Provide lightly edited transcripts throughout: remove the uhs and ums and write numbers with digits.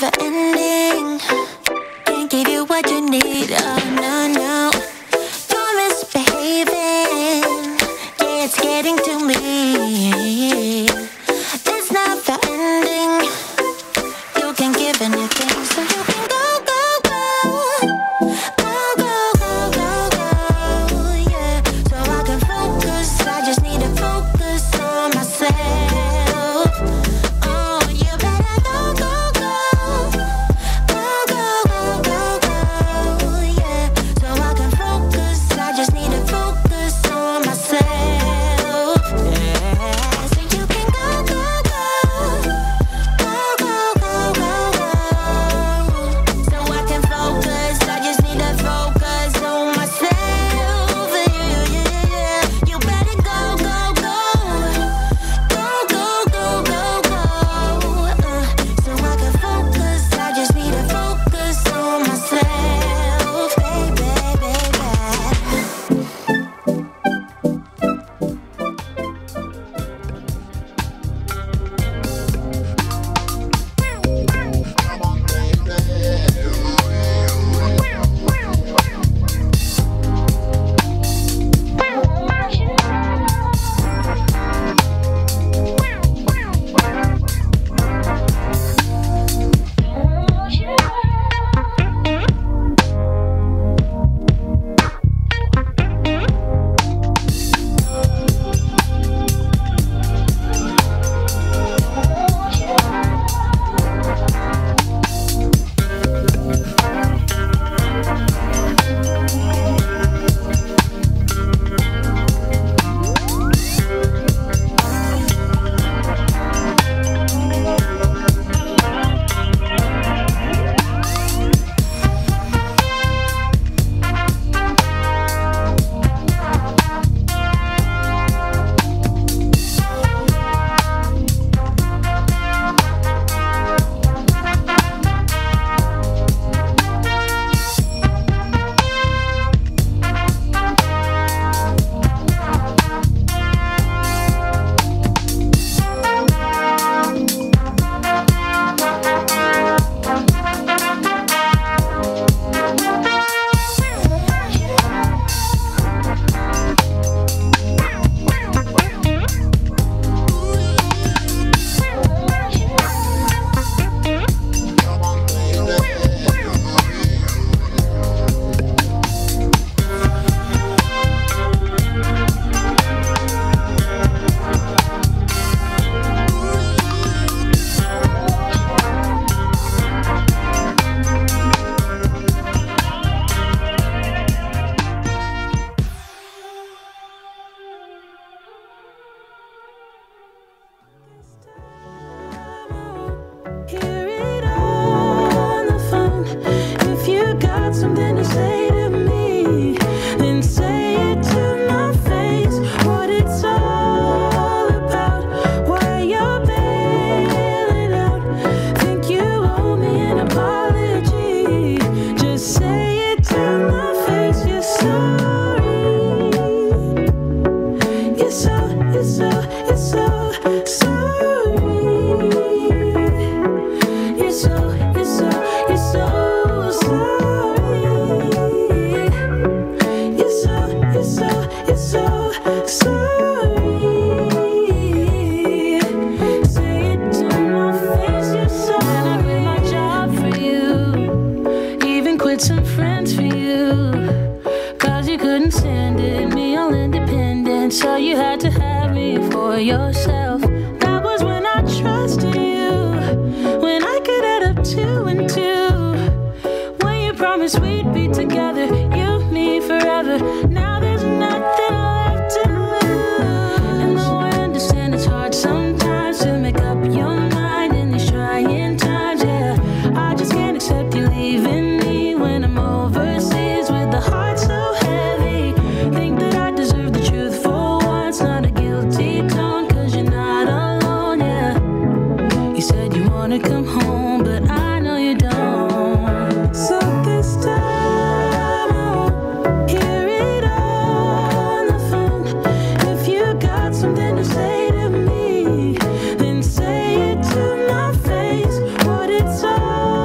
never ending. Can't give you what you need, oh no, no. You're misbehaving, yeah, it's getting to me. It's never ending. You can give anything, so you can go, go, go. Go, go, go, go, go, yeah. So I can focus, I just need to focus on myself. Oh, you better go, go, go. Go, go, go, go, go, yeah. So I can focus, I just need to focus on myself. Yeah, so you can go, go, go. Go, go, go, go, go. So I can focus, I just need to focus on myself. Yeah, yeah, yeah. You better go, go, go. Go, go, go, go, go. So I can focus, I just need to focus on myself, baby, baby. Hear it on the phone. If you got something to say to me, then say it to my face. What it's all about, why you're bailing out. Think you owe me an apology. Just say it to my face. You're sorry. You're so sorry. You're so sorry. You're so sorry. Say it to my face. You're so. And I quit my job for you, even quit some friends for you, 'cause you couldn't stand it, me all independent, so you had to have me for yourself. That was when I trusted you, when I could add up 2 and 2, when you promised we'd be together, you, me, forever. Now there's nothing left to lose. And though I understand it's hard sometimes to make up your mind in these trying times, yeah, I just can't accept you leaving me when I'm overseas with the heart so heavy. Think that I deserve the truth for once, not a guilty tone, 'cause you're not alone, yeah. You said you wanna come home, but I know you don't. So this time I won't hear it on the phone. If you got something to say to me, then say it to my face. What it's all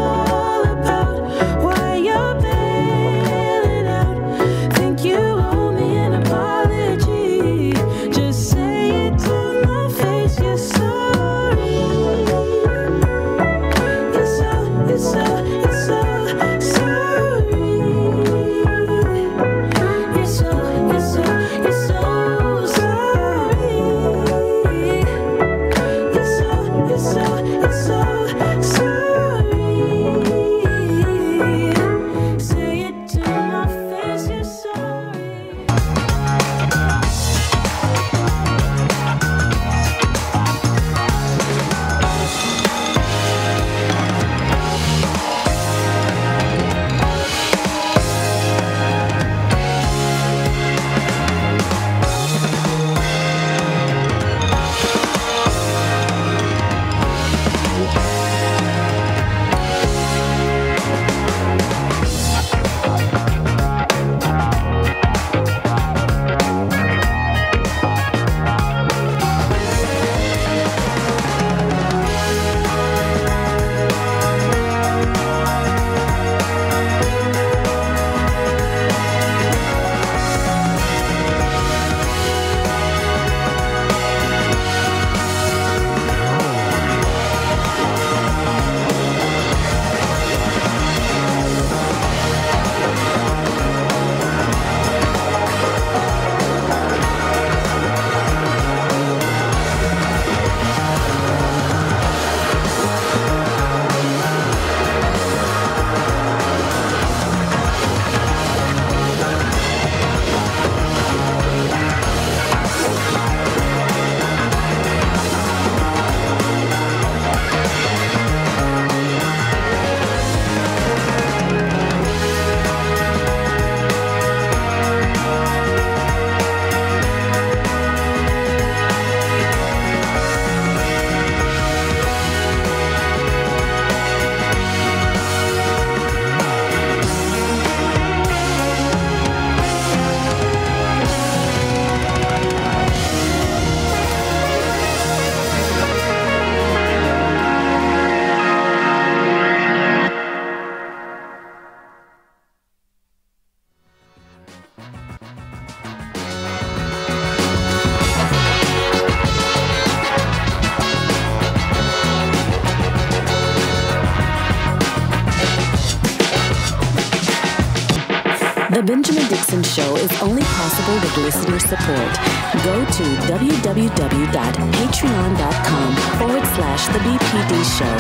The Benjamin Dixon Show is only possible with listener support. Go to www.patreon.com/The BPD Show.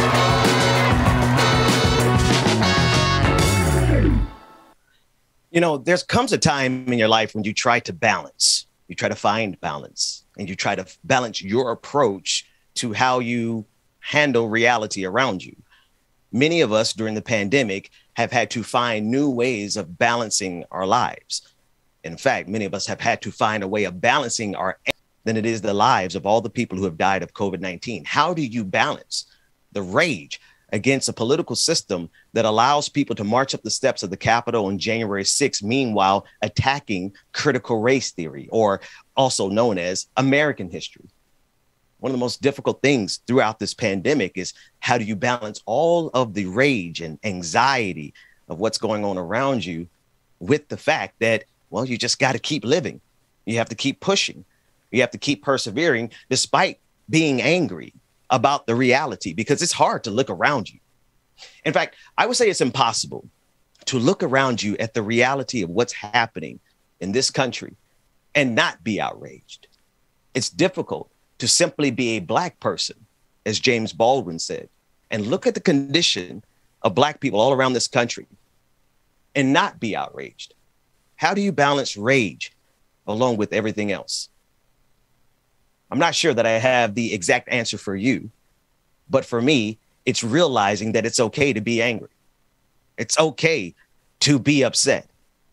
You know, there comes a time in your life when you try to balance. You try to find balance, and you try to balance your approach to how you handle reality around you. Many of us during the pandemic have had to find new ways of balancing our lives. In fact, many of us have had to find a way of balancing than it is the lives of all the people who have died of COVID-19. How do you balance the rage against a political system that allows people to march up the steps of the Capitol on January 6th, meanwhile attacking critical race theory, or also known as American history? One of the most difficult things throughout this pandemic is how do you balance all of the rage and anxiety of what's going on around you with the fact that, well, you just got to keep living. You have to keep pushing. You have to keep persevering despite being angry about the reality, because it's hard to look around you. In fact, I would say it's impossible to look around you at the reality of what's happening in this country and not be outraged. It's difficult to simply be a Black person, as James Baldwin said, and look at the condition of Black people all around this country and not be outraged. How do you balance rage along with everything else? I'm not sure that I have the exact answer for you, but for me, it's realizing that it's okay to be angry. It's okay to be upset.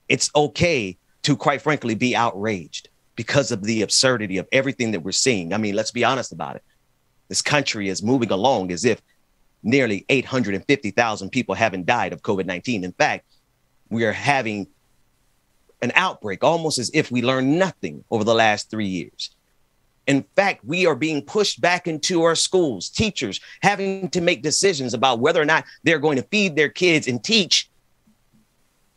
It's okay to, quite frankly, be outraged because of the absurdity of everything that we're seeing. I mean, let's be honest about it. This country is moving along as if nearly 850,000 people haven't died of COVID-19. In fact, we are having an outbreak almost as if we learned nothing over the last 3 years. In fact, we are being pushed back into our schools, teachers having to make decisions about whether or not they're going to feed their kids and teach,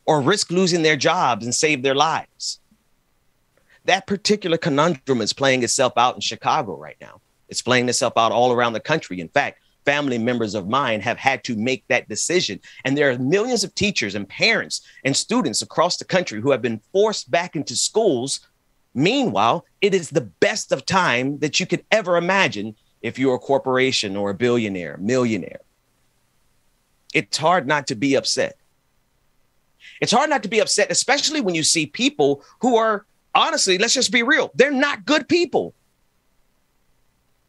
or risk losing their jobs and save their lives. That particular conundrum is playing itself out in Chicago right now. It's playing itself out all around the country. In fact, family members of mine have had to make that decision. And there are millions of teachers and parents and students across the country who have been forced back into schools. Meanwhile, it is the best of time that you could ever imagine if you're a corporation or a billionaire, millionaire. It's hard not to be upset. It's hard not to be upset, especially when you see people who are, honestly, let's just be real, they're not good people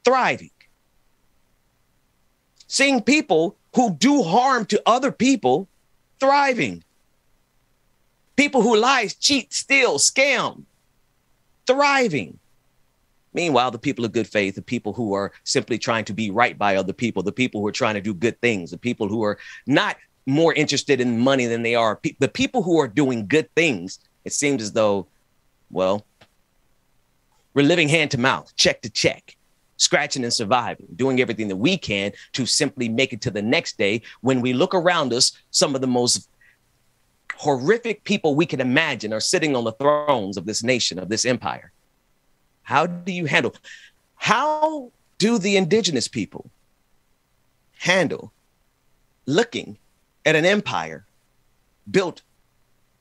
thriving. Seeing people who do harm to other people thriving. People who lie, cheat, steal, scam, thriving. Meanwhile, the people of good faith, the people who are simply trying to be right by other people, the people who are trying to do good things, the people who are not more interested in money than they are, the people who are doing good things, it seems as though, well, we're living hand to mouth, check to check, scratching and surviving, doing everything that we can to simply make it to the next day. When we look around us, some of the most horrific people we can imagine are sitting on the thrones of this nation, of this empire. How do you handle? How do the indigenous people handle looking at an empire built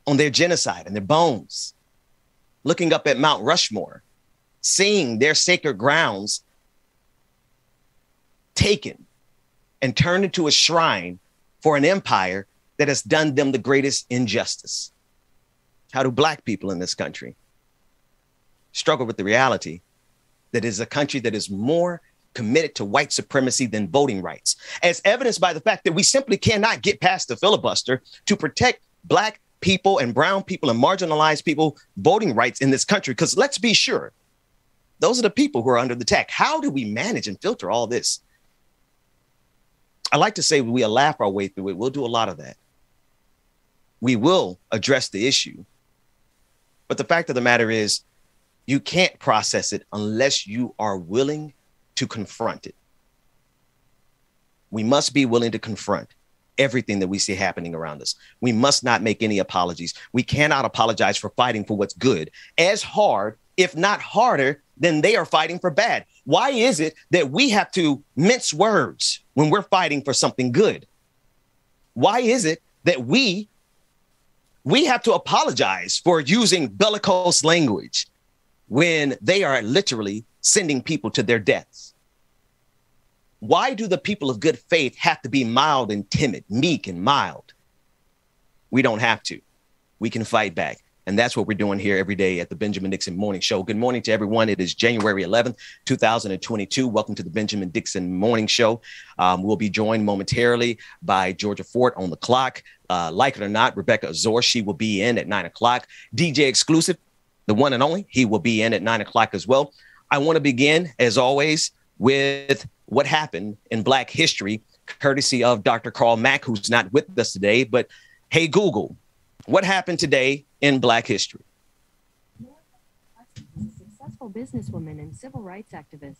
on their genocide and their bones, looking up at Mount Rushmore, seeing their sacred grounds taken and turned into a shrine for an empire that has done them the greatest injustice? How do Black people in this country struggle with the reality that it is a country that is more committed to white supremacy than voting rights, as evidenced by the fact that we simply cannot get past the filibuster to protect Black people and brown people and marginalized people voting rights in this country? Because let's be sure, those are the people who are under the attack. How do we manage and filter all this? I like to say we'll laugh our way through it. We'll do a lot of that. We will address the issue. But the fact of the matter is, you can't process it unless you are willing to confront it. We must be willing to confront everything that we see happening around us. We must not make any apologies. We cannot apologize for fighting for what's good as hard, if not harder, than they are fighting for bad. Why is it that we have to mince words when we're fighting for something good? Why is it that we we have to apologize for using bellicose language when they are literally sending people to their deaths. Why do the people of good faith have to be mild and timid, meek and mild? We don't have to. We can fight back. And that's what we're doing here every day at the Benjamin Dixon Morning Show. Good morning to everyone. It is January 11th, 2022. Welcome to the Benjamin Dixon Morning Show. We'll be joined momentarily by Georgia Fort on the clock. Like it or not, Rebecca Azor, she will be in at 9 o'clock. DJ Exclusive, the one and only, he will be in at 9 o'clock as well. I want to begin, as always, with what happened in Black history, courtesy of Dr. Carl Mack, who's not with us today. But hey, Google, what happened today in Black history? A successful businesswoman and civil rights activist.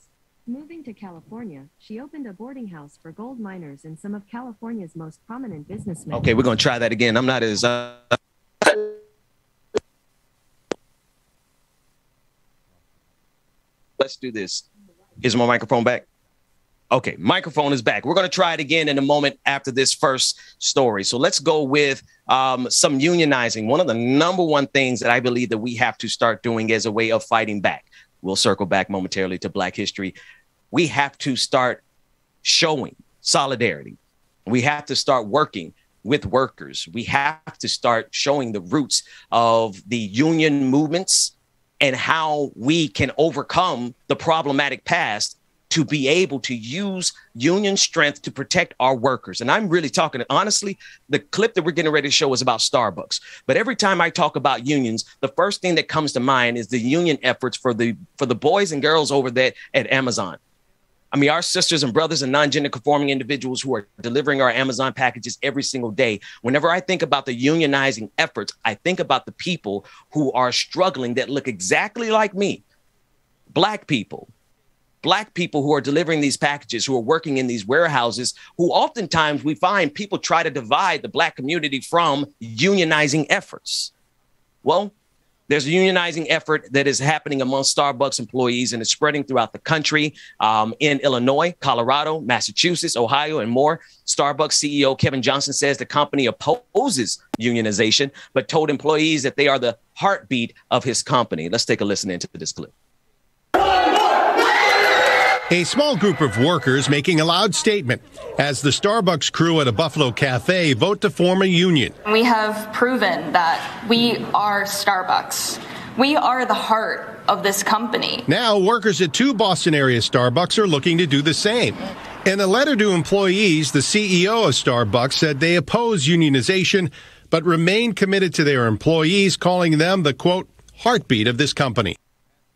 Moving to California, she opened a boarding house for gold miners and some of California's most prominent businessmen. Okay, we're going to try that again. I'm not as... Let's do this. Is my microphone back? Okay, microphone is back. We're going to try it again in a moment after this first story. So let's go with some unionizing. One of the number one things that I believe that we have to start doing as a way of fighting back. We'll circle back momentarily to Black history. We have to start showing solidarity. We have to start working with workers. We have to start showing the roots of the union movements and how we can overcome the problematic past to be able to use union strength to protect our workers. And I'm really talking, honestly, the clip that we're getting ready to show is about Starbucks. But every time I talk about unions, the first thing that comes to mind is the union efforts for the boys and girls over there at Amazon. I mean, our sisters and brothers and non-gender conforming individuals who are delivering our Amazon packages every single day. Whenever I think about the unionizing efforts, I think about the people who are struggling that look exactly like me. Black people who are delivering these packages, who are working in these warehouses, who oftentimes we find people try to divide the Black community from unionizing efforts. Well, there's a unionizing effort that is happening among Starbucks employees, and it's spreading throughout the country in Illinois, Colorado, Massachusetts, Ohio, and more. Starbucks CEO Kevin Johnson says the company opposes unionization, but told employees that they are the heartbeat of his company. Let's take a listen into this clip. A small group of workers making a loud statement as the Starbucks crew at a Buffalo cafe vote to form a union. We have proven that we are Starbucks. We are the heart of this company. Now, workers at 2 Boston area Starbucks are looking to do the same. In a letter to employees, the CEO of Starbucks said they oppose unionization, but remain committed to their employees, calling them the, quote, heartbeat of this company.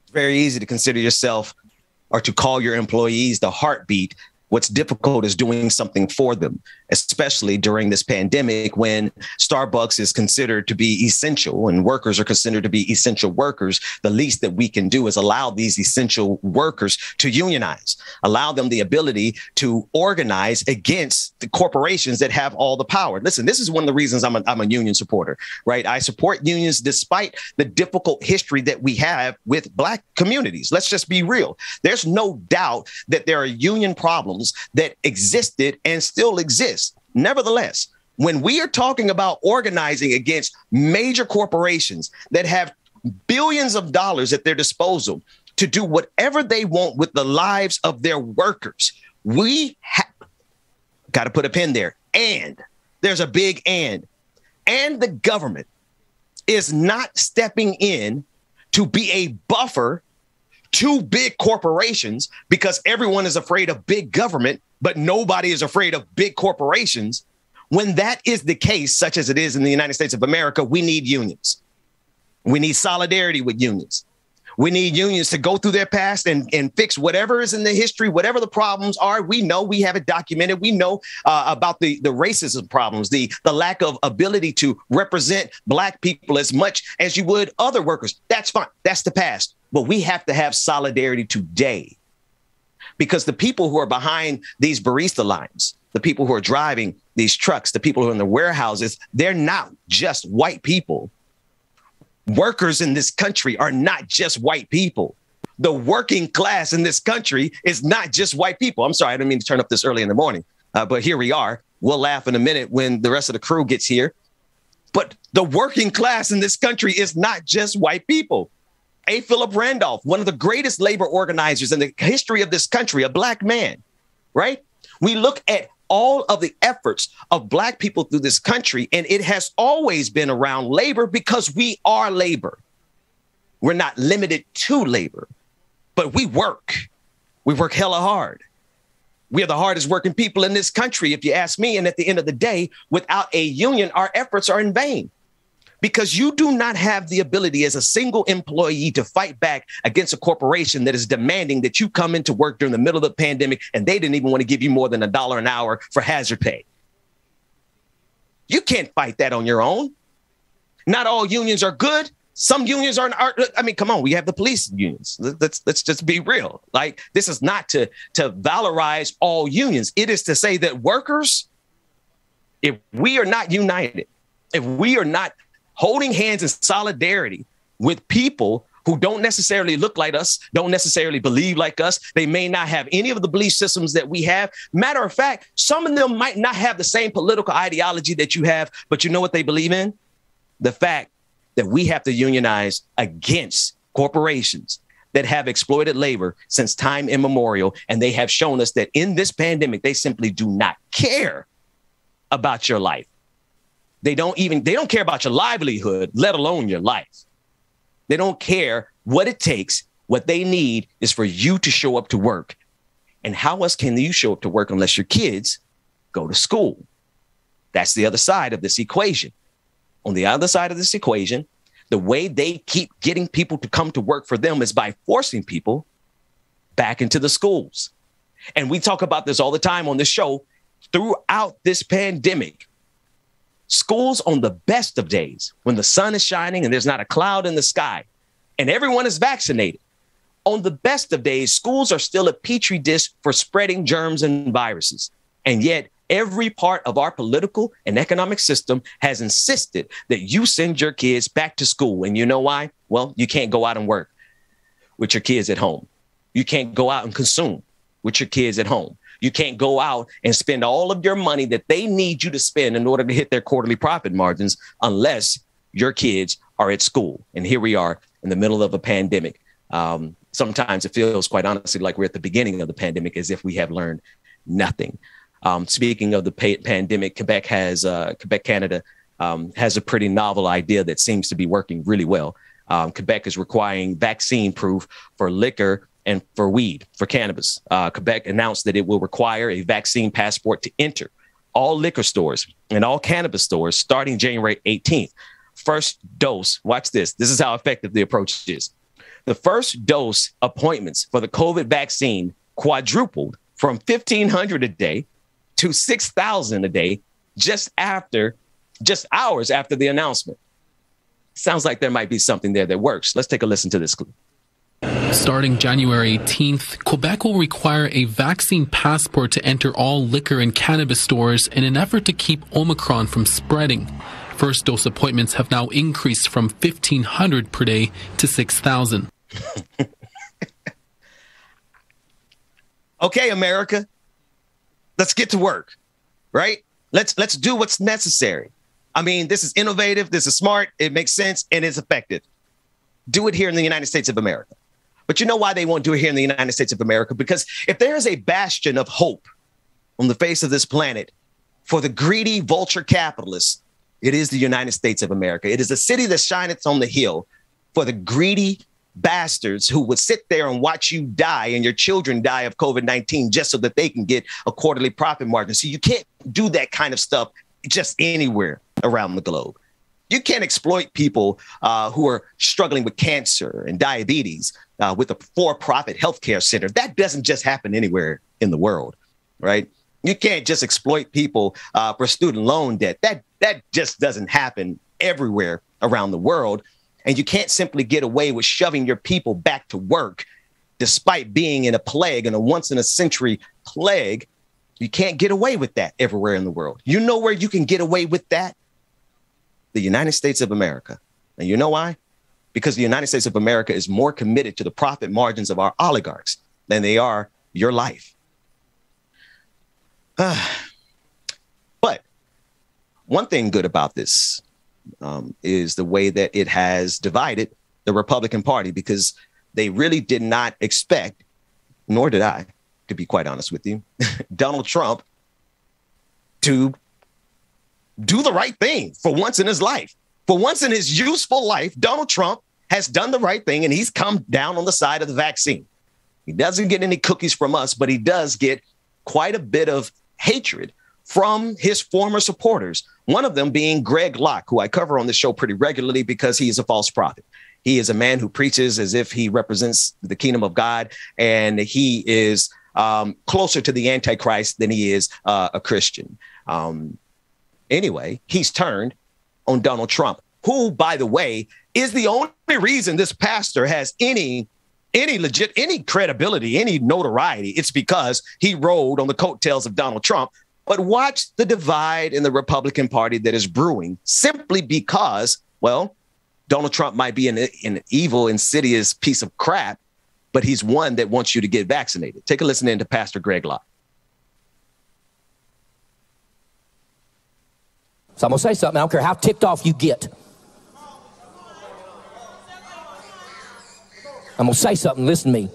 It's very easy to consider yourself or to call your employees the heartbeat. What's difficult is doing something for them, especially during this pandemic when Starbucks is considered to be essential and workers are considered to be essential workers. The least that we can do is allow these essential workers to unionize, allow them the ability to organize against the corporations that have all the power. Listen, this is one of the reasons I'm a union supporter, right? I support unions despite the difficult history that we have with Black communities. Let's just be real. There's no doubt that there are union problems that existed and still exist. Nevertheless, when we are talking about organizing against major corporations that have billions of dollars at their disposal to do whatever they want with the lives of their workers, we got to put a pin there. And there's a big and the government is not stepping in to be a buffer to big corporations because everyone is afraid of big government, but nobody is afraid of big corporations. When that is the case, such as it is in the United States of America, we need unions. We need solidarity with unions. We need unions to go through their past and fix whatever is in the history, whatever the problems are. We know, we have it documented. We know about the racism problems, the lack of ability to represent Black people as much as you would other workers. That's fine. That's the past. But we have to have solidarity today because the people who are behind these barista lines, the people who are driving these trucks, the people who are in the warehouses, they're not just white people. Workers in this country are not just white people. The working class in this country is not just white people. I'm sorry, I didn't mean to turn up this early in the morning, but here we are. We'll laugh in a minute when the rest of the crew gets here. But the working class in this country is not just white people. A. Philip Randolph, one of the greatest labor organizers in the history of this country, a black man, right? We look at all of the efforts of black people through this country, and it has always been around labor because we are labor. We're not limited to labor, but we work. We work hella hard. We are the hardest working people in this country, if you ask me. And at the end of the day, without a union, our efforts are in vain. Because you do not have the ability as a single employee to fight back against a corporation that is demanding that you come into work during the middle of the pandemic, and they didn't even want to give you more than $1 an hour for hazard pay. You can't fight that on your own. Not all unions are good. Some unions are. I mean, come on, we have the police unions. Let's just be real. Like, this is not to valorize all unions. It is to say that workers, if we are not united, if we are not holding hands in solidarity with people who don't necessarily look like us, don't necessarily believe like us. They may not have any of the belief systems that we have. Matter of fact, some of them might not have the same political ideology that you have, but you know what they believe in? The fact that we have to unionize against corporations that have exploited labor since time immemorial. And they have shown us that in this pandemic, they simply do not care about your life. They don't care about your livelihood, let alone your life. They don't care what it takes. What they need is for you to show up to work. And how else can you show up to work unless your kids go to school? That's the other side of this equation. On the other side of this equation, the way they keep getting people to come to work for them is by forcing people back into the schools. And we talk about this all the time on this show. Throughout this pandemic, schools on the best of days, when the sun is shining and there's not a cloud in the sky and everyone is vaccinated, on the best of days, schools are still a petri dish for spreading germs and viruses. And yet every part of our political and economic system has insisted that you send your kids back to school. And you know why? Well, you can't go out and work with your kids at home. You can't go out and consume with your kids at home. You can't go out and spend all of your money that they need you to spend in order to hit their quarterly profit margins unless your kids are at school. And here we are in the middle of a pandemic. Sometimes it feels quite honestly like we're at the beginning of the pandemic, as if we have learned nothing. Speaking of the pandemic, Quebec, Canada, has a pretty novel idea that seems to be working really well. Quebec is requiring vaccine proof for liquor and for weed, for cannabis. Quebec announced that it will require a vaccine passport to enter all liquor stores and all cannabis stores starting January 18th. First dose, watch this. This is how effective the approach is. The first dose appointments for the COVID vaccine quadrupled from 1,500 a day to 6,000 a day just hours after the announcement. Sounds like there might be something there that works. Let's take a listen to this clip. Starting January 18th, Quebec will require a vaccine passport to enter all liquor and cannabis stores in an effort to keep Omicron from spreading. First dose appointments have now increased from 1,500 per day to 6,000. Okay, America, let's get to work, right? Let's do what's necessary. I mean, this is innovative, this is smart, it makes sense, and it's effective. Do it here in the United States of America. But you know why they won't do it here in the United States of America? Because if there is a bastion of hope on the face of this planet for the greedy vulture capitalists, it is the United States of America. It is a city that shineth on the hill for the greedy bastards who would sit there and watch you die and your children die of COVID-19 just so that they can get a quarterly profit margin. So you can't do that kind of stuff just anywhere around the globe. You can't exploit people who are struggling with cancer and diabetes with a for-profit healthcare center. That doesn't just happen anywhere in the world, right? You can't just exploit people for student loan debt. That just doesn't happen everywhere around the world. And you can't simply get away with shoving your people back to work despite being in a plague, in a once-in-a-century plague. You can't get away with that everywhere in the world. You know where you can get away with that? The United States of America. And you know why? Because the United States of America is more committed to the profit margins of our oligarchs than they are your life. But one thing good about this is the way that it has divided the Republican Party, because they really did not expect, nor did I, to be quite honest with you, Donald Trump to do the right thing for once in his life. For once in his useful life, Donald Trump has done the right thing, and he's come down on the side of the vaccine. He doesn't get any cookies from us, but he does get quite a bit of hatred from his former supporters, one of them being Greg Locke, who I cover on the show pretty regularly because he is a false prophet. He is a man who preaches as if he represents the kingdom of God, and he is closer to the Antichrist than he is a Christian. Anyway, he's turned on Donald Trump, who, by the way, is the only reason this pastor has any credibility, any notoriety. It's because he rode on the coattails of Donald Trump. But watch the divide in the Republican Party that is brewing simply because, well, Donald Trump might be an evil, insidious piece of crap, but he's one that wants you to get vaccinated. Take a listen in to Pastor Greg Locke. So I'm going to say something. I don't care how ticked off you get. I'm going to say something. Listen to me.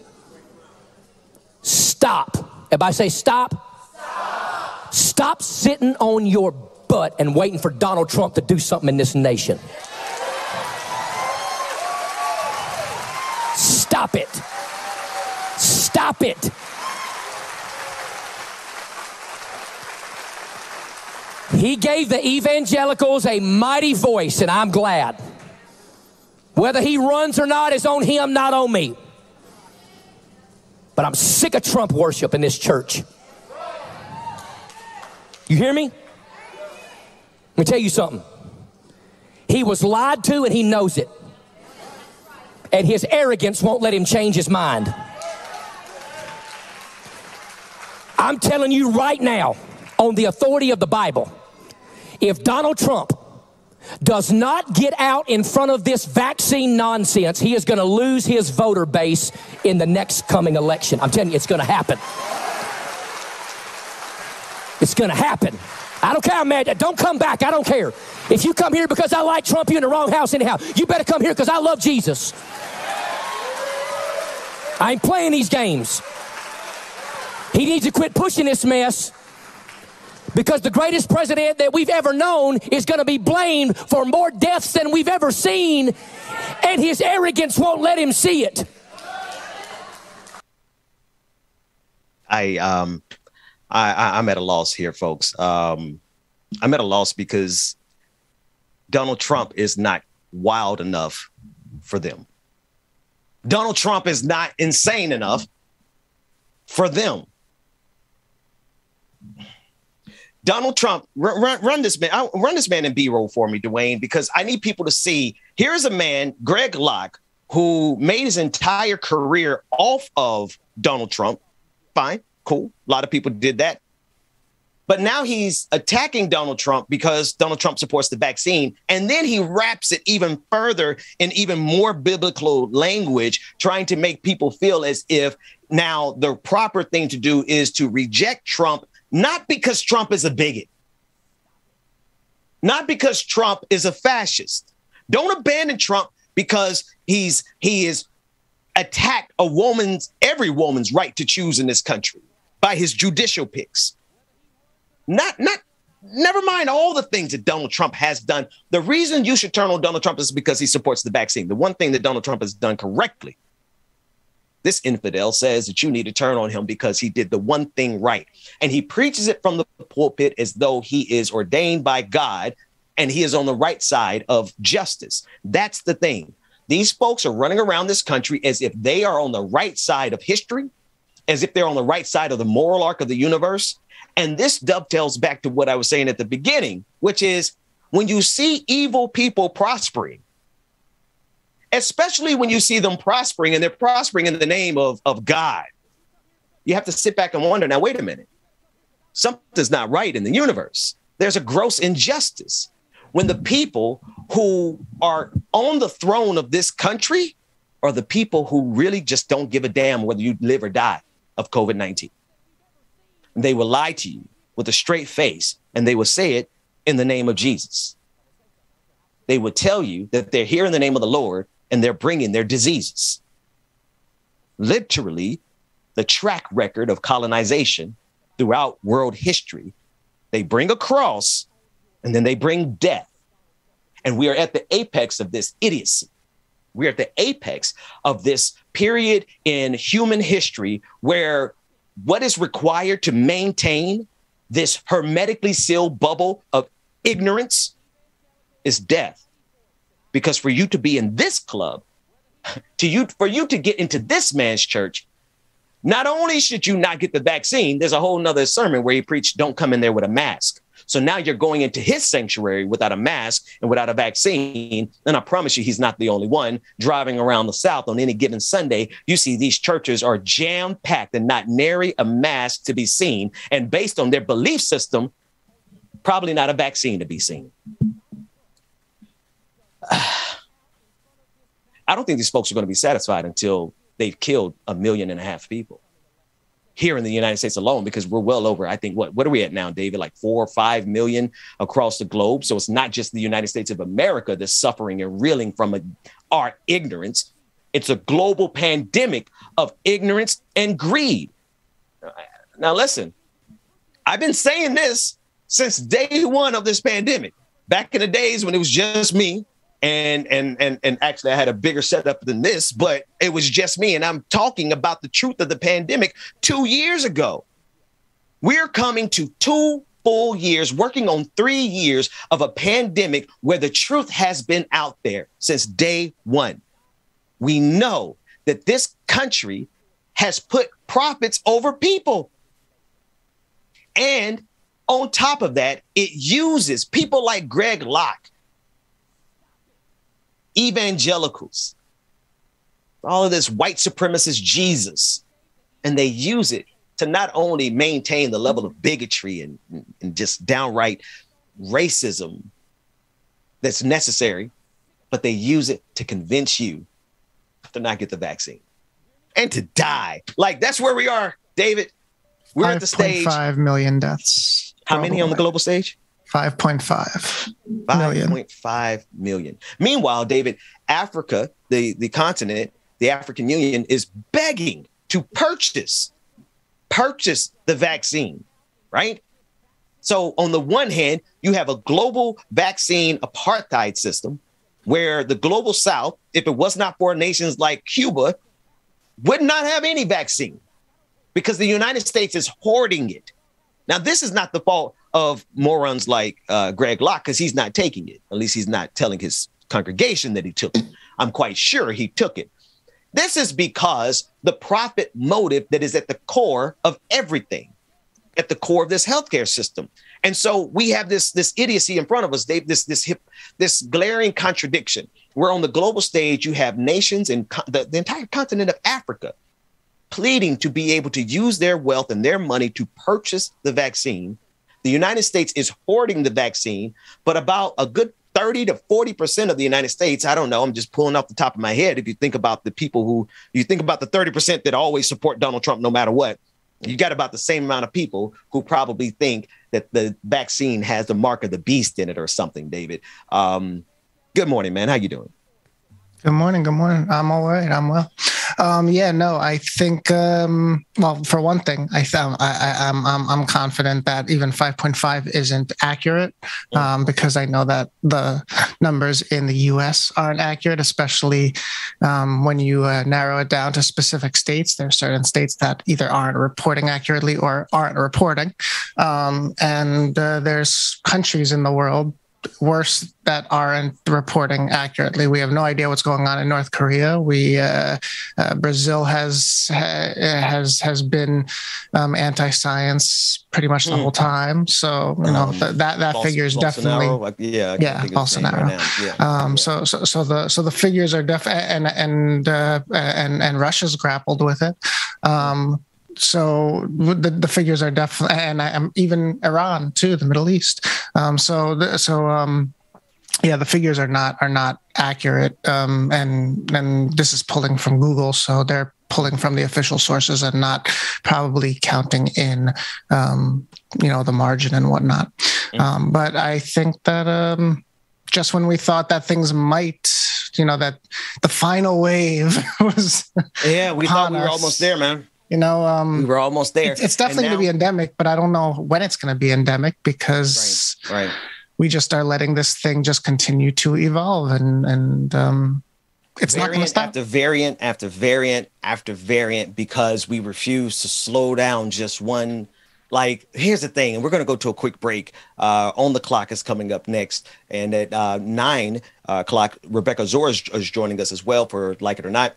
Stop. Everybody say stop. Stop. Stop sitting on your butt and waiting for Donald Trump to do something in this nation. Stop it. Stop it. He gave the evangelicals a mighty voice, and I'm glad. Whether he runs or not is on him, not on me. But I'm sick of Trump worship in this church. You hear me? Let me tell you something. He was lied to, and he knows it. And his arrogance won't let him change his mind. I'm telling you right now, on the authority of the Bible, if Donald Trump does not get out in front of this vaccine nonsense, he is going to lose his voter base in the next coming election. I'm telling you, it's going to happen. It's going to happen. I don't care how mad. Don't come back. I don't care. If you come here because I like Trump, you're in the wrong house anyhow. You better come here because I love Jesus. I ain't playing these games. He needs to quit pushing this mess, because the greatest president that we've ever known is going to be blamed for more deaths than we've ever seen, and his arrogance won't let him see it. I'm at a loss here, folks. I'm at a loss because Donald Trump is not wild enough for them. Donald Trump is not insane enough for them. Donald Trump, run this man in B-roll for me, Dwayne, because I need people to see. Here's a man, Greg Locke, who made his entire career off of Donald Trump. Fine, cool. A lot of people did that. But now he's attacking Donald Trump because Donald Trump supports the vaccine. And then he wraps it even further in even more biblical language, trying to make people feel as if now the proper thing to do is to reject Trump, not because Trump is a bigot, not because Trump is a fascist. Don't abandon Trump because he is attacked every woman's right to choose in this country by his judicial picks. Never mind all the things that Donald Trump has done. The reason you should turn on Donald Trump is because he supports the vaccine. The one thing that Donald Trump has done correctly, this infidel says that you need to turn on him because he did the one thing right. And he preaches it from the pulpit as though he is ordained by God and he is on the right side of justice. That's the thing. These folks are running around this country as if they are on the right side of history, as if they're on the right side of the moral arc of the universe. And this dovetails back to what I was saying at the beginning, which is when you see evil people prospering, especially when you see them prospering and they're prospering in the name of God, you have to sit back and wonder, now, wait a minute. Something's not right in the universe. There's a gross injustice when the people who are on the throne of this country are the people who really just don't give a damn whether you live or die of COVID-19. They will lie to you with a straight face, and they will say it in the name of Jesus. they would tell you that they're here in the name of the Lord and they're bringing their diseases. Literally, the track record of colonization throughout world history, they bring a cross and then they bring death. And we are at the apex of this idiocy. We're at the apex of this period in human history where what is required to maintain this hermetically sealed bubble of ignorance is death. Because for you to be in this club, for you to get into this man's church, not only should you not get the vaccine, there's a whole nother sermon where he preached, don't come in there with a mask. So now you're going into his sanctuary without a mask and without a vaccine. And I promise you, he's not the only one driving around the South on any given Sunday. You see these churches are jam packed and not nary a mask to be seen. And based on their belief system, probably not a vaccine to be seen. I don't think these folks are going to be satisfied until they've killed 1.5 million people here in the United States alone, because we're well over, I think, what are we at now, David? Like 4 or 5 million across the globe. So it's not just the United States of America that's suffering and reeling from our ignorance. It's a global pandemic of ignorance and greed. Now, listen, I've been saying this since day one of this pandemic, back in the days when it was just me. And actually, I had a bigger setup than this, but it was just me. And I'm talking about the truth of the pandemic 2 years ago. We're coming to 2 full years, working on 3 years of a pandemic where the truth has been out there since day one. We know that this country has put profits over people. And on top of that, it uses people like Greg Locke, evangelicals, all of this white supremacist Jesus, and they use it to not only maintain the level of bigotry and just downright racism that's necessary, but they use it to convince you to not get the vaccine and to die. Like, that's where we are, David. We're at the stage. 5 million deaths. How many on the global stage? 5.5 million. 5.5 million. Meanwhile, David, Africa, the continent, the African Union is begging to purchase the vaccine, right? So on the one hand, you have a global vaccine apartheid system where the global South, if it was not for nations like Cuba, would not have any vaccine because the United States is hoarding it. Now, this is not the fault of morons like Greg Locke, because he's not taking it. At least he's not telling his congregation that he took it. I'm quite sure he took it. This is because the profit motive that is at the core of everything, at the core of this healthcare system. And so we have this idiocy in front of us, Dave, this glaring contradiction, where on the global stage, you have nations and the entire continent of Africa pleading to be able to use their wealth and their money to purchase the vaccine. The United States is hoarding the vaccine, but about a good 30 to 40% of the United States, I don't know, I'm just pulling off the top of my head. If you think about the people you think about the 30% that always support Donald Trump no matter what, you got about the same amount of people who probably think that the vaccine has the mark of the beast in it or something, David. Good morning, man. How you doing? Good morning. I'm all right. I'm well. I think, well, for one thing, I'm confident that even 5.5 isn't accurate because I know that the numbers in the U.S. aren't accurate, especially when you narrow it down to specific states. There are certain states that either aren't reporting accurately or aren't reporting. And there's countries in the world worse that aren't reporting accurately. We have no idea what's going on in North Korea. Brazil has been anti-science pretty much the whole time. So that figure is definitely Bolsonaro. So the figures are and Russia's grappled with it. So the figures are definitely, and even Iran too, the Middle East. The figures are not accurate. And this is pulling from Google, so they're pulling from the official sources and not probably counting in, the margin and whatnot. But I think that just when we thought that things might, that the final wave was. Yeah, we thought we were almost there, man. We were almost there. It's definitely going to be endemic, but I don't know when it's going to be endemic because right. We just are letting this thing just continue to evolve, and it's not going to stop. After variant after variant after variant, because we refuse to slow down just one. Like, here's the thing, and we're going to go to a quick break. On the Clock is coming up next, and at 9 o'clock, Rebecca Zora is joining us as well for Like It or Not.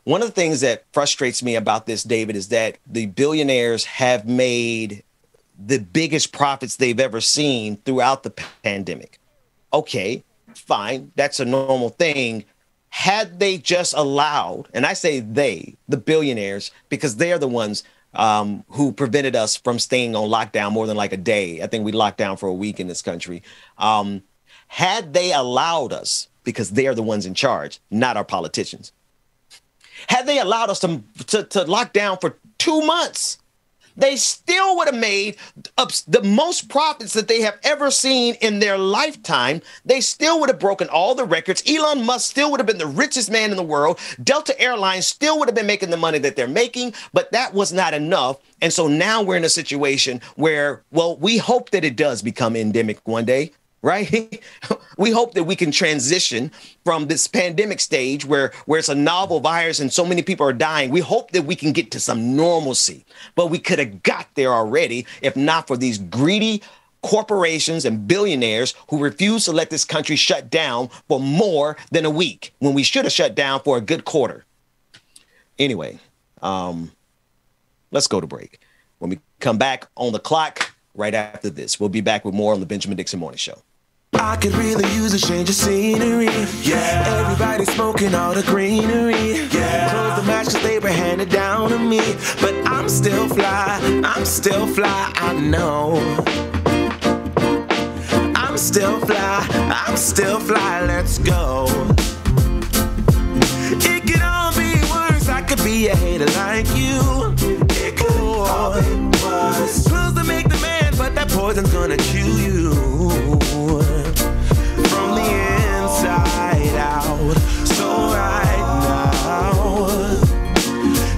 One of the things that frustrates me about this, David, is that the billionaires have made the biggest profits they've ever seen throughout the pandemic. Okay, fine. That's a normal thing. Had they just allowed, and I say they, the billionaires, because they're the ones who prevented us from staying on lockdown more than like a day. I think we locked down for a week in this country. Had they allowed us, because they're the ones in charge, not our politicians. Had they allowed us to lock down for 2 months, they still would have made the most profits that they have ever seen in their lifetime. They still would have broken all the records. Elon Musk still would have been the richest man in the world. Delta Airlines still would have been making the money that they're making, but that was not enough. And so now we're in a situation where, well, we hope that it does become endemic one day. Right? We hope that we can transition from this pandemic stage where it's a novel virus and so many people are dying. We hope that we can get to some normalcy, but we could have got there already if not for these greedy corporations and billionaires who refuse to let this country shut down for more than a week when we should have shut down for a good quarter. Anyway, let's go to break. When we come back on the clock right after this, we'll be back with more on the Benjamin Dixon Morning Show. I could really use a change of scenery. Yeah. Everybody smoking all the greenery. Yeah. Close the match 'cause they were handed down to me. But I'm still fly, I know. I'm still fly, let's go. It could all be worse, I could be a hater like you. It could all be worse. Pills to make the man, but that poison's gonna kill you. From the inside out. So right now,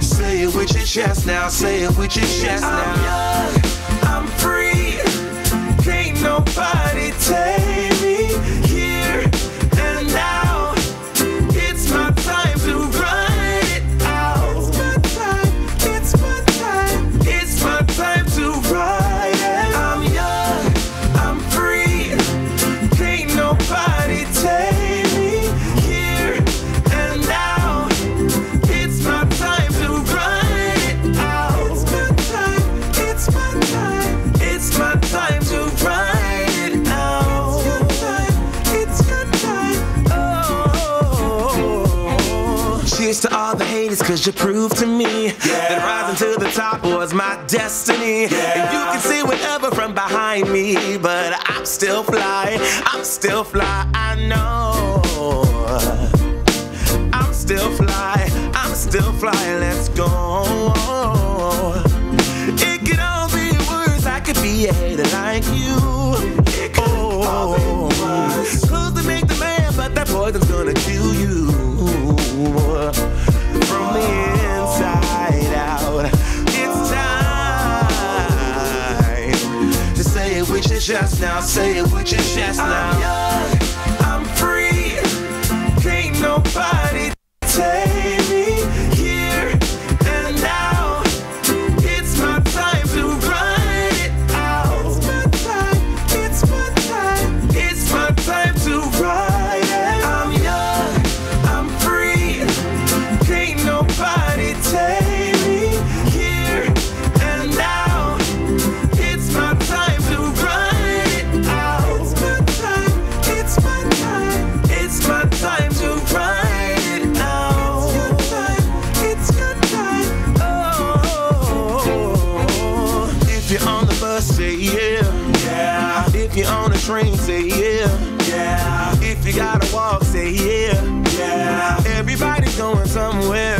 say it with your chest now, say it with your chest now. I'm young, I'm free, can't nobody take me here and now. It's my time to run it out. It's my time, it's my time to ride it. I'm young, I'm free, can't nobody take me here and now. It's my time to run it out. It's my time, it's my time to ride it out. It's your time, oh. Cheers to all the haters, 'cause you proved to me that rising to the top was my destiny. And you can see whatever from behind me, but I'm still fly, I know. I'm still fly, let's go. It could all be worse, I could be a hater like you. It could all be worse. Clothes to make the man, but that poison's gonna kill you. From the inside out, it's time to say it with your chest now, say it with your chest now. I'm young, I'm free, can't nobody take me here and now. It's my time to run it out. It's my time, it's my time to ride it. I'm young, I'm free, can't nobody take me here and now. It's my time to run it out. It's my time, it's my time to ride it out. It's your time, oh. If you're on the bus, say yeah. If you're on the train, say yeah. If you gotta walk, say yeah. Everybody's going somewhere.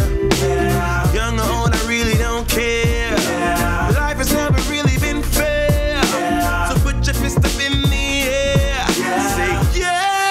Young or old, I really don't care. Life has never really been fair. So put your fist up in the air. Say yeah.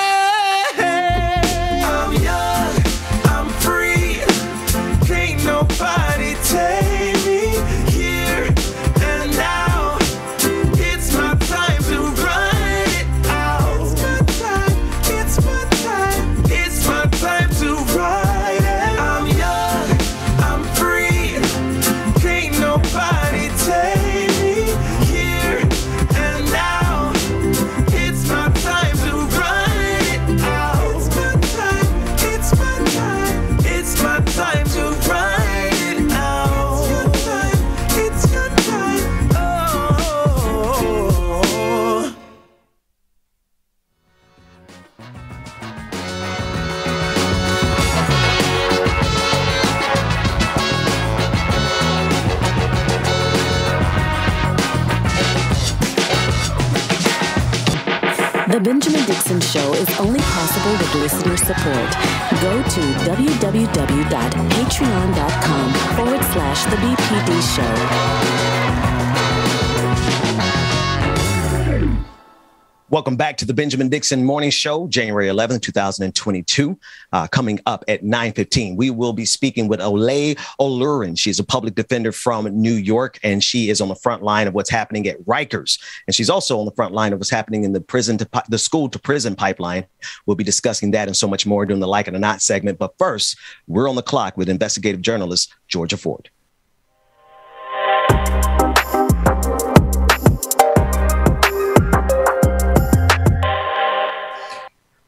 The Benjamin Dixon Show is only possible with listener support. Go to www.patreon.com/The BPD Show. Welcome back to the Benjamin Dixon Morning Show, January 11th, 2022. Coming up at 9:15, we will be speaking with Olurin. She's a public defender from New York, and she is on the front line of what's happening at Rikers. And she's also on the front line of what's happening in the school to prison pipeline. We'll be discussing that and so much more during the Like It or Not segment. But first, we're on the clock with investigative journalist Georgia Ford.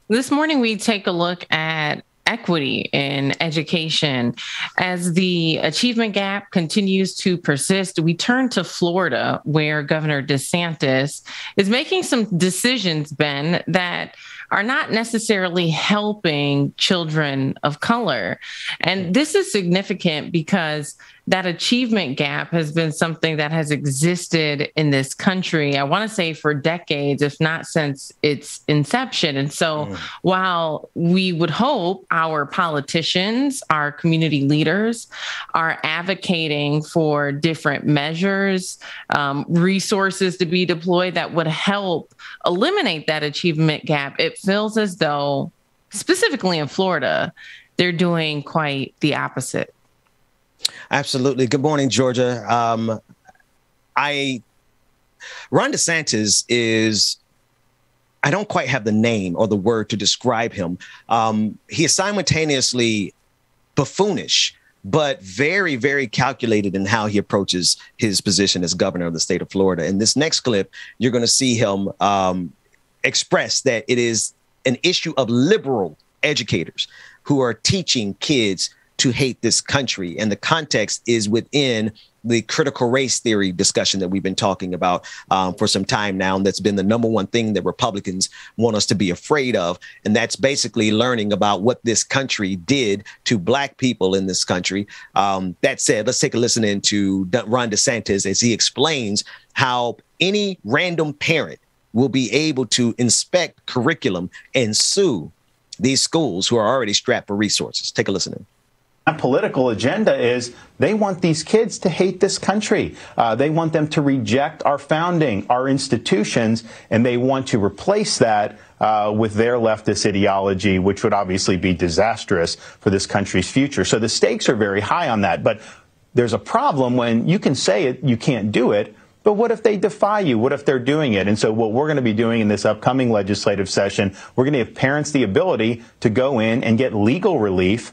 This morning, we take a look at equity in education. As the achievement gap continues to persist, we turn to Florida, where Governor DeSantis is making some decisions, Ben, that are not necessarily helping children of color. And this is significant because that achievement gap has been something that has existed in this country, I want to say for decades, if not since its inception. And so while we would hope our politicians, our community leaders are advocating for different measures, resources to be deployed that would help eliminate that achievement gap, it feels as though, specifically in Florida, they're doing quite the opposite. Absolutely. Good morning, Georgia. Ron DeSantis is, I don't quite have the name or the word to describe him. He is simultaneously buffoonish, but very, very calculated in how he approaches his position as governor of the state of Florida. In this next clip, you're going to see him express that it is an issue of liberal educators who are teaching kids to hate this country. And the context is within the critical race theory discussion that we've been talking about for some time now. And that's been the number one thing that Republicans want us to be afraid of. And that's basically learning about what this country did to Black people in this country. That said, let's take a listen into Ron DeSantis as he explains how any random parent will be able to inspect curriculum and sue these schools who are already strapped for resources. Take a listen in. Political agenda is they want these kids to hate this country. They want them to reject our founding, our institutions, and they want to replace that with their leftist ideology, which would obviously be disastrous for this country's future. So the stakes are very high on that. But there's a problem when you can say it, you can't do it. But what if they defy you? What if they're doing it? And so what we're going to be doing in this upcoming legislative session, we're going to give parents the ability to go in and get legal relief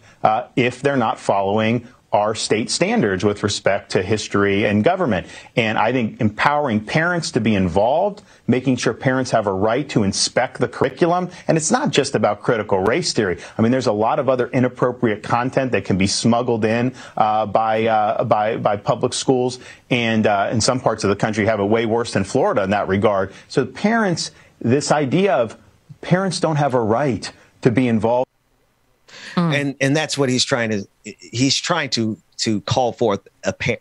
if they're not following our state standards with respect to history and government. And I think empowering parents to be involved, making sure parents have a right to inspect the curriculum. And it's not just about critical race theory. I mean, there's a lot of other inappropriate content that can be smuggled in by public schools. And in some parts of the country have it way worse than Florida in that regard. So parents, this idea of parents don't have a right to be involved. And that's what he's trying to call forth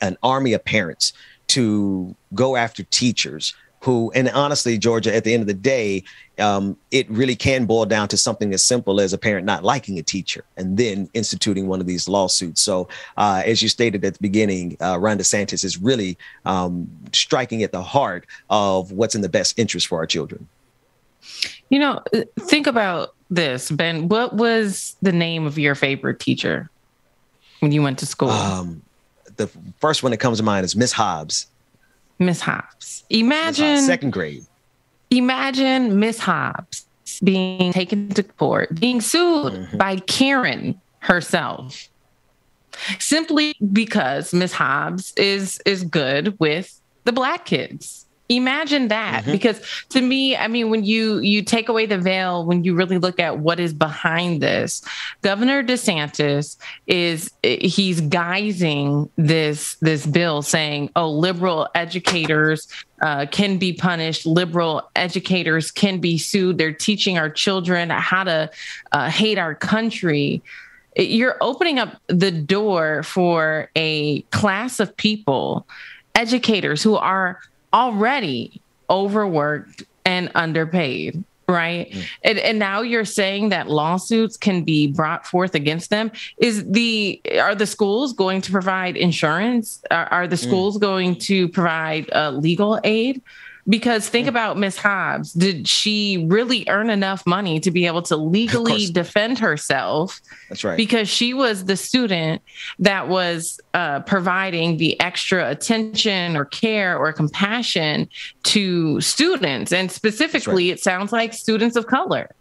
an army of parents to go after teachers who, and honestly, Georgia, at the end of the day, it really can boil down to something as simple as a parent not liking a teacher and then instituting one of these lawsuits. So as you stated at the beginning, Ron DeSantis is really striking at the heart of what's in the best interest for our children. You know, think about this, Ben. What was the name of your favorite teacher when you went to school? The first one that comes to mind is Miss Hobbs. Miss Hobbs. Imagine second grade. Imagine Miss Hobbs being taken to court, being sued by Karen herself, simply because Miss Hobbs is good with the Black kids. Imagine that, because to me, I mean, when you take away the veil, when you really look at what is behind this, Governor DeSantis he's guising this bill saying, oh, liberal educators can be punished. Liberal educators can be sued. They're teaching our children how to hate our country. You're opening up the door for a class of people, educators who are already overworked and underpaid, Right. And now you're saying that lawsuits can be brought forth against them. Are the schools going to provide insurance? Are the schools going to provide legal aid? Because think about Miss Hobbs. Did she really earn enough money to be able to legally defend herself? That's right. Because she was the student that was providing the extra attention or care or compassion to students. And specifically, it sounds like students of color.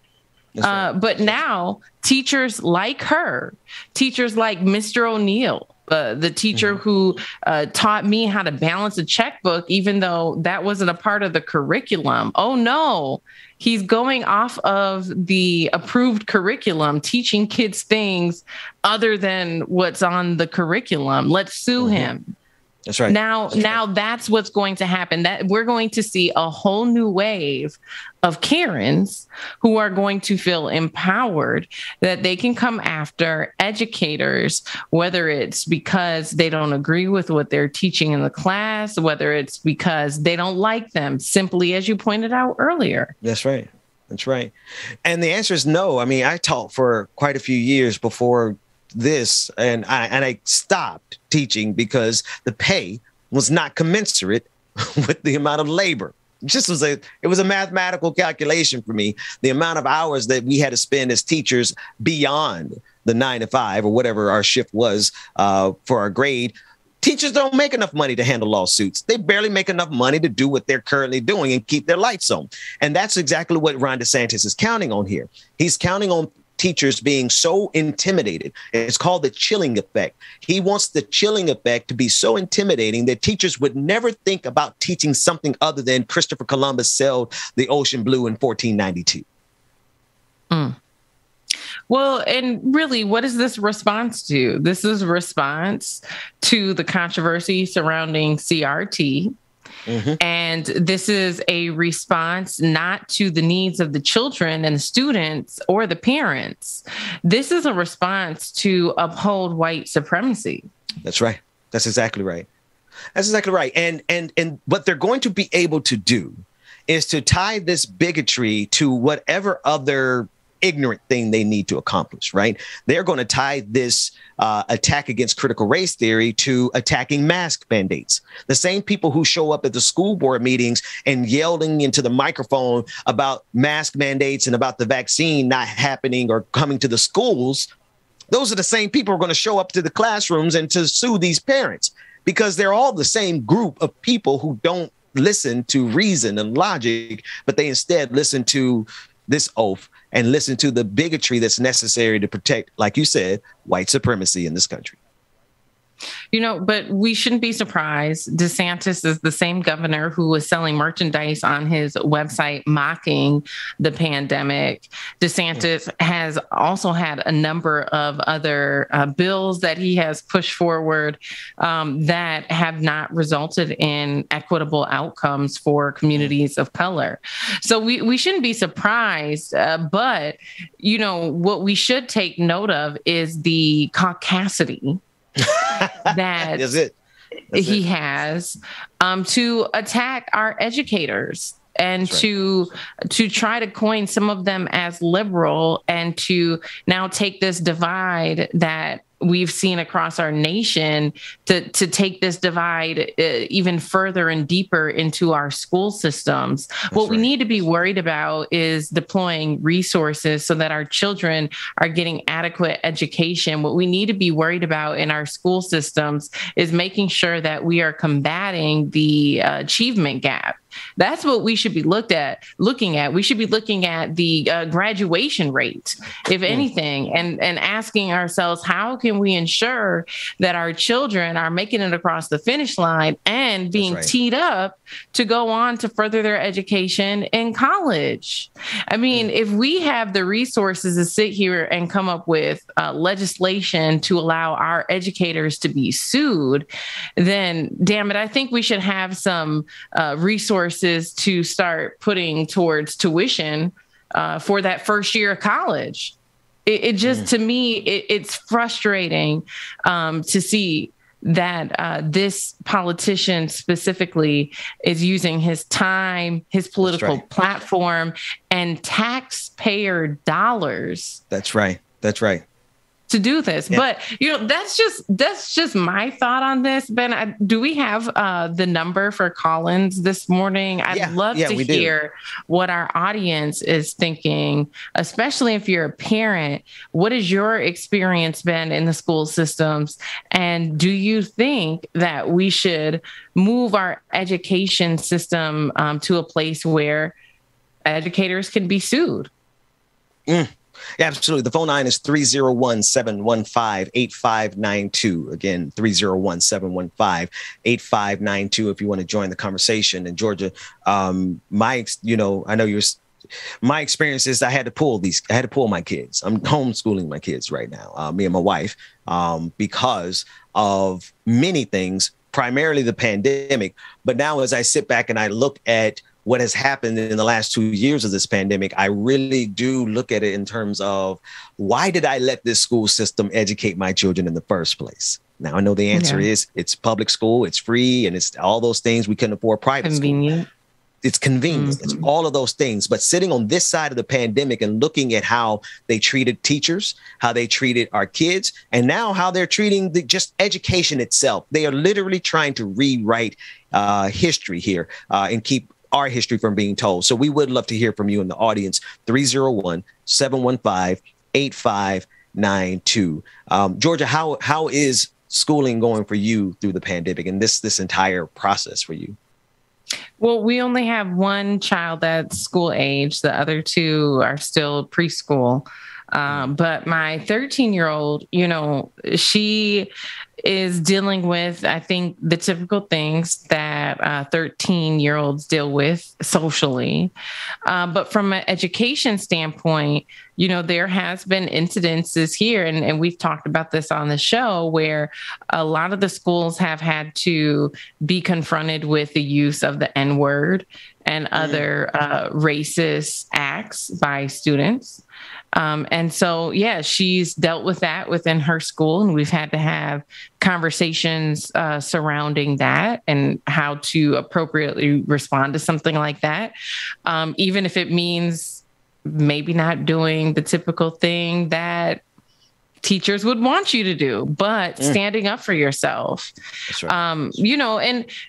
But now teachers like her, teachers like Mr. O'Neill, the teacher who taught me how to balance a checkbook, even though that wasn't a part of the curriculum. Oh, no, he's going off of the approved curriculum, teaching kids things other than what's on the curriculum. Let's sue him. That's right. Now that's what's going to happen. That we're going to see a whole new wave of Karens who are going to feel empowered that they can come after educators, whether it's because they don't agree with what they're teaching in the class, whether it's because they don't like them, simply as you pointed out earlier. That's right. That's right. And the answer is no. I mean, I taught for quite a few years before this, and I stopped teaching because the pay was not commensurate with the amount of labor. It was a mathematical calculation for me. The amount of hours that we had to spend as teachers beyond the 9 to 5 or whatever our shift was for our grade. Teachers don't make enough money to handle lawsuits. They barely make enough money to do what they're currently doing and keep their lights on. And that's exactly what Ron DeSantis is counting on here. He's counting on teachers being so intimidated. It's called the chilling effect. He wants the chilling effect to be so intimidating that teachers would never think about teaching something other than Christopher Columbus sailed the ocean blue in 1492. Well, and really, what is this response to? This is a response to the controversy surrounding CRT. And this is a response not to the needs of the children and the students or the parents. This is a response to uphold white supremacy. That's right. That's exactly right. That's exactly right. And what they're going to be able to do is to tie this bigotry to whatever other ignorant thing they need to accomplish, right? They're going to tie this attack against critical race theory to attacking mask mandates. The same people who show up at the school board meetings and yelling into the microphone about mask mandates and about the vaccine not happening or coming to the schools, those are the same people who are going to show up to the classrooms and to sue these parents, because they're all the same group of people who don't listen to reason and logic, but they instead listen to this oath and listen to the bigotry that's necessary to protect, like you said, white supremacy in this country. You know, but we shouldn't be surprised. DeSantis is the same governor who was selling merchandise on his website mocking the pandemic. DeSantis has also had a number of other bills that he has pushed forward that have not resulted in equitable outcomes for communities of color. So we shouldn't be surprised. But, you know, what we should take note of is the caucasity that he has to attack our educators and to try to coin some of them as liberal and to now take this divide that we've seen across our nation to take this divide even further and deeper into our school systems. What we need to be worried about is deploying resources so that our children are getting adequate education. What we need to be worried about in our school systems is making sure that we are combating the achievement gap. That's what we should be looking at. We should be looking at the graduation rate, if anything, and asking ourselves, how can we ensure that our children are making it across the finish line and being teed up to go on to further their education in college? I mean, if we have the resources to sit here and come up with legislation to allow our educators to be sued, then damn it, I think we should have some resources to start putting towards tuition for that first year of college. It just, to me, it's frustrating to see that this politician specifically is using his time, his political platform, and taxpayer dollars. That's right. To do this. Yeah. But, that's just my thought on this. Ben, do we have the number for call-ins this morning? I'd love to hear what our audience is thinking, especially if you're a parent. What has your experience been in the school systems? And do you think that we should move our education system to a place where educators can be sued? Yeah, absolutely. The phone line is 301-715-8592. Again, 301-715-8592 if you want to join the conversation. In Georgia, my experience is I had to pull my kids. I'm homeschooling my kids right now, me and my wife, because of many things, primarily the pandemic. But now as I sit back and I look at what has happened in the last 2 years of this pandemic, I really do look at it in terms of, why did I let this school system educate my children in the first place? Now, I know the answer is it's public school, it's free, and it's all those things. We couldn't afford private school. It's convenient. Mm-hmm. It's all of those things. But sitting on this side of the pandemic and looking at how they treated teachers, how they treated our kids, and now how they're treating just education itself. They are literally trying to rewrite history here and keep our history from being told. So we would love to hear from you in the audience. 301-715-8592. Georgia, how is schooling going for you through the pandemic and this entire process for you? Well, we only have one child that's school age. The other two are still preschool. But my 13-year-old, she is dealing with, I think, the typical things that 13-year-olds deal with socially. But from an education standpoint, there has been incidences here, and we've talked about this on the show, where a lot of the schools have had to be confronted with the use of the N-word and other racist acts by students. And so, she's dealt with that within her school, and we've had to have conversations surrounding that and how to appropriately respond to something like that, even if it means maybe not doing the typical thing that teachers would want you to do, but standing up for yourself. That's right. And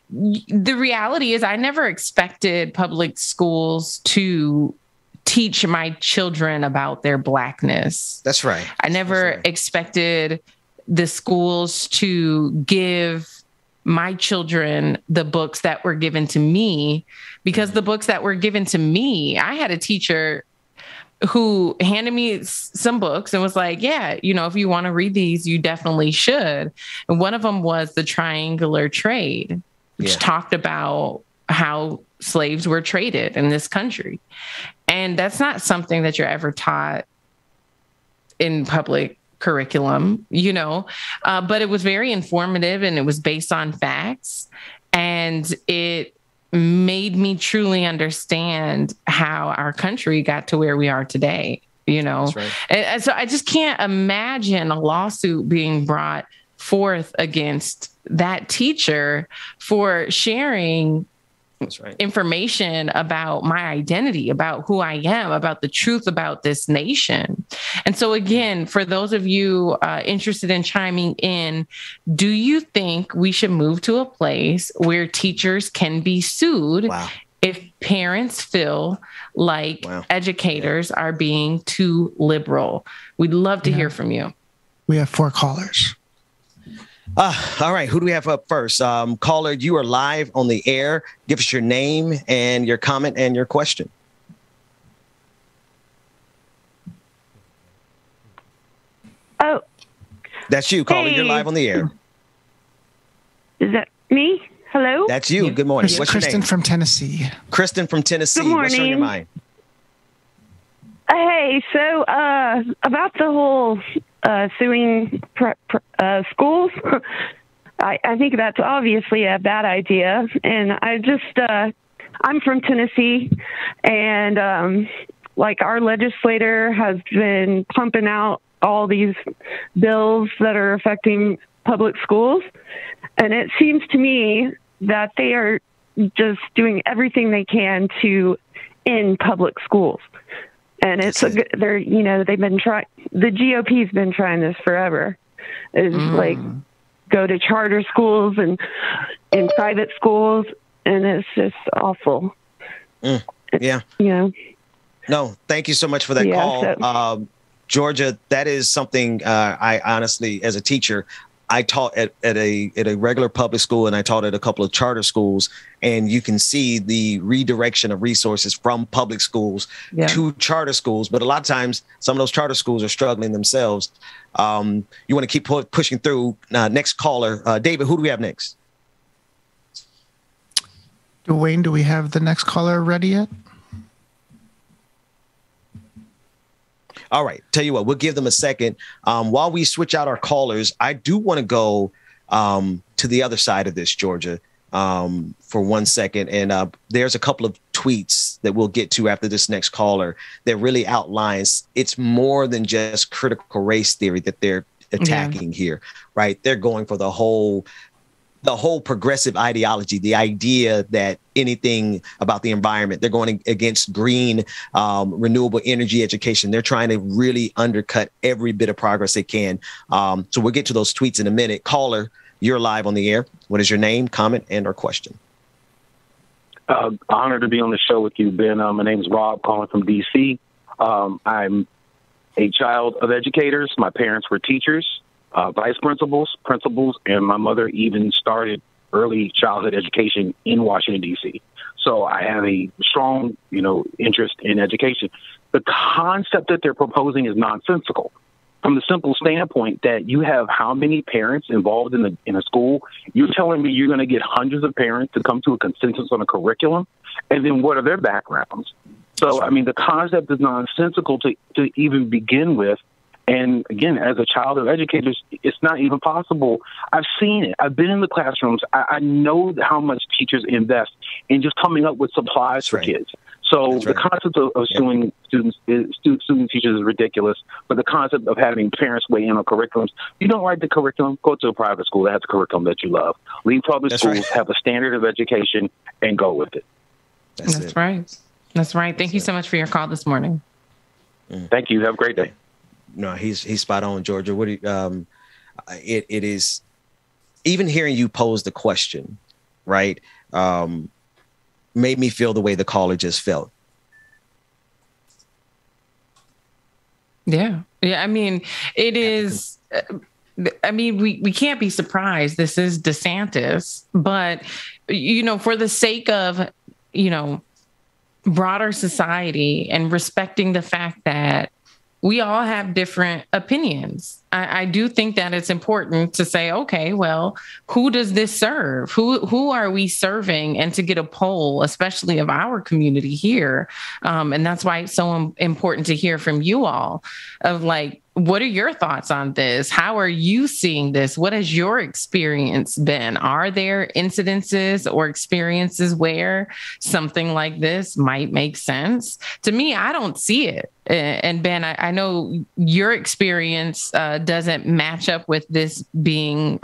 the reality is I never expected public schools to teach my children about their Blackness. That's right. I never expected the schools to give my children the books that were given to me, because the books that were given to me, I had a teacher who handed me some books and was like, if you want to read these, you definitely should. And one of them was The Triangular Trade, which talked about how slaves were traded in this country. And that's not something that you're ever taught in public curriculum, but it was very informative and it was based on facts. And it made me truly understand how our country got to where we are today, That's right. And so I just can't imagine a lawsuit being brought forth against that teacher for sharing information about my identity, about who I am, about the truth about this nation. And so again, for those of you interested in chiming in, do you think we should move to a place where teachers can be sued if parents feel like educators are being too liberal? We'd love to hear from you. We have 4 callers. All right. Who do we have up first? Caller, you are live on the air. Give us your name and your comment and your question. Oh. That's you, caller. Hey. You're live on the air. Is that me? Hello? That's you. Good morning. What's your Kristen name? from Tennessee. Kristen from Tennessee. Good morning. What's on your mind? Hey, so about the whole suing schools, I think that's obviously a bad idea. And I'm from Tennessee, and our legislator has been pumping out all these bills that are affecting public schools. And it seems to me that they are just doing everything they can to end public schools. And they've been trying, the GOP's been trying this forever. It's like go to charter schools and in private schools, and it's just awful. Yeah. No, thank you so much for that call. Georgia, that is something I honestly, as a teacher, I taught at a regular public school, and I taught at a couple of charter schools, and you can see the redirection of resources from public schools to charter schools. But a lot of times, some of those charter schools are struggling themselves. You want to keep pushing through. Next caller, David, who do we have next? Dwayne, do we have the next caller ready yet? All right. Tell you what, we'll give them a second. While we switch out our callers, I do want to go to the other side of this, Georgia, for 1 second. And there's a couple of tweets that we'll get to after this next caller that really outlines it's more than just critical race theory that they're attacking here, right? They're going for the whole progressive ideology, the idea that anything about the environment, they're going against green, renewable energy education. They're trying to really undercut every bit of progress they can. So we'll get to those tweets in a minute. Caller, you're live on the air. What is your name, comment, and or question? Honored to be on the show with you, Ben. My name is Rob, calling from D.C. I'm a child of educators. My parents were teachers. Vice principals, and my mother even started early childhood education in Washington, D.C. So I have a strong, interest in education. The concept that they're proposing is nonsensical from the simple standpoint that you have how many parents involved in a school. You're telling me you're going to get hundreds of parents to come to a consensus on a curriculum, and then what are their backgrounds? So, I mean, the concept is nonsensical to even begin with. And again, as a child of educators, it's not even possible. I've seen it. I've been in the classrooms. I know how much teachers invest in just coming up with supplies for kids. So the concept of suing student teachers is ridiculous. But the concept of having parents weigh in on curriculums, you don't write the curriculum, go to a private school that has a curriculum that you love. Leave public schools, have a standard of education, and go with it. That's right. That's right. Thank you so much for your call this morning. Thank you. Have a great day. No, he's spot on, Georgia. What do you, it is, even hearing you pose the question, right, made me feel the way the caller just felt. Yeah. I mean, it is. I mean, we can't be surprised. This is DeSantis, but for the sake of broader society and respecting the fact that we all have different opinions. I do think that it's important to say, okay, well, who does this serve? Who are we serving? And to get a poll, especially of our community here. And that's why it's so important to hear from you all of what are your thoughts on this? How are you seeing this? What has your experience been? Are there incidences or experiences where something like this might make sense? To me, I don't see it. And Ben, I know your experience doesn't match up with this being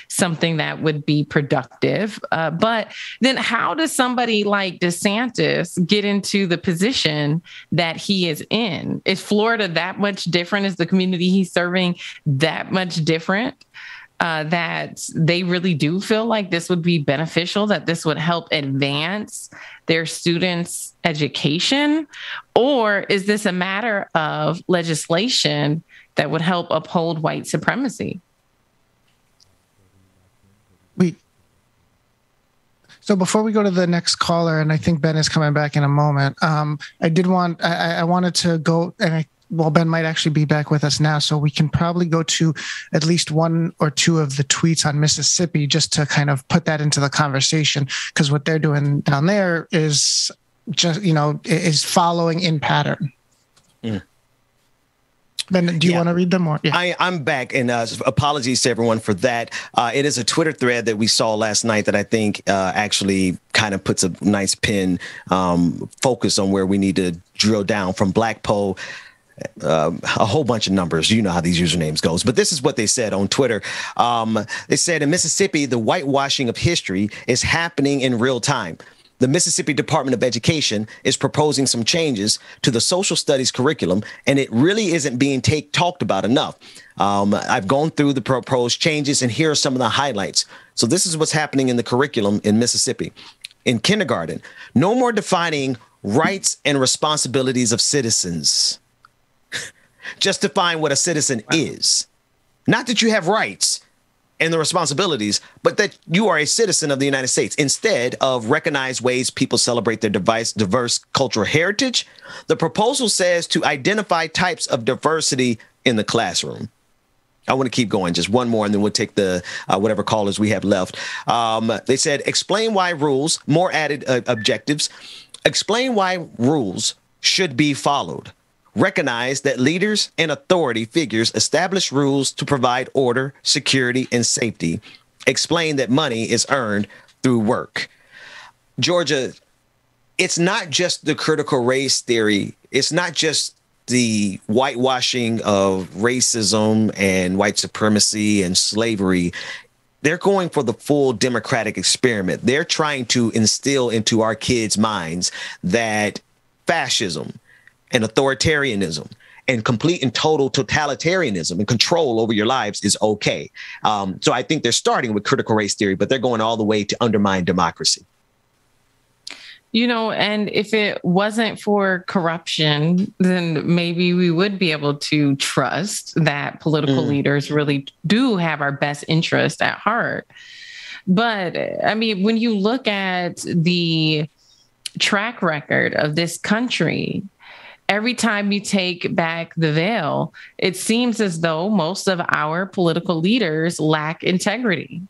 something that would be productive. But then how does somebody like DeSantis get into the position that he is in? Is Florida that much different? Is the community he's serving that much different? That they really do feel like this would be beneficial, that this would help advance their students' education? Or is this a matter of legislation that would help uphold white supremacy? So before we go to the next caller, and I think Ben is coming back in a moment, I wanted to go, and Ben might actually be back with us now, so we can probably go to at least one or two of the tweets on Mississippi just to kind of put that into the conversation, because what they're doing down there is just, is following in pattern. Ben, do you want to read them more? Yeah. I'm back, and apologies to everyone for that. It is a Twitter thread that we saw last night that I think actually kind of puts a nice pin focus on where we need to drill down from Black Poe. a whole bunch of numbers. You know how these usernames goes. But this is what they said on Twitter. They said in Mississippi, the whitewashing of history is happening in real time. The Mississippi Department of Education is proposing some changes to the social studies curriculum, and it really isn't being talked about enough. I've gone through the proposed changes, and here are some of the highlights. So this is what's happening in the curriculum in Mississippi. In kindergarten, no more defining rights and responsibilities of citizens. Just define what a citizen is. Not that you have rights and the responsibilities, but that you are a citizen of the United States. Instead of recognized ways people celebrate their diverse cultural heritage, the proposal says to identify types of diversity in the classroom. I want to keep going. Just one more, and then we'll take the whatever callers we have left. They said, explain why rules, more added objectives. Explain why rules should be followed. Recognize that leaders and authority figures establish rules to provide order, security, and safety. Explain that money is earned through work. Georgia, it's not just the critical race theory. It's not just the whitewashing of racism and white supremacy and slavery. They're going for the full democratic experiment. They're trying to instill into our kids' minds that fascism and authoritarianism and complete and total totalitarianism and control over your lives is okay. So I think they're starting with critical race theory, but they're going all the way to undermine democracy. You know, and if it wasn't for corruption, then maybe we would be able to trust that political leaders really do have our best interest at heart. But I mean, when you look at the track record of this country, every time you take back the veil, it seems as though most of our political leaders lack integrity.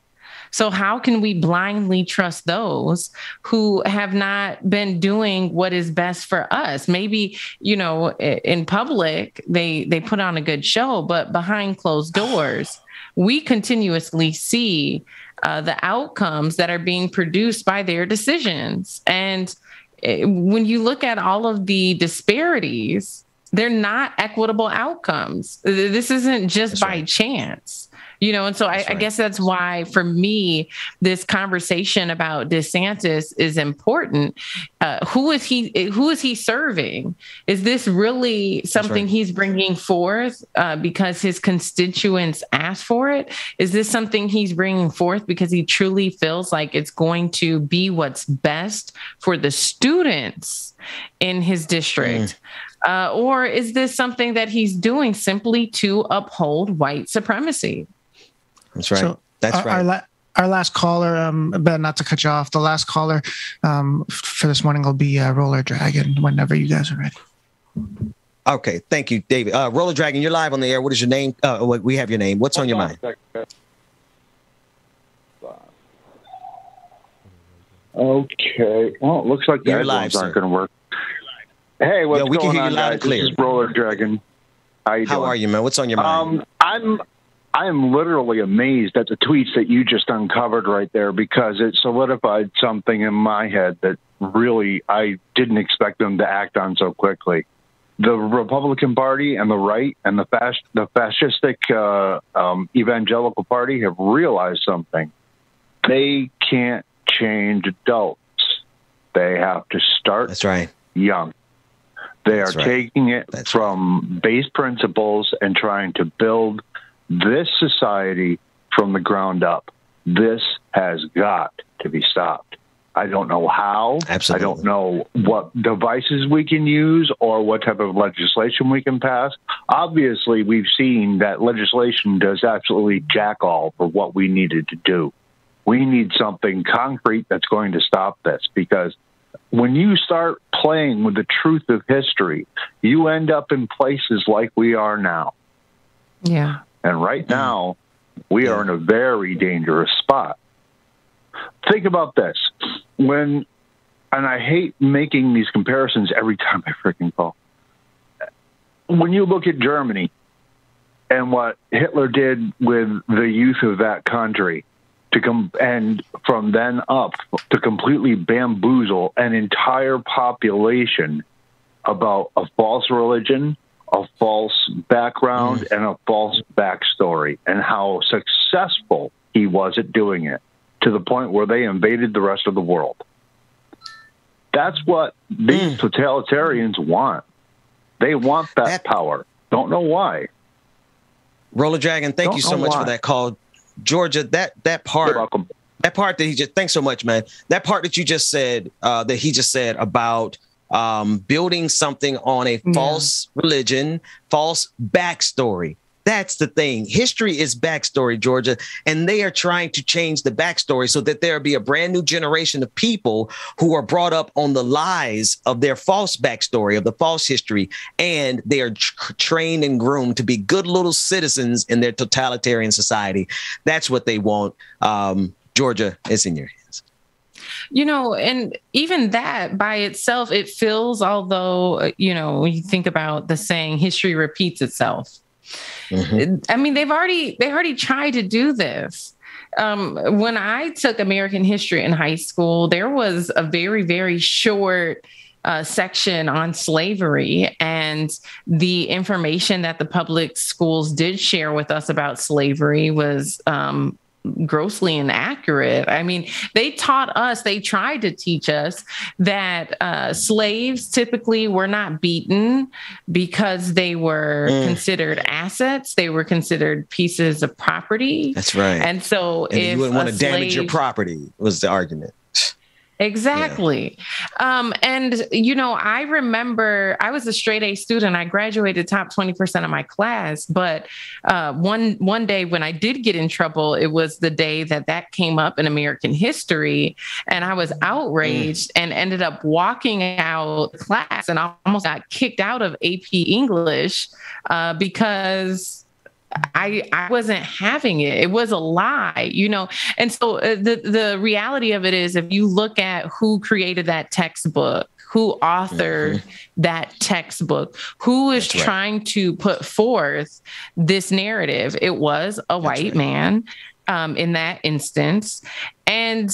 So how can we blindly trust those who have not been doing what is best for us? Maybe, you know, in public, they put on a good show, but behind closed doors, we continuously see the outcomes that are being produced by their decisions. And when you look at all of the disparities, they're not equitable outcomes. This isn't just by chance. You know, and so I guess that's why, for me, this conversation about DeSantis is important. Who is he serving? Is this really something he's bringing forth because his constituents asked for it? Is this something he's bringing forth because he truly feels like it's going to be what's best for the students in his district? Or is this something that he's doing simply to uphold white supremacy? That's right. So That's right. Our last caller, but not to cut you off, the last caller for this morning will be Roller Dragon whenever you guys are ready. Okay. Thank you, David. Roller Dragon, you're live on the air. What is your name? We have your name. What's on your mind? Okay. Well, it looks like the headphones aren't going to work. Hey, what's we going can hear on, you loud guys? and clear. This is Roller Dragon. How are you, man? What's on your mind? I am literally amazed at the tweets that you just uncovered right there, because it solidified something in my head that really I didn't expect them to act on so quickly. The Republican Party and the right and the fascistic evangelical party have realized something. They can't change adults. They have to start young. They are taking it from base principles and trying to build this society from the ground up. This has got to be stopped. I don't know how. Absolutely. I don't know what devices we can use or what type of legislation we can pass. Obviously, we've seen that legislation does absolutely jack all for what we needed to do. We need something concrete that's going to stop this, because when you start playing with the truth of history, you end up in places like we are now. Yeah. And right now, we are in a very dangerous spot. Think about this. And I hate making these comparisons every time I freaking call. When you look at Germany and what Hitler did with the youth of that country, and from then up to completely bamboozle an entire population about a false religion, a false background and a false backstory, and how successful he was at doing it, to the point where they invaded the rest of the world. That's what these totalitarians want. They want that power. Don't know why. Roller Dragon, thank you so much for that call. Georgia, that part. You're welcome. That part that he just, thanks so much, man. That part that you just said, that he just said about building something on a false religion, false backstory. That's the thing. History is backstory, Georgia, and they are trying to change the backstory so that there'll be a brand new generation of people who are brought up on the lies of their false backstory, of the false history, and they are trained and groomed to be good little citizens in their totalitarian society. That's what they want. Georgia, it's in your hands. You know, and even that by itself, it feels, although, you know, when you think about the saying, history repeats itself. I mean, they've already tried to do this. When I took American history in high school, there was a very, very short section on slavery, and the information that the public schools did share with us about slavery was grossly inaccurate. I mean, they tried to teach us that slaves typically were not beaten because they were considered assets. They were considered pieces of property. That's right. And so and if you wouldn't want to damage your property was the argument. Exactly. Yeah. And, you know, I remember I was a straight A student. I graduated top 20% of my class. But one day when I did get in trouble, it was the day that came up in American history. And I was outraged and ended up walking out of class and almost got kicked out of AP English because I wasn't having it. It was a lie, you know? And so the reality of it is, if you look at who created that textbook, who authored that textbook, who is trying to put forth this narrative, it was a white man in that instance. And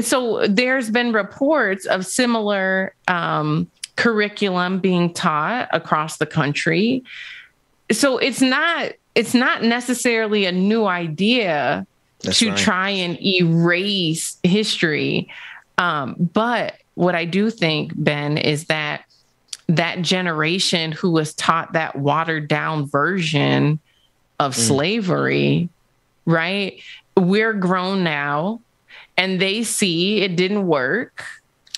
so there's been reports of similar curriculum being taught across the country. So it's not necessarily a new idea try and erase history. But what I do think, Ben, is that generation who was taught that watered down version of slavery, right? We're grown now and they see it didn't work.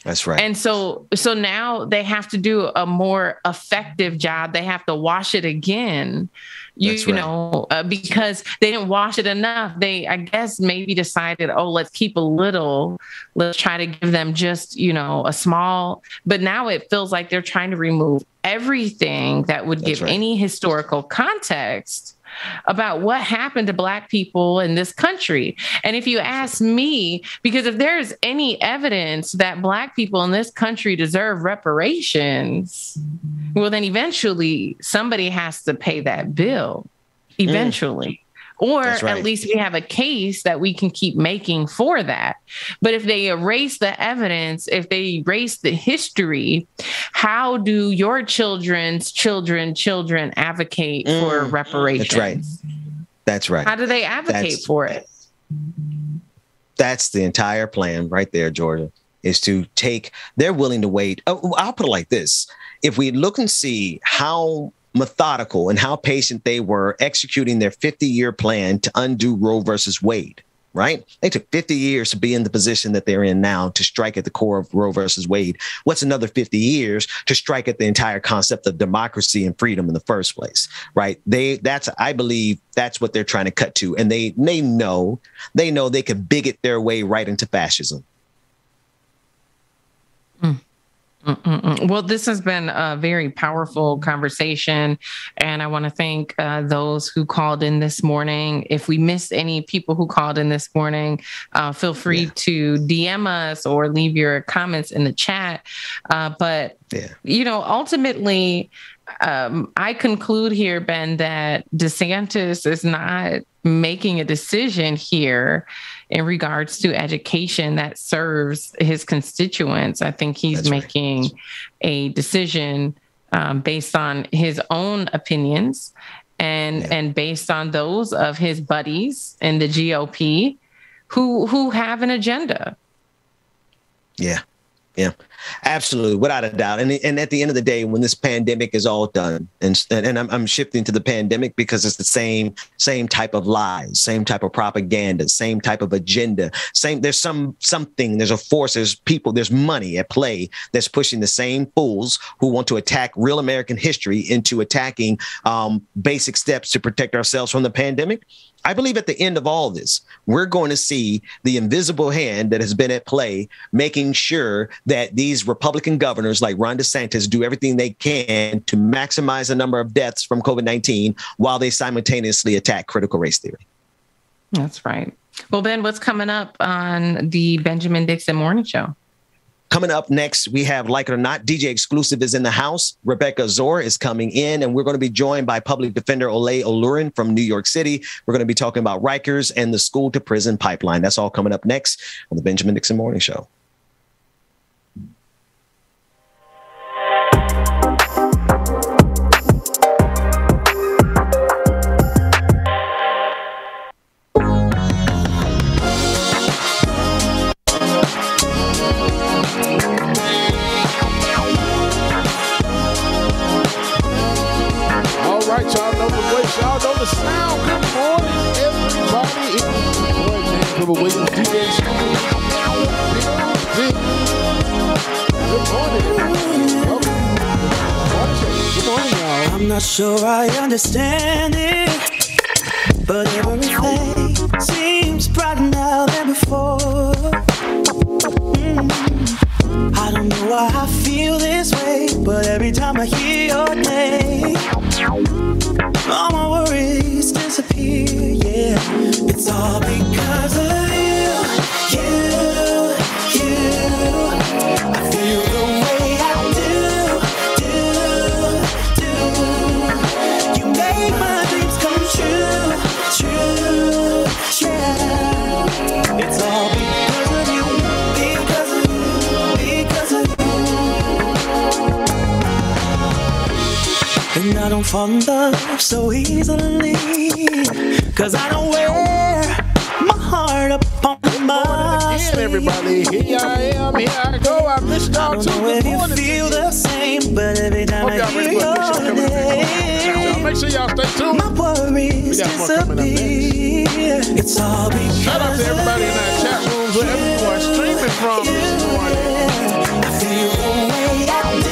That's right. And so now they have to do a more effective job. They have to wash it again. You know, because they didn't wash it enough. They, I guess, maybe decided, let's keep a little. Let's try to give them just, you know, a small. But now it feels like they're trying to remove everything that would give any historical context about what happened to Black people in this country. And if you ask me, because if there's any evidence that Black people in this country deserve reparations, well, then eventually somebody has to pay that bill eventually. Or at least we have a case that we can keep making for that. But if they erase the evidence, if they erase the history, how do your children's children advocate for reparations? That's right. How do they advocate for it? That's the entire plan right there, Georgia, is to they're willing to wait. I'll put it like this. If we look and see how methodical and how patient they were executing their 50-year plan to undo Roe versus Wade, right? They took 50 years to be in the position that they're in now, to strike at the core of Roe versus Wade. What's another 50 years to strike at the entire concept of democracy and freedom in the first place, right? I believe that's what they're trying to cut to. And they know they could bigot their way right into fascism. Well, this has been a very powerful conversation, and I want to thank those who called in this morning. If we missed any people who called in this morning, feel free to DM us or leave your comments in the chat. But, you know, ultimately, I conclude here, Ben, that DeSantis is not making a decision here in regards to education that serves his constituents. I think he's making a decision based on his own opinions and based on those of his buddies in the GOP who have an agenda. Yeah, absolutely, without a doubt. And at the end of the day, when this pandemic is all done, and I'm shifting to the pandemic because it's the same type of lies, same type of propaganda, same type of agenda. There's something, there's a force, there's people, there's money at play that's pushing the same fools who want to attack real American history into attacking basic steps to protect ourselves from the pandemic. I believe at the end of all this, we're going to see the invisible hand that has been at play, making sure that these Republican governors like Ron DeSantis do everything they can to maximize the number of deaths from COVID-19 while they simultaneously attack critical race theory. That's right. Well, Ben, what's coming up on the Benjamin Dixon Morning Show? Coming up next, we have, like it or not, DJ Exclusive is in the house. Rebecca Zor is coming in, and we're going to be joined by public defender Olurin from New York City. We're going to be talking about Rikers and the school to prison pipeline. That's all coming up next on the Benjamin Dixon Morning Show. Y'all know the sound. Good morning, everybody. It's your boy, Van Williams, DJ Scholl. Good morning. Good morning, y'all. I'm not sure I understand it, but everything seems brighter now than before. I don't know why I feel this way, but every time I hear your name, all my worries disappear, yeah. It's all because of you. I feel the way I do. You make my dreams come true, yeah. It's all because of you, because of you. And I don't fall in love so easily, 'cause I don't wear my heart up on my sleeve. Everybody, here I am, here I go. I missed y'all too. I don't know if you feel the same, but every time I hear your name, make sure y'all stay tuned. My worries disappear. It's all because shout out to everybody in our chat rooms wherever you are streaming from this morning. I feel the way I do.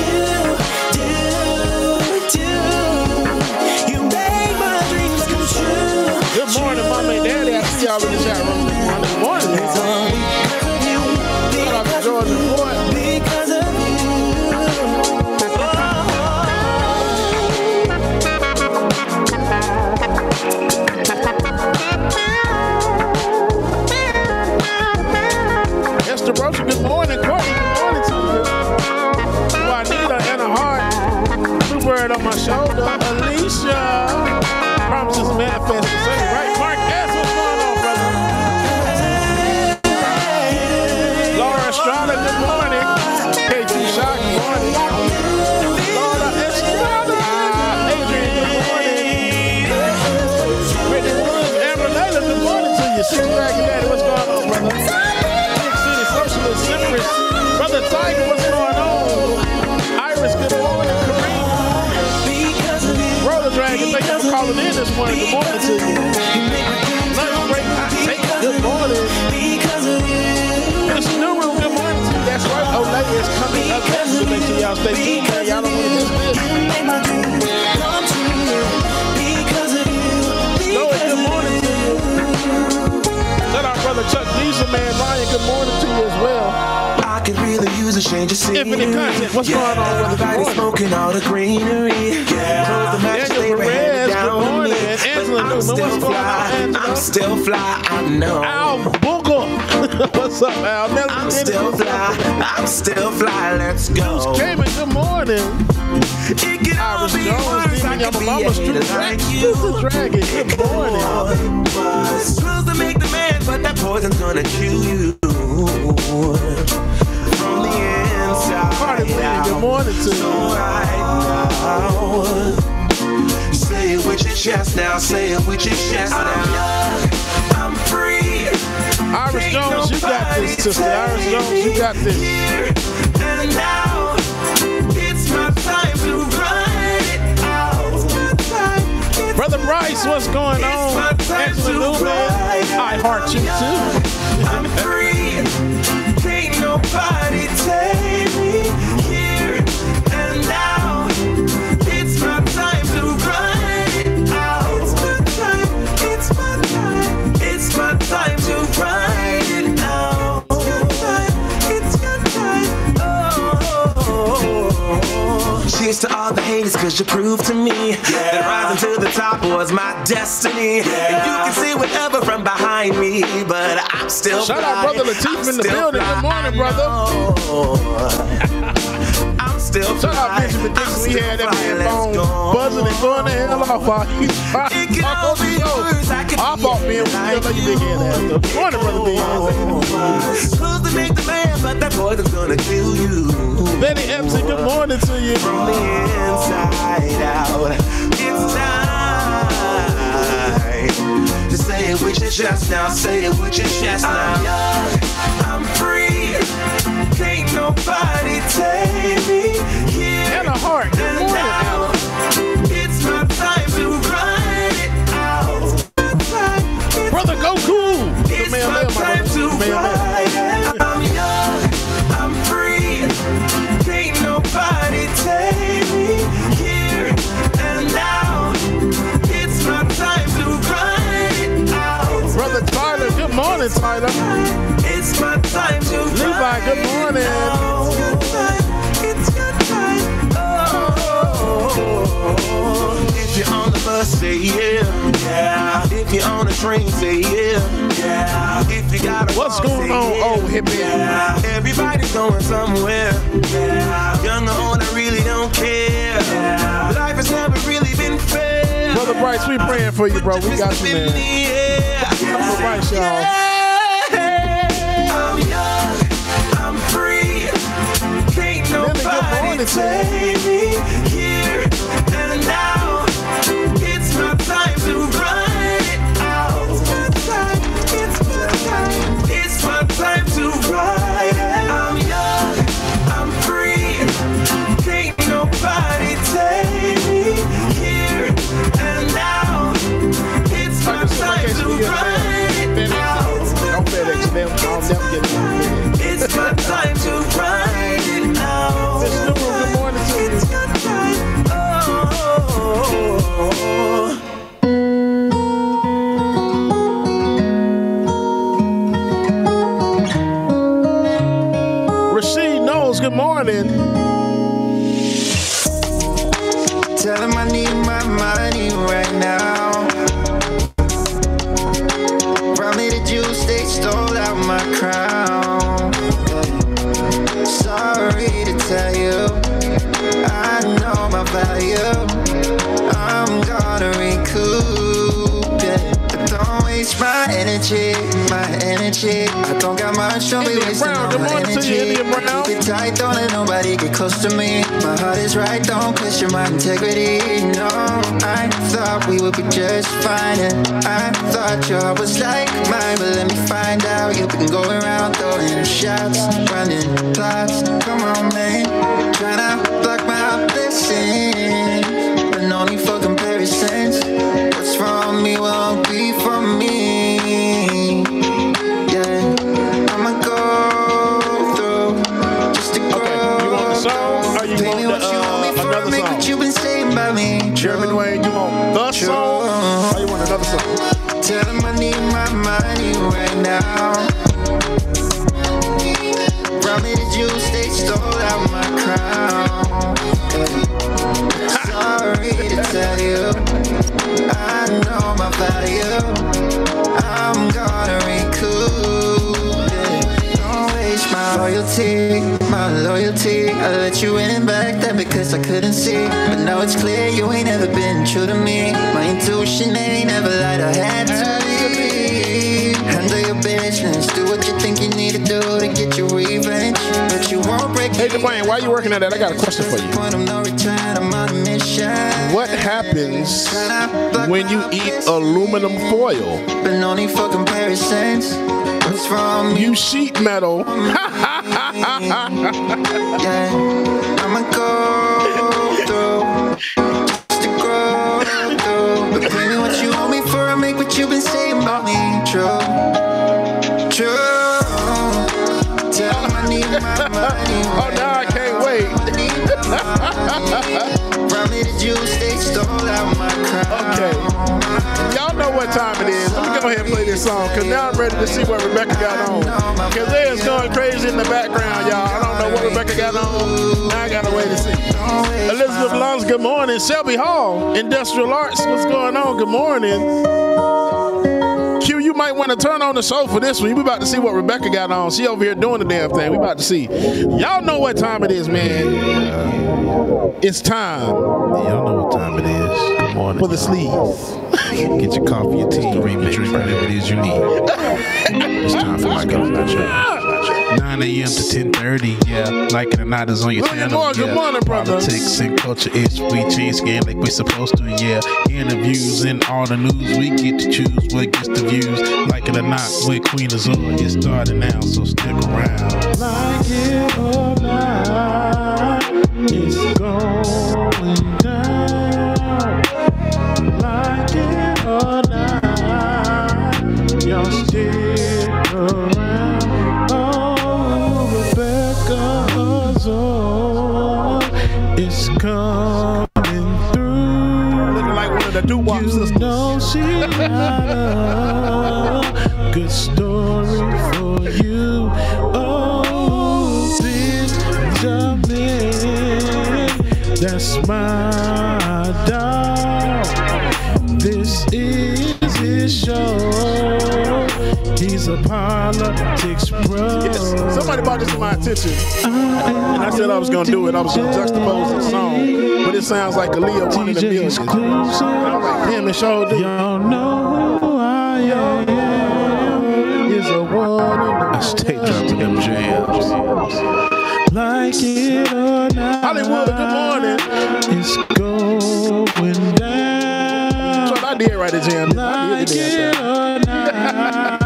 Good morning, Mama and Daddy. I see y'all in the chat room this morning. Good morning, y'all. Shout out to Georgia Boy. Because of you. Esther Rocha, good morning. Courtney, good morning to you. Juanita and a heart. Blue bird on my shoulder. Alicia. Promises manifest the same, right? Mark S, what's going on, brother? Laura Estrada, good morning. KT Shock, good morning. Laura Estrada. Adrian, good morning. Brittany Woods, Amber Layla, good morning to you. Six Dragon Daddy, what's going on, brother? Big City Socialist, Cypress. Brother Tiger, what's going on? Iris, good morning. Kareem. Roller Dragon, thank you for calling in this morning. Good morning to you. Lunch break, hot take. Good morning. Miss Nuru, good morning to you. That's right. Olay is coming up next, so make sure y'all stay tuned, man. Y'all don't want to miss this. Noah, good morning to you. Shout out brother Chuck Diesel, man. Ryan, good morning to you as well. I could really use a change of scenery. Infinite content. What's going on, brother? Everybody's smoking all the greenery. Close the match, they were handed down to me. Angela Newman, what's going on, Angela? I'm still fly, I know. Al Boogle. What's up, Al? I'm still fly, let's go. Jamie, good morning. Iris Jones, Demon Yama Mama, Stu Dragon, good morning. Pills to make the man, but that poison's gonna kill you. From the inside. Party lady, good morning to you. Right now, chest now. Say it with your chest now. I'm free. Iris Jones, you got this, sister. Iris Jones, you got this. Here and now, it's my time to run it out. Brother Bryce, what's going on? Angela Newman, I heart you too. I'm free. Can't nobody take me. Here and now, it's my time to run it out. It's my time. It's my time to run it out. It's your time. Oh. Cheers to all the haters, cause you proved to me that rising to the top was my destiny. And you can see whatever from behind me, but I'm still Shout out Brother Latif in the building. Good morning, brother. I'm still Shout out Benjamin Dixon. We had that man phone buzzing and going the hell off while he's trying to talk on the show. I bought me a wheel like you big head ass. Good morning, Brother B. Who's to make the man, but that boy that's gonna kill you. Benny Epson, good morning to you. From the inside out, it's time to say it with your chest now. Say it with your chest now. I'm young, I'm free. Can't nobody take me here. And a heart. Good morning, now. It's my time to run it out. Brother, go cool. It's my time to run it. I'm young, I'm free. Can't nobody take me here and now. It's my time to run it out. Brother Tyler, good morning, Tyler. It's my time to Levi, good morning. It's your time. Oh. If you're on the bus, say yeah. Yeah. If you're on the train, say yeah. Yeah. If you got a what's going on, oh hippie? Yeah. Everybody's going somewhere. Yeah. Young or old, I really don't care. Yeah. Life has never really been fair. Brother Bryce, we praying for you, bro. We got you, man. Brother Bryce, y'all. I'm young, I'm free. Can't nobody take me here and now. It's my time to run it out. It's my time. It's my time to ride it. I'm young, I'm free. Can't nobody take me here and now. It's my time to run it out. It's my time to ride it out. Good morning to you. It's your time. Oh. Rasheed Knowles, good morning. Tell him I need my money right now. Probably the juice they stole out my crown. Sorry to tell you, I know my value. I'm gonna recoup it, but don't waste my energy, my energy. I don't got much, don't be wasting all my energy. Keep it tight, don't let nobody get close to me. My heart is right, don't question my integrity. No, I thought we would be just fine, and I thought your heart was like mine, but let me find out. You can go around throwing shots, running plots. Come on, man, tryna block my blessings, but no need for comparisons. What's from me won't be from me. Yeah, I'ma go through just to grow. Okay, you want the song or you want another song? What you been saying about me? Jeremy Wayne, you want the song or you want another song? Tell him I need my money right now. Brought me the juice, they stole out my crown. Sorry to tell you, I know my value. I'm gonna recoup it. Don't waste my loyalty, my loyalty. I let you in and back then because I couldn't see, but now it's clear you ain't ever been true to me. My intuition ain't never lied, I had to leave. Handle your business, do what you think you need to do to get your revenge, but you won't break. Hey Dwayne, why are you working at that? I got a question for you. Point of no return, I'm on a mission. what happens when you eat aluminum foil? Been only for comparisons. What's wrong? You sheet metal. Yeah, I'ma go through just to grow through. But baby, what you owe me for, I make what you've been saying about me true. Tell them I need my money. Oh, now I can't wait. Okay. Y'all know what time it is. Let me go ahead and play this song, because now I'm ready to see what Rebecca got on. Because it's going crazy in the background, y'all. I don't know what Rebecca got on. Now I got to wait and see. Elizabeth Lungs, good morning. Shelby Hall, Industrial Arts, what's going on? Good morning. Q, you might want to turn on the show for this one. We about to see what Rebecca got on. She over here doing the damn thing. We about to see. Y'all know what time it is, man. It's time. Y'all know what time it is. Good morning. For the sleeves. Get your coffee, your tea, your drink, whatever it is you need. It's time for my government show. 9 a.m. to 10:30, yeah. Like it or not, is on your channel. Good morning, brother. Politics and culture, it's we change skin like we're supposed to, yeah. Interviews and all the news, we get to choose what gets the views. Like it or not, with Queen Azul, get started now, so stick around. Like it or not, it's going down. Like it or not, y'all stick around. It's coming through. Looking like one of the doo-wop sisters. You know she had a good story for you. Oh, Benjamin, that's my dog. This is his show. He's a politics bro. Yes. Somebody brought this to my attention. And I said I was going to do it. I was going to juxtapose the song. But it sounds like Aaliyah one in a million. And I'm like, damn, it sure do. Y'all know who I am. Is a one. I stay dropping them jams. Like it or not. Hollywood, good morning. It's going down. So I did write a jam. Like it or not.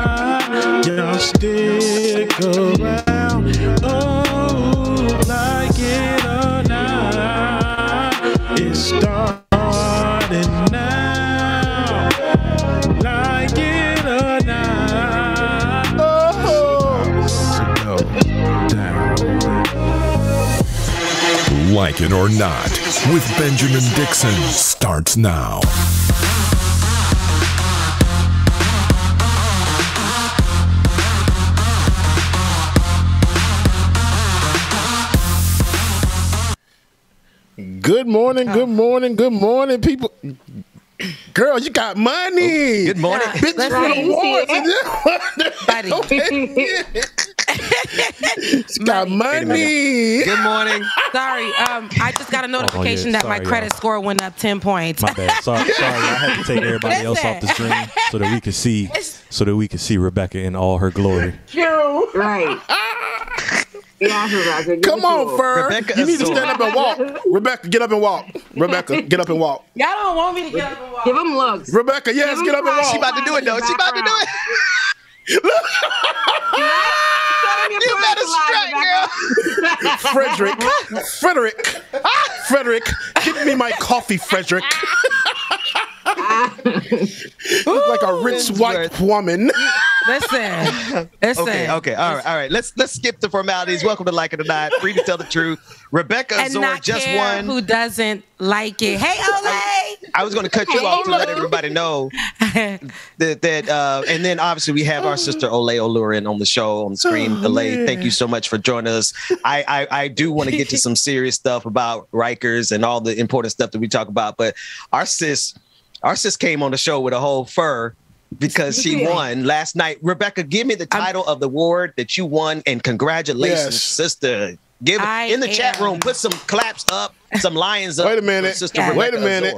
Y'all stick around. Oh, like it or not, it's starting now. Like it or not. Oh, down. Like it or not, with Benjamin Dixon starts now. Good morning, good morning, good morning, people. Girl, you got money. Good morning. Bitch, for the awards. Got money. Good morning. Sorry, I just got a notification that my credit score went up 10 points. My bad. Sorry, I had to take everybody else off the screen so that we could see Rebecca in all her glory. Right. Yeah, Rebecca. Come on, Fur. Rebecca, you need to stand up and walk. Rebecca, get up and walk. Rebecca, get up and walk. Y'all don't want me to get up and walk. Give them looks. Rebecca, yes, get up and walk. She about to do it, though. She about to do it. You better strut, girl. Frederick, give me my coffee, Frederick. Look like a rich white woman. Listen. Okay. All right. Let's skip the formalities. Welcome to Like It or Not. Free to tell the truth. Rebecca and Azor not just care won. Who doesn't like it? Hey, Olay. I was going to cut you off to let everybody know that and then obviously we have our sister Olay Olurin on the show on the screen. Olay, thank you so much for joining us. I do want to get to some serious stuff about Rikers and all the important stuff that we talk about, but our sis came on the show with a whole fur because she won last night. Rebecca, give me the title of the award that you won, and congratulations, sister. Give it in the chat room. Put some claps up, some lions up. Wait a minute. Sister Wait a minute.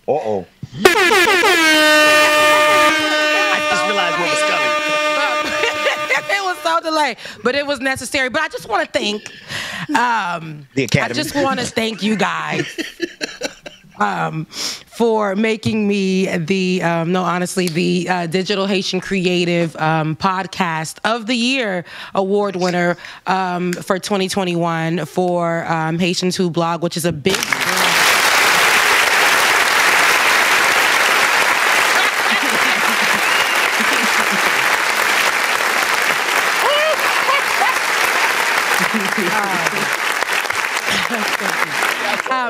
Uh-oh. I just realized what was coming. It was so delayed, but it was necessary. But I just want to thank The Academy. I just want to thank you guys for making me the Digital Haitian Creative Podcast of the Year award winner for 2021 for Haitians Who Blog, which is a big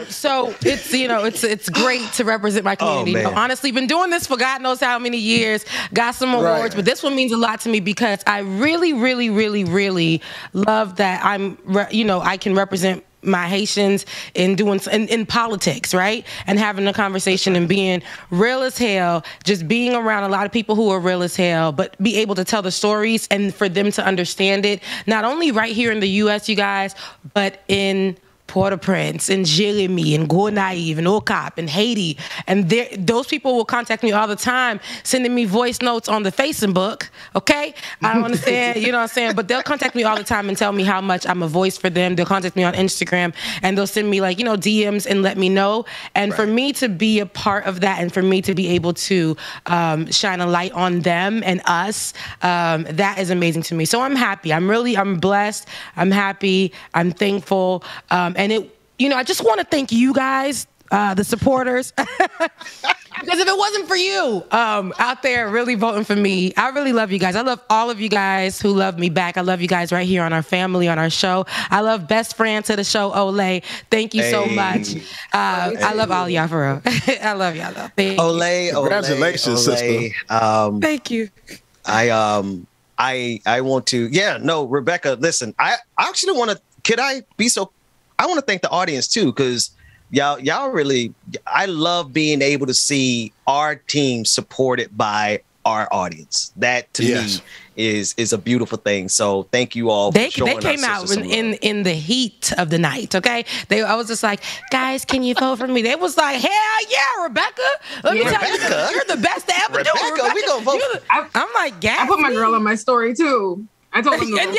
so it's great to represent my community. Honestly, been doing this for God knows how many years. Got some awards, but this one means a lot to me because I really, really, really, really love that I can represent my Haitians in doing in politics, right? And having a conversation and being real as hell, just being around a lot of people who are real as hell, but be able to tell the stories and for them to understand it, not only right here in the U.S., you guys, but in Port-au-Prince and Jérémy and Gonaïve and Okap and Haiti. And those people will contact me all the time, sending me voice notes on the Facebook, okay? I don't understand, you know what I'm saying? But they'll contact me all the time and tell me how much I'm a voice for them. They'll contact me on Instagram and they'll send me DMs and let me know. And for me to be a part of that and for me to be able to shine a light on them and us, that is amazing to me. So I'm happy. I'm blessed. I'm happy. I'm thankful. And I just want to thank you guys, the supporters, because if it wasn't for you out there really voting for me, I really love you guys. I love all of you guys who love me back. I love you guys right here on our family, on our show. I love best friend to the show, Olay. Thank you so much. I love all y'all for real. I love y'all though. Olay, congratulations, sister. Thank you. I want to, Rebecca, listen, I actually want to, I want to thank the audience too, because y'all really, I love being able to see our team supported by our audience. That to me is a beautiful thing. So thank you all. They came out in the heat of the night. Okay, I was just like, guys, can you vote for me? They was like, hell yeah, Rebecca. Let me tell you, you're the best to ever do it. Rebecca, we gonna vote. I'm like, I put my girl on my story too. I told him to Olay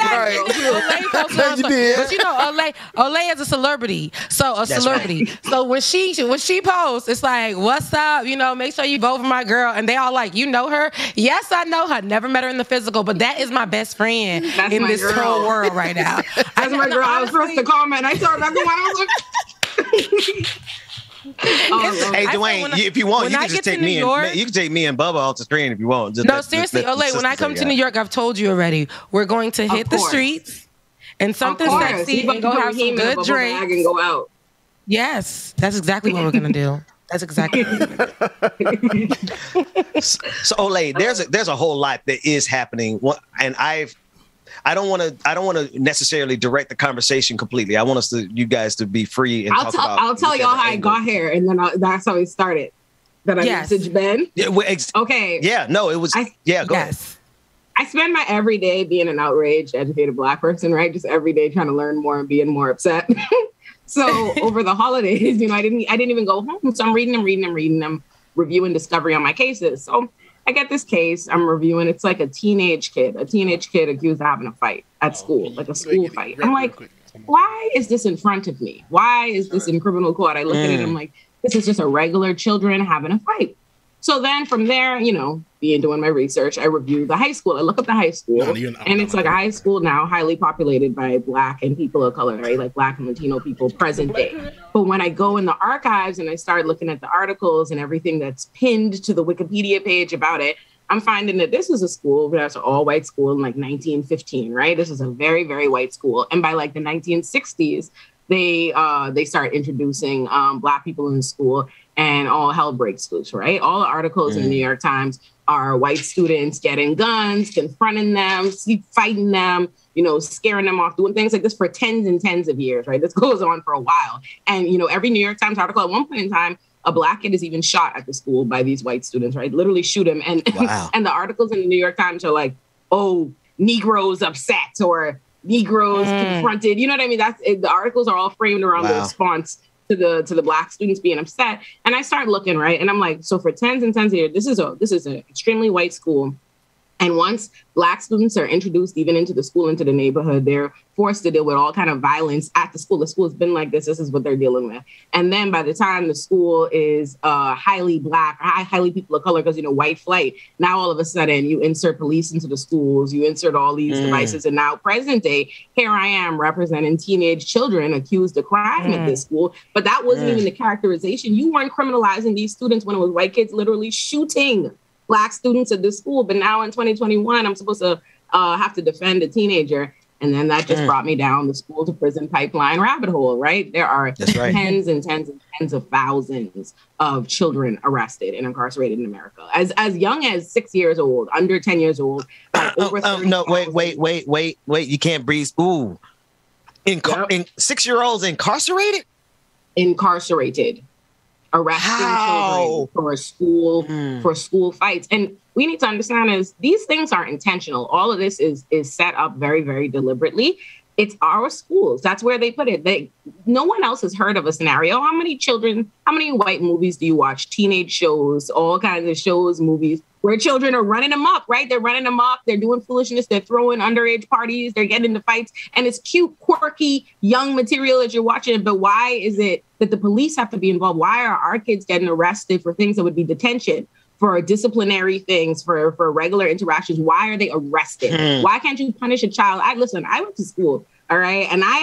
did. But Olay is a celebrity. So celebrity. Right. So when she posts, it's like, what's up? Make sure you vote for my girl. And they all like, you know her? Yes, I know her. Never met her in the physical, but that is my best friend in this whole world right now. That's my girl. I was first to comment. I told Rebecca when I was like, hey, Dwayne, if you want, you can just take me you can take me and Bubba off the screen if you want. Seriously, Olay, when I come to New York, I've told you already, we're going to hit the streets and something sexy and go have some good drinks and go out. Yes, that's exactly what we're going to do. That's exactly what we're going to do. So, Olay, there's a whole lot that is happening, and I don't want to necessarily direct the conversation completely. I want you guys to be free and talk about. I'll tell y'all how I got here, and then that's how it started. That I messaged Ben. Yeah, okay. Yeah, no, it was. Go ahead. I spend my every day being an outraged, educated Black person, right? Just every day trying to learn more and being more upset. So over the holidays, I didn't even go home. So I'm reading them, reviewing discovery on my cases. So I get this case I'm reviewing. It's like a teenage kid accused of having a fight at school, like a school fight. I'm like, why is this in front of me? Why is this in criminal court? I look at it, I'm like, this is just a regular children having a fight. So then from there, doing my research, I review the high school. I look up the high school, and it's like a high school now highly populated by Black and people of color, right? Like Black and Latino people present day. But when I go in the archives and I start looking at the articles and everything that's pinned to the Wikipedia page about it, I'm finding that this is a school that's an all-white school in like 1915, right? This is a very, very white school. And by like the 1960s, they start introducing Black people in the school, and all hell breaks loose, right? All the articles in the New York Times are white students getting guns, confronting them, fighting them, scaring them off, doing things like this for tens and tens of years, right? This goes on for a while. And, every New York Times article at one point in time, a Black kid is even shot at the school by these white students, right? Literally shoot him. And, and the articles in the New York Times are like, oh, Negroes upset or Negroes confronted. You know what I mean? The articles are all framed around the response to the Black students being upset. And I start looking, right? And I'm like, so for tens and tens of years, this is an extremely white school. And once Black students are introduced even into the school, into the neighborhood, they're forced to deal with all kind of violence at the school. The school's been like this. This is what they're dealing with. And then by the time the school is highly Black, highly people of color, because, you know, white flight, now all of a sudden you insert police into the schools, you insert all these devices. And now present day, here I am representing teenage children accused of crime at this school. But that wasn't even the characterization. You weren't criminalizing these students when it was white kids literally shooting Black students at this school. But now in 2021, I'm supposed to have to defend a teenager. And then that just brought me down the school to prison pipeline rabbit hole, right? There are tens and tens and tens of thousands of children arrested and incarcerated in America. As young as 6 years old, under 10 years old. Over no, wait. You can't breathe. Ooh. In 6-year-olds incarcerated? Incarcerated. Arresting children for school fights. And we need to understand is these things are intentional. All of this is set up very, very deliberately. It's our schools. That's where they put it. No one else has heard of a scenario. How many white movies do you watch? Teenage shows, all kinds of shows, movies where children are running them up, right? They're running them up. They're doing foolishness. They're throwing underage parties. They're getting into fights. And it's cute, quirky, young material that you're watching. But why is it that the police have to be involved? Why are our kids getting arrested for things that would be detention, for disciplinary things, for regular interactions? Why are they arrested? Why can't you punish a child? I went to school, all right? And I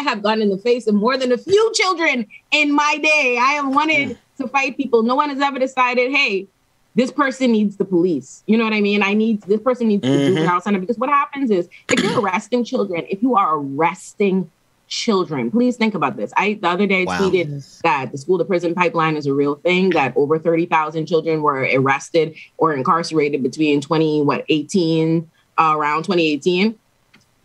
have gone in the face of more than a few children in my day. I have wanted to fight people. No one has ever decided, hey, this person needs the police. You know what I mean? This person needs the juvenile center. Because what happens is, if you're arresting children, if you are arresting children, please think about this. The other day I tweeted that the school to prison pipeline is a real thing, that over 30,000 children were arrested or incarcerated between around 2018.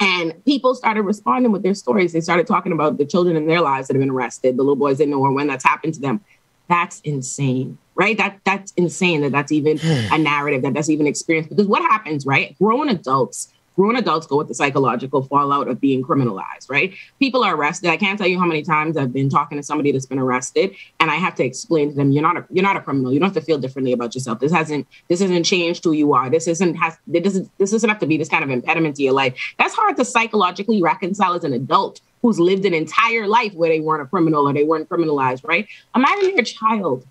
And people started responding with their stories. They started talking about the children in their lives that have been arrested, the little boys didn't know or when that's happened to them. That's insane, right? That's insane that's even a narrative, that's even experienced. Because what happens, right? Grown adults go with the psychological fallout of being criminalized, right? People are arrested. I can't tell you how many times I've been talking to somebody that's been arrested, and I have to explain to them, you're not a criminal. You don't have to feel differently about yourself. This hasn't changed who you are. This doesn't have to be this kind of impediment to your life. That's hard to psychologically reconcile as an adult who's lived an entire life where they weren't a criminal or they weren't criminalized, right? Imagine you're a child.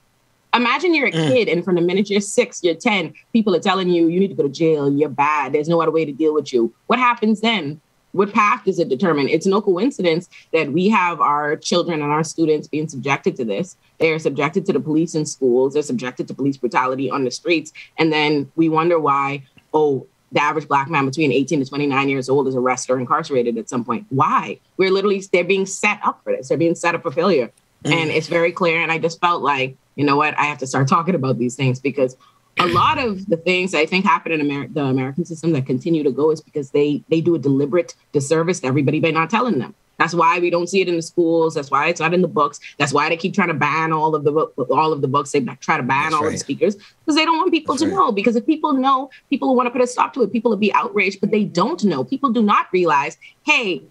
Imagine you're a kid, and from the minute you're 6, you're 10, people are telling you, you need to go to jail, you're bad, there's no other way to deal with you. What happens then? What path does it determine? It's no coincidence that we have our children and our students being subjected to this. They are subjected to the police in schools. They're subjected to police brutality on the streets. And then we wonder why, the average Black man between 18 to 29 years old is arrested or incarcerated at some point. Why? They're being set up for this. They're being set up for failure. And it's very clear. And I just felt like, you know what, I have to start talking about these things, because a lot of the things I think happen in the American system that continue to go is because they do a deliberate disservice to everybody by not telling them. That's why we don't see it in the schools. That's why it's not in the books. That's why they keep trying to ban all of the books. They try to ban all of the speakers, because they don't want people to know. Because if people know, people will want to put a stop to it. People will be outraged, but they don't know. People do not realize, hey,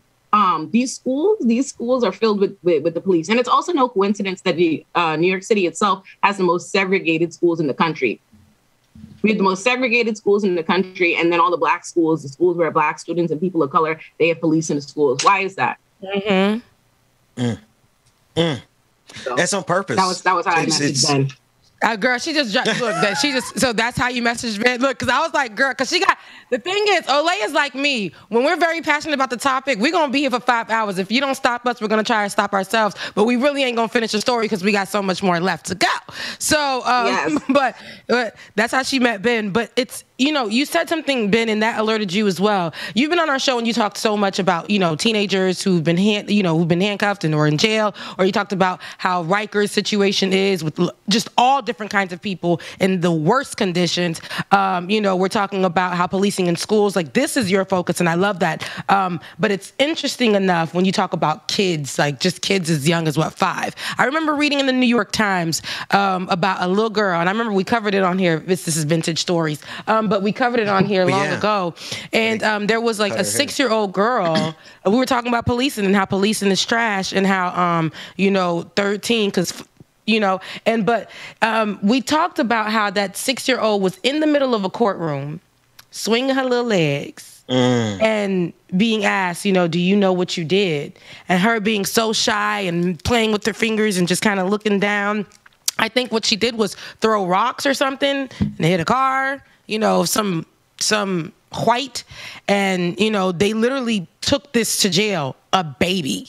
these schools are filled with the police. And it's also no coincidence that New York City itself has the most segregated schools in the country. We have the most segregated schools in the country. And then all the Black schools, the schools where Black students and people of color, they have police in the schools. Why is that? So, that's on purpose. That was how I messaged Ben. Girl, she just so that's how you messaged Ben. Look, because I was like, girl, because the thing is, Olay is like me. When we're very passionate about the topic, we're going to be here for 5 hours. If you don't stop us, we're going to try to stop ourselves. But we really ain't going to finish the story because we got so much more left to go. So, but that's how she met Ben. But it's, you said something, Ben, and that alerted you as well. You've been on our show and you talked so much about, teenagers who've been handcuffed and or in jail, or you talked about how Rikers' situation is with just all different kinds of people in the worst conditions. We're talking about how policing in schools, like this is your focus, and I love that. But it's interesting enough when you talk about kids, like just kids as young as 5. I remember reading in the New York Times about a little girl, and I remember we covered it on here. This is vintage stories. But we covered it on here long ago. And there was like a 6-year-old girl. We were talking about policing and how policing is trash and how, 13, because we talked about how that 6-year-old was in the middle of a courtroom swinging her little legs and being asked, you know, do you know what you did? And her being so shy and playing with her fingers and just kind of looking down. I think what she did was throw rocks or something and hit a car, you know, some white. And, you know, they literally took this to jail, a baby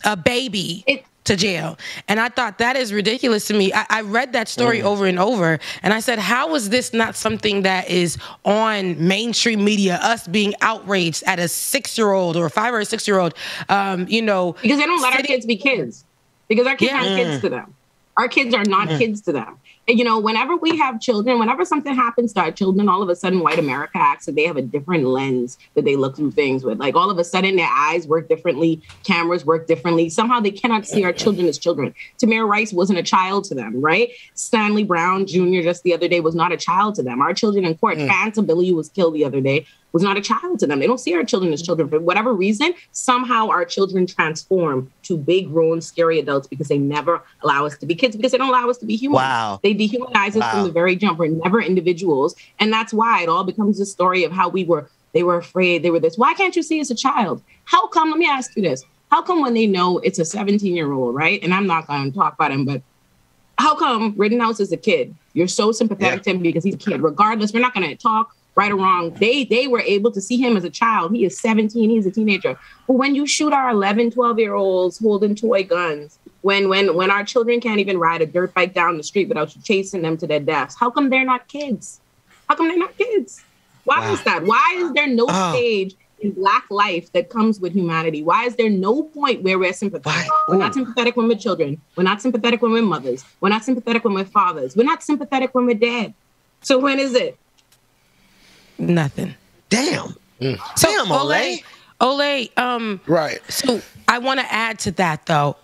to jail. And I thought that is ridiculous to me. I read that story over and over. And I said, how is this not something that is on mainstream media, us being outraged at a 6-year-old or a 5 or a 6-year-old, you know. Because they don't let our kids be kids. Because our kids aren't kids to them. Our kids are not kids to them. And, you know, whenever we have children, whenever something happens to our children, all of a sudden white America acts that they have a different lens that they look through things with. Like all of a sudden their eyes work differently, cameras work differently. Somehow they cannot see our children as children. Tamir Rice wasn't a child to them, right? Stanley Brown Jr. just the other day was not a child to them. Our children in court, Phantom Billy, who was killed the other day, was not a child to them. They don't see our children as children. For whatever reason, somehow our children transform to big, grown, scary adults because they never allow us to be kids, because they don't allow us to be human. Wow. They dehumanize us from the very jump. We're never individuals. And that's why it all becomes a story of how they were afraid, they were this. Why can't you see as a child? How come, let me ask you this, how come when they know it's a 17-year-old, right? And I'm not going to talk about him, but how come Rittenhouse is a kid? You're so sympathetic to him because he's a kid. Regardless, we're not going to talk right or wrong. They were able to see him as a child. He is 17. He's a teenager. But when you shoot our 11, 12-year-olds holding toy guns, when our children can't even ride a dirt bike down the street without you chasing them to their deaths, how come they're not kids? How come they're not kids? Why is that? Why is there no stage in Black life that comes with humanity? Why is there no point where we're sympathetic? We're not sympathetic when we're children. We're not sympathetic when we're mothers. We're not sympathetic when we're fathers. We're not sympathetic when we're dead. So when is it? Nothing. Damn. So Damn, Olay. Right. So I want to add to that though,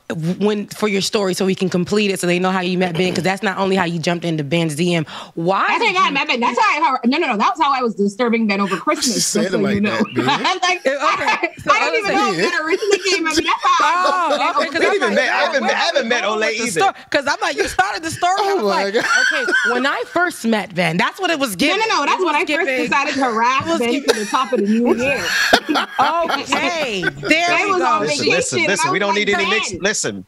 for your story, so we can complete it, so they know how you met Ben, because that's not only how you jumped into Ben's DM. Why? That's how I met Ben. That's how no. That was how I was disturbing Ben over Christmas. Said it like that, Ben. Like, I didn't even know Ben originally came at me. That's how I haven't met Olay either. Because I'm like, you started the story. I was like, okay, when I first met Ben, that's what it was giving. No. That's when I first decided to harass Ben to the top of the new year. Okay, there we go. Listen, we don't need any mix. Listen,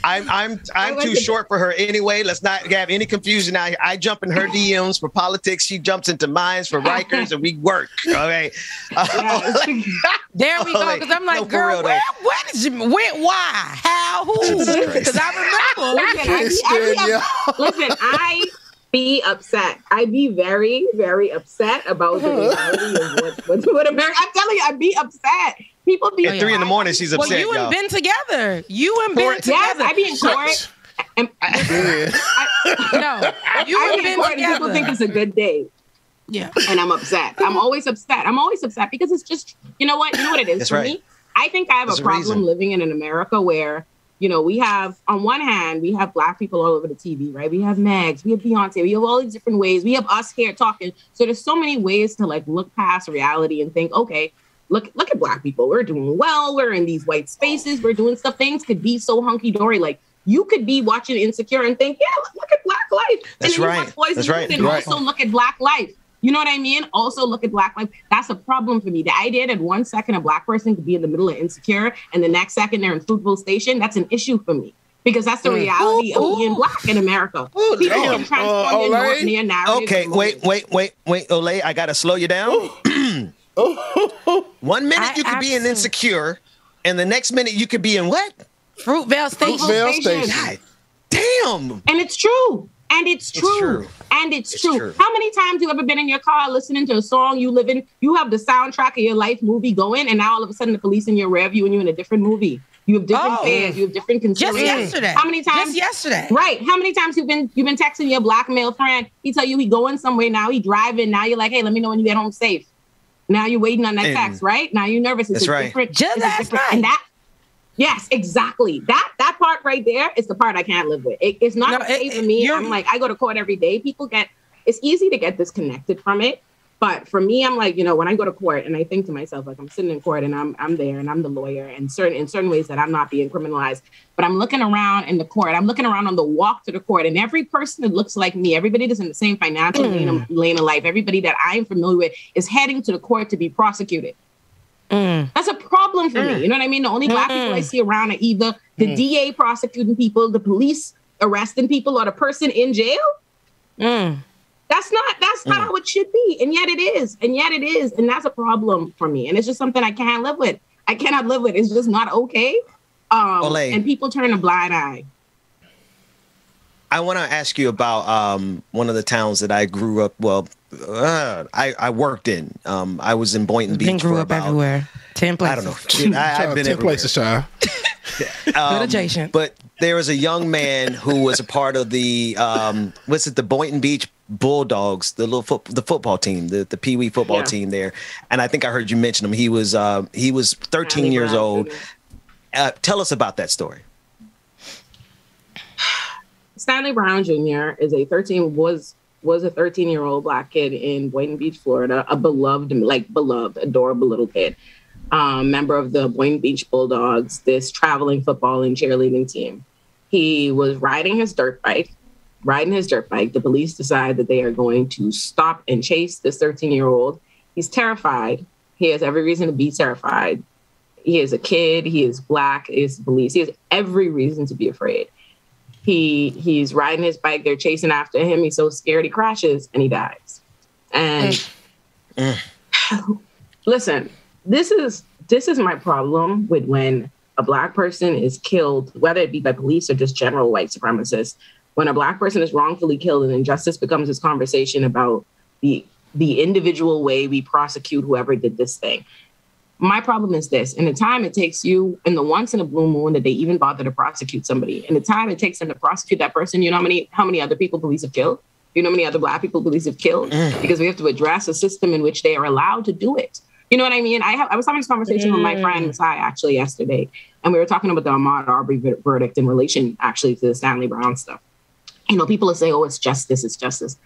I'm too short for her anyway. Let's not have any confusion out here. I jump in her DMs for politics. She jumps into mine for Rikers, and we work. Okay. There we go. Because I'm like, girl, where did you? Why? How? Who? Because I remember. Listen, I be upset. I'd be very, very upset about the reality of what America. I'm telling you, I'd be upset. People be at 3 a.m. She's upset. Well, you and Ben together. You and Ben together. Yes, I be in court. You and Ben together. People think it's a good day. Yeah, and I'm upset. I'm always upset. Because it's just, you know what it is. That's for right. me, I think I have a problem living in an America where, you know, we have, on one hand, we have Black people all over the TV, right? We have Megs, we have Beyonce, we have all these different ways. We have us here talking. So there's so many ways to like look past reality and think, okay, look at Black people. We're doing well. We're in these white spaces. We're doing stuff. Things could be so hunky-dory. Like, you could be watching Insecure and think, yeah, look at Black life. That's right. That's right. And also look at Black life. You know what I mean? Also look at Black life. That's a problem for me. The idea that 1 second a Black person could be in the middle of Insecure and the next second they're in Fruitville Station, that's an issue for me. Because that's the reality of being Black in America. People can transform their narrative. Okay, wait, Olay, I got to slow you down. 1 minute you could be in Insecure, and the next minute you could be in what? Fruitvale Station. God damn. And it's true. And it's true. How many times you ever been in your car listening to a song you live in? You have the soundtrack of your life movie going, and now all of a sudden the police in your rear view and you're in a different movie. You have different fans. You have different considerations. Just yesterday. How many times? Just yesterday. Right. How many times you've been texting your Black male friend? He tell you he going somewhere. Now he driving. Now you're like, hey, let me know when you get home safe. Now you're waiting on that text, right? Now you're nervous. That's right. Just last night. And that. Yes, exactly. That part right there is the part I can't live with. It's not okay for me. I'm like, I go to court every day. It's easy to get disconnected from it. But for me, I'm like, when I go to court and I think to myself, like I'm sitting in court and I'm there and I'm the lawyer and in certain ways that I'm not being criminalized, but I'm looking around in the court, I'm looking around on the walk to the court, and every person that looks like me, everybody that's in the same financial lane of life, everybody that I'm familiar with is heading to the court to be prosecuted. That's a problem for me. You know what I mean? The only Black people I see around are either the DA prosecuting people, the police arresting people, or the person in jail. That's not how it should be. And yet it is. And that's a problem for me. And it's just something I can't live with. I cannot live with. It's just not okay. And people turn a blind eye. I want to ask you about one of the towns that I grew up. Well, I worked in. I was in Boynton Beach. Grew up everywhere. 10 places. I don't know. I've been 10 places, child. But there was a young man who was a part of the the Boynton Beach Bulldogs, the football team, the Pee Wee football team there. And I think I heard you mention him. He was 13 years old. Tell us about that story. Stanley Brown Jr. was a 13-year-old Black kid in Boynton Beach, Florida, a beloved, adorable little kid, member of the Boynton Beach Bulldogs, this traveling football and cheerleading team. He was riding his dirt bike. The police decide that they are going to stop and chase this 13-year-old. He's terrified. He has every reason to be terrified. He is a kid. He is Black. He is police. He has every reason to be afraid. He's riding his bike. They're chasing after him. He's so scared he crashes and he dies. And listen, this is my problem with when a Black person is killed, whether it be by police or just general white supremacists. When a Black person is wrongfully killed and injustice becomes this conversation about the individual way we prosecute whoever did this thing. My problem is this: in the time it takes you, in the once in a blue moon that they even bother to prosecute somebody, in the time it takes them to prosecute that person, you know how many other people police have killed? You know how many other Black people police have killed? Because we have to address a system in which they are allowed to do it. You know what I mean? I was having this conversation with my friend Masai actually yesterday, and we were talking about the Ahmaud Arbery verdict in relation actually to the Stanley Brown stuff. People will say, oh, it's justice, it's justice.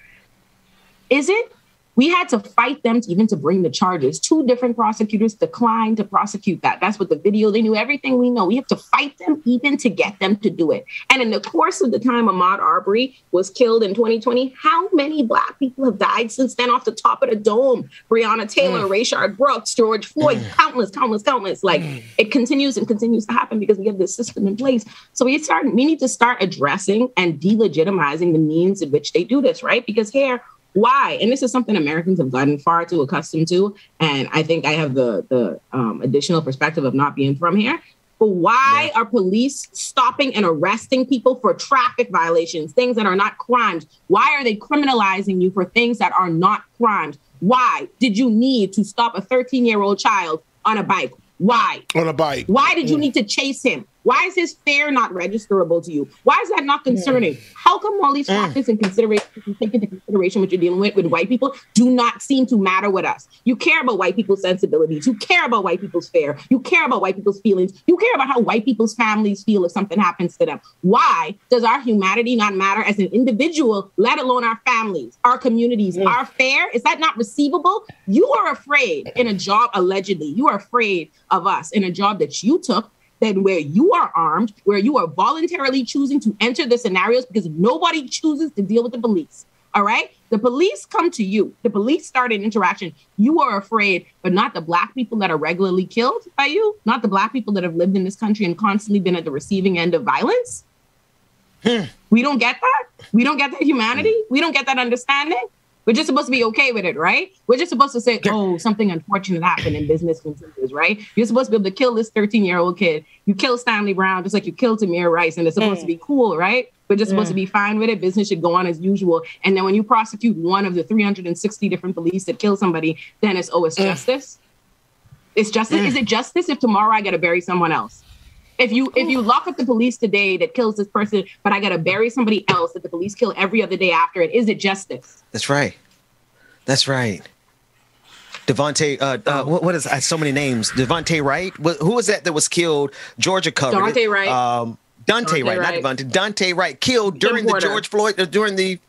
Is it? We had to fight them to bring the charges. 2 different prosecutors declined to prosecute that. That's what the video, they knew everything we know. We have to fight them even to get them to do it. And in the course of the time Ahmaud Arbery was killed in 2020, how many Black people have died since then off the top of the dome? Breonna Taylor, Rayshard Brooks, George Floyd, countless. Like it continues and continues to happen because we have this system in place. So we need to start addressing and delegitimizing the means in which they do this, right? Because here, why? And this is something Americans have gotten far too accustomed to. And I think I have the additional perspective of not being from here. But why are police stopping and arresting people for traffic violations, things that are not crimes? Why are they criminalizing you for things that are not crimes? Why did you need to stop a 13-year-old child on a bike? Why? On a bike. Why did you need to chase him? Why is his fare not registerable to you? Why is that not concerning? How come all these factors and considerations you take into consideration what you're dealing with white people do not seem to matter with us? You care about white people's sensibilities. You care about white people's fare. You care about white people's feelings. You care about how white people's families feel if something happens to them. Why does our humanity not matter as an individual, let alone our families, our communities, our fare? Is that not receivable? You are afraid in a job, allegedly, you are afraid of us in a job that you took, then where you are armed, where you are voluntarily choosing to enter the scenarios because nobody chooses to deal with the police. All right? The police come to you. The police start an interaction. You are afraid, but not the Black people that are regularly killed by you, not the Black people that have lived in this country and constantly been at the receiving end of violence. We don't get that. We don't get that humanity. We don't get that understanding. We're just supposed to be okay with it, right? We're just supposed to say, oh, something unfortunate happened and business continues, right? You're supposed to be able to kill this 13-year-old kid. You kill Stanley Brown just like you killed Tamir Rice, and it's supposed to be cool, right? We're just supposed to be fine with it. Business should go on as usual. And then when you prosecute one of the 360 different police that kill somebody, then it's justice. It's justice. Is it justice if tomorrow I got to bury someone else? If you lock up the police today that kills this person, but I got to bury somebody else that the police kill every other day after it, is it justice? That's right. That's right. Devontae, what is so many names? Devontae Wright. Who was that was killed? Georgia covered Dante Wright. Dante Wright, not Devontae. Dante Wright killed during the George Floyd, during the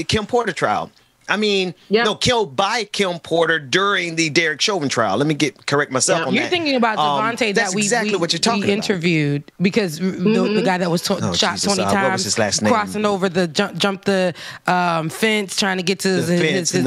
Kim Porter trial. I mean, no, killed by Kim Porter during the Derek Chauvin trial. Let me correct myself on You're that. thinking about Devontae that's that we exactly what you're talking we about. interviewed because the guy that was shot Jesus, 20 what was times, his last name? crossing over the jumped the fence, trying to get to his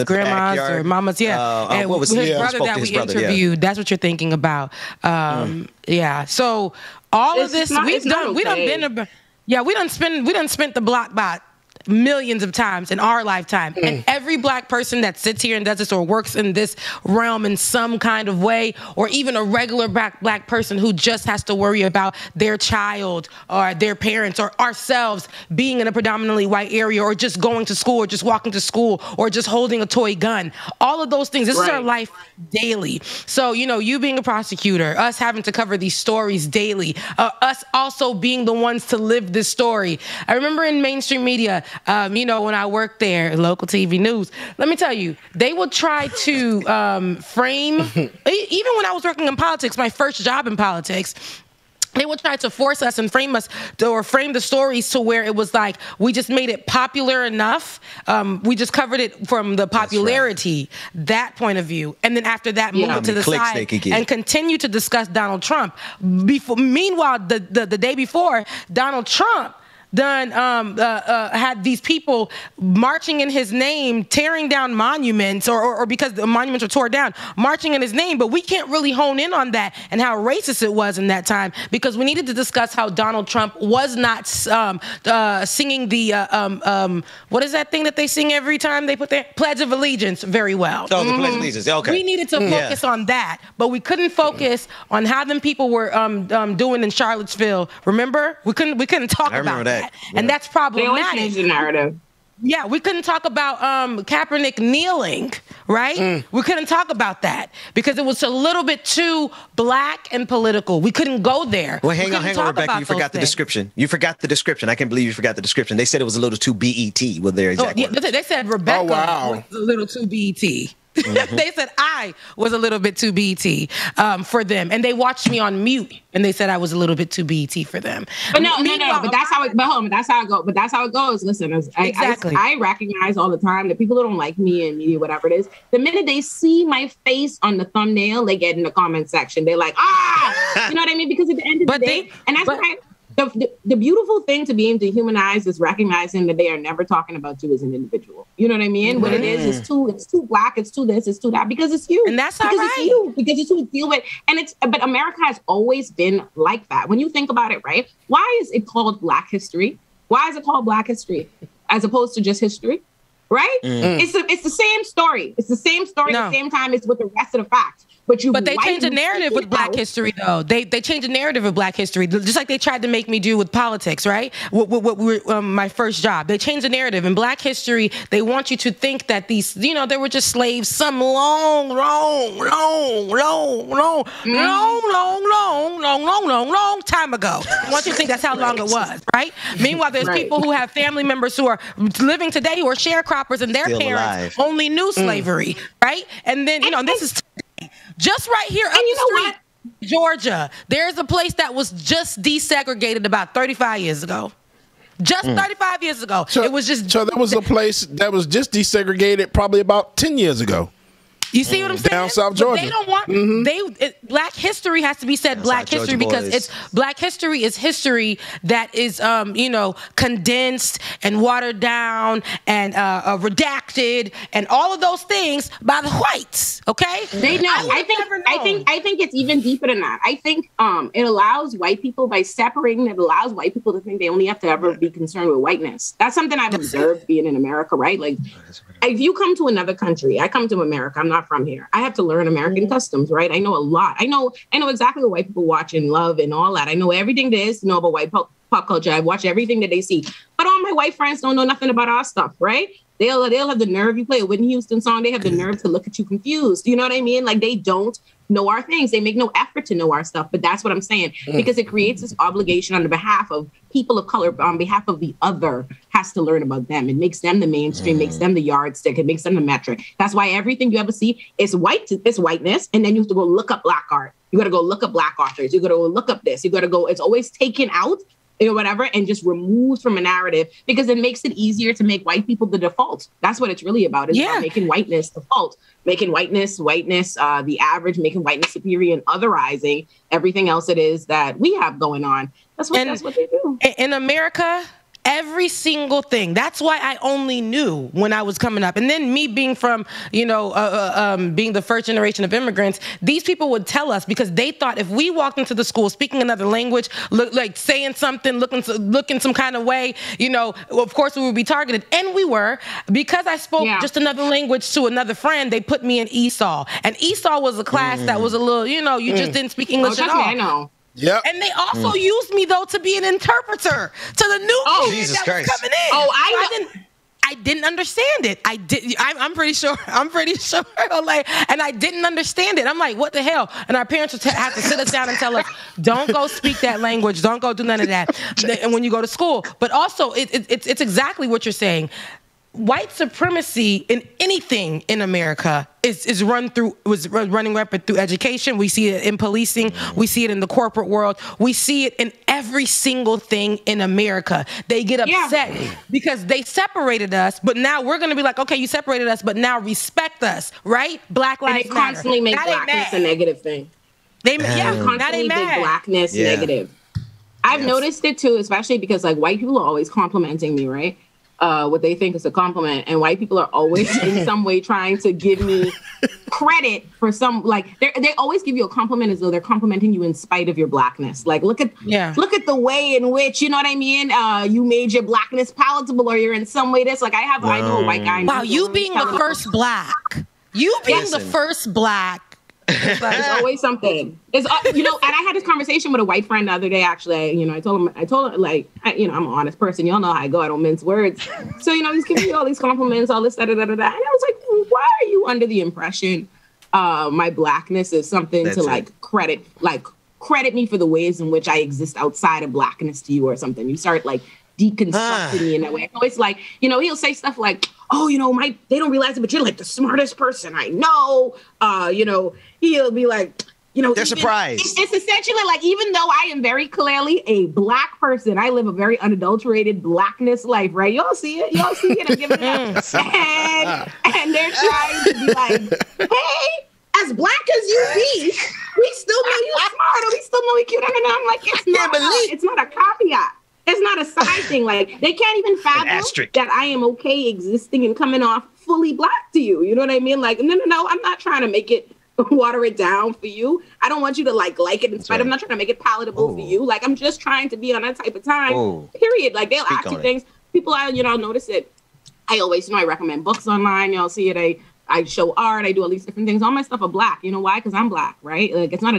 grandma's backyard. or mama's. And what was his he? brother Spoke that to his we brother, interviewed. That's what you're thinking about. Yeah. So all of this we've done. We done spent the block about millions of times in our lifetime. And every black person that sits here and does this or works in this realm in some kind of way, or even a regular black person who just has to worry about their child or their parents or ourselves being in a predominantly white area, or just going to school, or just walking to school, or just holding a toy gun. All of those things. This is our life daily. So, you being a prosecutor, us having to cover these stories daily, us also being the ones to live this story. I remember in mainstream media, when I worked there, local TV news, let me tell you, they would try to frame, even when I was working in politics, my first job in politics, they would try to force us and frame us or frame the stories to where it was like we just made it popular enough. We just covered it from the popularity, that point of view. And then after that, move it to the side and continue to discuss Donald Trump. Meanwhile, the day before, Donald Trump had these people marching in his name, tearing down monuments, or because the monuments were torn down, marching in his name. But we can't really hone in on that and how racist it was in that time, because we needed to discuss how Donald Trump was not singing the what is that thing that they sing every time they put their Pledge of Allegiance very well. Oh, the Pledge of Allegiance. Okay. We needed to focus on that, but we couldn't focus on how them people were doing in Charlottesville. Remember, we couldn't talk about that. And that's problematic. They always change the narrative. Yeah, we couldn't talk about Kaepernick kneeling, right? We couldn't talk about that because it was a little bit too black and political. We couldn't go there. Well, hang on, Rebecca. You forgot the description. You forgot the description. I can't believe you forgot the description. They said it was a little too BET. Well, their exact words. They said Rebecca was a little too BET. They said I was a little bit too BET for them, and they watched me on mute, and they said I was a little bit too BET for them. But no. But that's how it. That's how it goes. Listen, I recognize all the time that people who don't like me and media, whatever it is, the minute they see my face on the thumbnail, they get in the comment section. They're like, you know what I mean? Because at the end of the day, and that's why. The beautiful thing to be able to humanize is recognizing that they are never talking about you as an individual. You know what I mean? What it is it's too black, it's too this, it's too that, because it's you. And that's all right. It's you, because it's who you deal with. But America has always been like that. When you think about it, right? Why is it called Black History? Why is it called Black History as opposed to just history? Right? It's the same story. It's the same story at the same time as with the rest of the facts. But they changed the narrative with Black history, though. They changed the narrative of Black history, just like they tried to make me do with politics, right? My first job. They changed the narrative. In Black history, they want you to think that these, they were just slaves some long time ago. They want you to think that's how long it was, right? Meanwhile, there's people who have family members who are living today who are sharecroppers, and their parents only knew slavery, right? And then, this is just right here up the street, Georgia. There's a place that was just desegregated about 35 years ago. Just 35 years ago. So there was a place that was just desegregated probably about 10 years ago. You see what I'm saying? Down South Georgia. They don't want Black history has to be said Black history because Black history is history that is condensed and watered down and redacted and all of those things by the whites. Okay? They know. I think it's even deeper than that. I think it allows white people, by separating, it allows white people to think they only have to ever be concerned with whiteness. That's something I've observed being in America, right? Like, if you come to another country, I come to America, I'm not from here. I have to learn American customs, right? I know a lot. I know exactly what white people watch and love and all that. I know everything there is to know about white pop culture. I watch everything that they see. But all my white friends don't know nothing about our stuff, right? They'll have the nerve. You play a Whitney Houston song, they have the nerve to look at you confused. You know what I mean? Like, they don't know our things. They make no effort to know our stuff. But that's what I'm saying, because it creates this obligation on the behalf of people of color, on behalf of the other, has to learn about them. It makes them the mainstream, makes them the yardstick, it makes them the metric. That's why everything you ever see is whiteness, and then you have to go look up Black art. You got to go look up Black authors. You got to go look up this. You got to go. It's always taken out whatever, and just removed from a narrative, because it makes it easier to make white people the default. That's what it's really about. It's about making whiteness default, making whiteness, the average, making whiteness superior, and otherizing everything else it is that we have going on. That's what they do. In America, every single thing. That's why I only knew when I was coming up. And then me being from, being the first generation of immigrants, these people would tell us, because they thought if we walked into the school speaking another language, like saying something, looking some kind of way, of course we would be targeted. And we were. Because I spoke just another language to another friend, they put me in ESOL. And ESOL was a class that was a little, you just didn't speak English at all. I know. Yep. And they also used me though to be an interpreter to the new kid Jesus that Christ. was coming in. I didn't understand it. I'm pretty sure, Olay, and I didn't understand it. I'm like, what the hell? And our parents would have to sit us down and tell us, don't go speak that language. Don't go do none of that. And when you go to school, but also it's exactly what you're saying. White supremacy in anything in America was running rampant through education. We see it in policing. We see it in the corporate world. We see it in every single thing in America. They get upset because they separated us, but now we're going to be like, okay, you separated us, but now respect us, right? Black Lives Matter. They constantly make blackness a negative thing. They constantly make blackness negative. I've noticed it too, especially because like white people are always complimenting me, right? What they think is a compliment, and white people are always in some way trying to give me credit for some, like they always give you a compliment as though they're complimenting you in spite of your blackness. Like look at the way in which, you know what I mean, you made your blackness palatable, or you're in some way this. Like I know a white guy. Wow, you being the first black. You being the first black. It's always something. It's and I had this conversation with a white friend the other day. Actually, I told him like, I'm an honest person. Y'all know how I go. I don't mince words. So he's giving me all these compliments, all this da da da da. And I was like, why are you under the impression my blackness is something to like credit me for the ways in which I exist outside of blackness to you or something? You start like deconstructing me in that way. So it's like, he'll say stuff like, oh, they don't realize it, but you're like the smartest person I know. He'll be like, they're surprised. It's essentially like, even though I am very clearly a black person, I live a very unadulterated blackness life, right? Y'all see it. I'm giving it up. And they're trying to be like, hey, as black as you be, we still know you smart, or we still know you cute. And I'm like, it's not a caveat. It's not a side thing. Like, they can't even fathom that I am okay existing and coming off fully black to you. You know what I mean? Like, no, I'm not trying to make it water it down for you. I don't want you to like it in spite. I'm not trying to make it palatable for you. Like, I'm just trying to be on that type of time. Period. Like, they'll ask you things. People, notice it. I always, I recommend books online. Y'all see it. I show art. I do all these different things. All my stuff are black. You know why? Because I'm black, right? Like it's not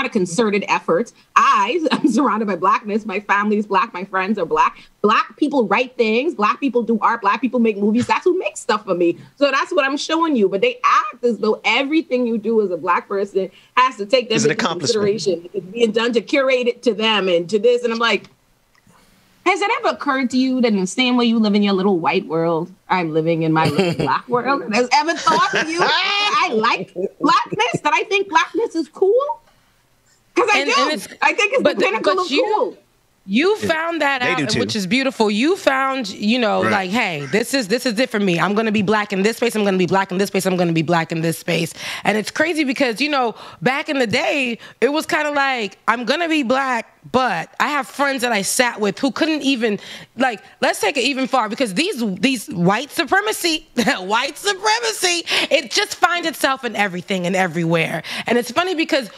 a concerted effort. I'm surrounded by blackness. My family is black. My friends are black. Black people write things. Black people do art. Black people make movies. That's who makes stuff for me. So that's what I'm showing you. But they act as though everything you do as a black person has to take them into consideration. It's being done to curate it to them and to this. And I'm like, has it ever occurred to you that in the same way you live in your little white world, I'm living in my little black world? Has ever thought of you I like blackness, that I think blackness is cool? Because I do. I think it's the pinnacle of cool. You found that out, which is beautiful. You found, like, hey, this is it for me. I'm going to be black in this space. I'm going to be black in this space. I'm going to be black in this space. And it's crazy because, back in the day, it was kind of like, I'm going to be black, but I have friends that I sat with who couldn't even, like, let's take it even far, because these white supremacy, it just finds itself in everything and everywhere. And it's funny because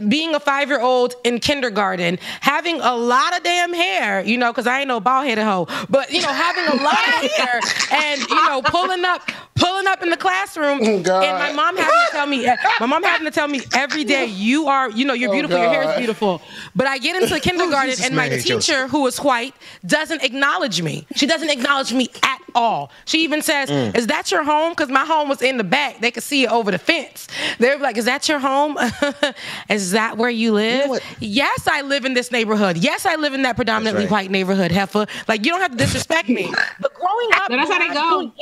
being a 5-year-old in kindergarten, having a lot of damn hair, because I ain't no bald-headed hoe, but, having a lot of hair and, pulling up in the classroom, and my mom having to tell me every day, you're beautiful, your hair is beautiful. But I get into kindergarten and my teacher, who is white, doesn't acknowledge me. She doesn't acknowledge me at all. She even says, is that your home? Because my home was in the back. They could see it over the fence. They're like, is that your home? Is that where you live? Yes, I live in this neighborhood. Yes, I live in that predominantly white neighborhood, heifer. Like, you don't have to disrespect me. But growing up, that's how they go.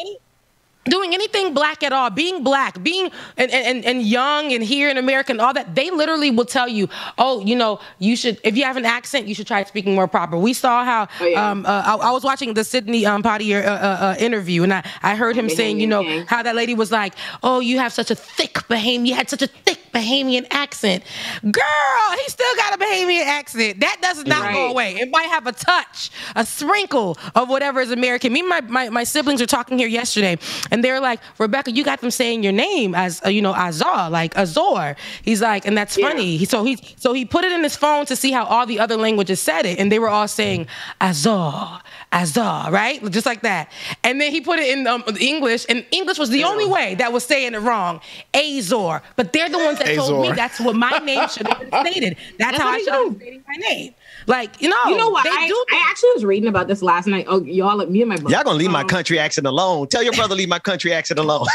doing anything black at all, being black, being and young and here in America and all that, they literally will tell you, oh, you know, you should, if you have an accent, you should try speaking more proper. We saw how I was watching the Sidney Poitier interview, and I heard him saying, you know, how that lady was like, oh, you have such a thick Bahamian, you had such a thick Bahamian accent. Girl, he still got a Bahamian accent. That does not go away. It might have a touch, a sprinkle of whatever is American. Me and my siblings were talking here yesterday, and they're like, Rebecca, you got them saying your name as, you know, Azar, like Azor. He's like, and that's funny. So he put it in his phone to see how all the other languages said it, and they were all saying Azor, Azar, right? Just like that. And then he put it in English, and English was the only way that was saying it wrong. Azor. But they're the ones that told me that's what my name should have been stated. That's how I should have been stating my name. Like, you know what? I actually was reading about this last night. Oh, y'all, me and my brother. Y'all gonna leave my country accent alone. Tell your brother leave my country accent alone.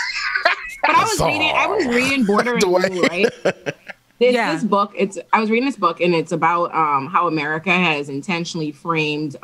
But I was reading Border and Rule, right? This book. I was reading this book, and it's about how America has intentionally framed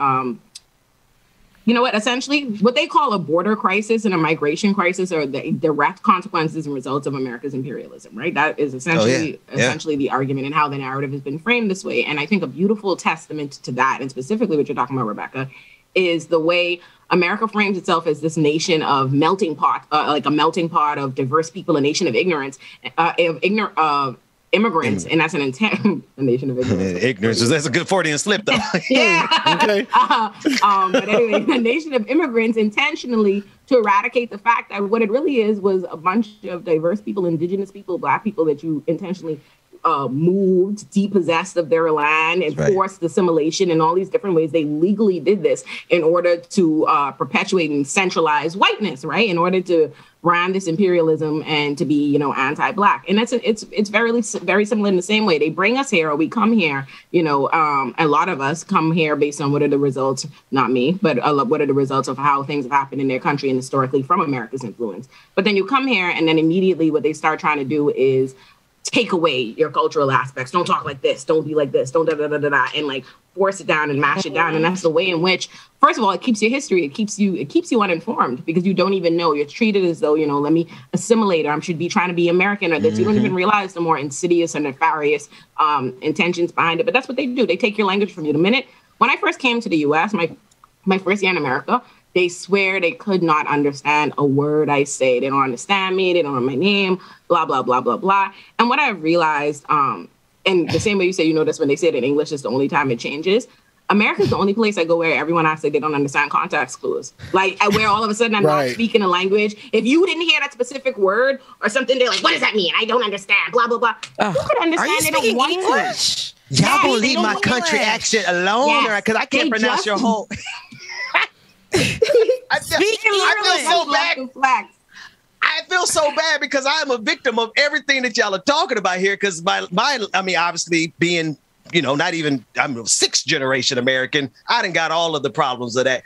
you know what, essentially what they call a border crisis and a migration crisis are the direct consequences and results of America's imperialism, right? That is essentially the argument and how the narrative has been framed this way. And I think a beautiful testament to that, and specifically what you're talking about, Rebecca, is the way America frames itself as this nation of melting pot, like a melting pot of diverse people, a nation of ignorance, immigrants, and that's an intent. A nation of ignorance. Ignorance. That's a good Freudian slip, though. Okay. But anyway, a nation of immigrants intentionally to eradicate the fact that what it really is was a bunch of diverse people, indigenous people, Black people that you intentionally moved, depossessed of their land, and forced assimilation in all these different ways. They legally did this in order to perpetuate and centralize whiteness, right? In order to brand this imperialism and to be, you know, anti-Black. And it's very similar in the same way. They bring us here, or we come here, you know, a lot of us come here based on what are the results, not me, but what are the results of how things have happened in their country and historically from America's influence. But then you come here, and then immediately what they start trying to do is take away your cultural aspects. Don't talk like this. Don't be like this. Don't da-da-da-da-da. And like force it down and mash it down. And that's the way in which, first of all, it keeps your history. It keeps you uninformed because you don't even know. You're treated as though, you know, let me assimilate, or I should be trying to be American, or this. You don't even realize the more insidious and nefarious intentions behind it. But that's what they do. They take your language from you. The minute, when I first came to the U.S., my first year in America, they swear they could not understand a word I say. They don't understand me. They don't know my name, blah, blah, blah, blah, blah. And what I realized, and the same way you say, you notice when they say it in English is the only time it changes. America's the only place I go where everyone acts like they don't understand context clues. Like, where all of a sudden I'm not speaking a language. If you didn't hear that specific word or something, they're like, what does that mean? I don't understand, blah, blah, blah. You could understand. Are you speaking English? Y'all gonna leave my country accent alone, because I can't pronounce your whole... I feel so bad. I feel so bad because I am a victim of everything that y'all are talking about here. Because I mean, obviously being, you know, I'm a sixth generation American. I done got all of the problems of that,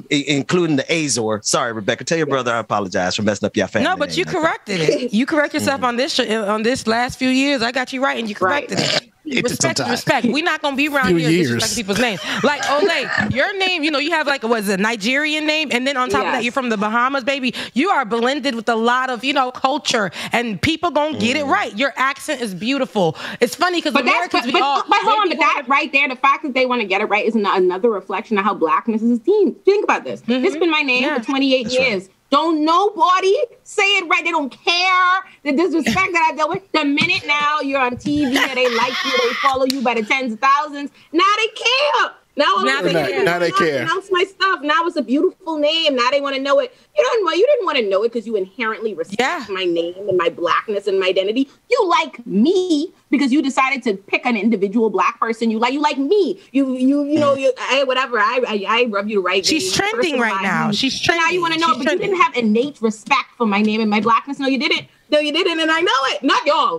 including the Azor. Sorry, Rebecca. Tell your brother I apologize for messing up your family. No, but you corrected it. You correct yourself on this last few years. I got you right, and you corrected it. Respect. We're not gonna be around here disrespecting people's names. Like Olay, your name, you know, you have like a Nigerian name, and then on top of that, you're from the Bahamas, baby. You are blended with a lot of, you know, culture, and people gonna get it right. Your accent is beautiful. It's funny because Americans, but hold on, but that right there, the fact that they want to get it right is another reflection of how Blackness is esteemed. Think about this. This has been my name for 28 years. Right. Don't nobody say it right. They don't care. The disrespect that I dealt with. The minute now you're on TV and they like you, they follow you by the tens of thousands. Now they care. Now they care. Announce my stuff. Now it's a beautiful name. Now they want to know it. You didn't want to know it because you inherently respect my name and my Blackness and my identity. You like me because you decided to pick an individual Black person. You like me. Whatever. I rub you the right. She's trending right now. She's trending. Now you want to know, but you didn't have innate respect for my name and my Blackness. No, you didn't. And I know it. Not y'all,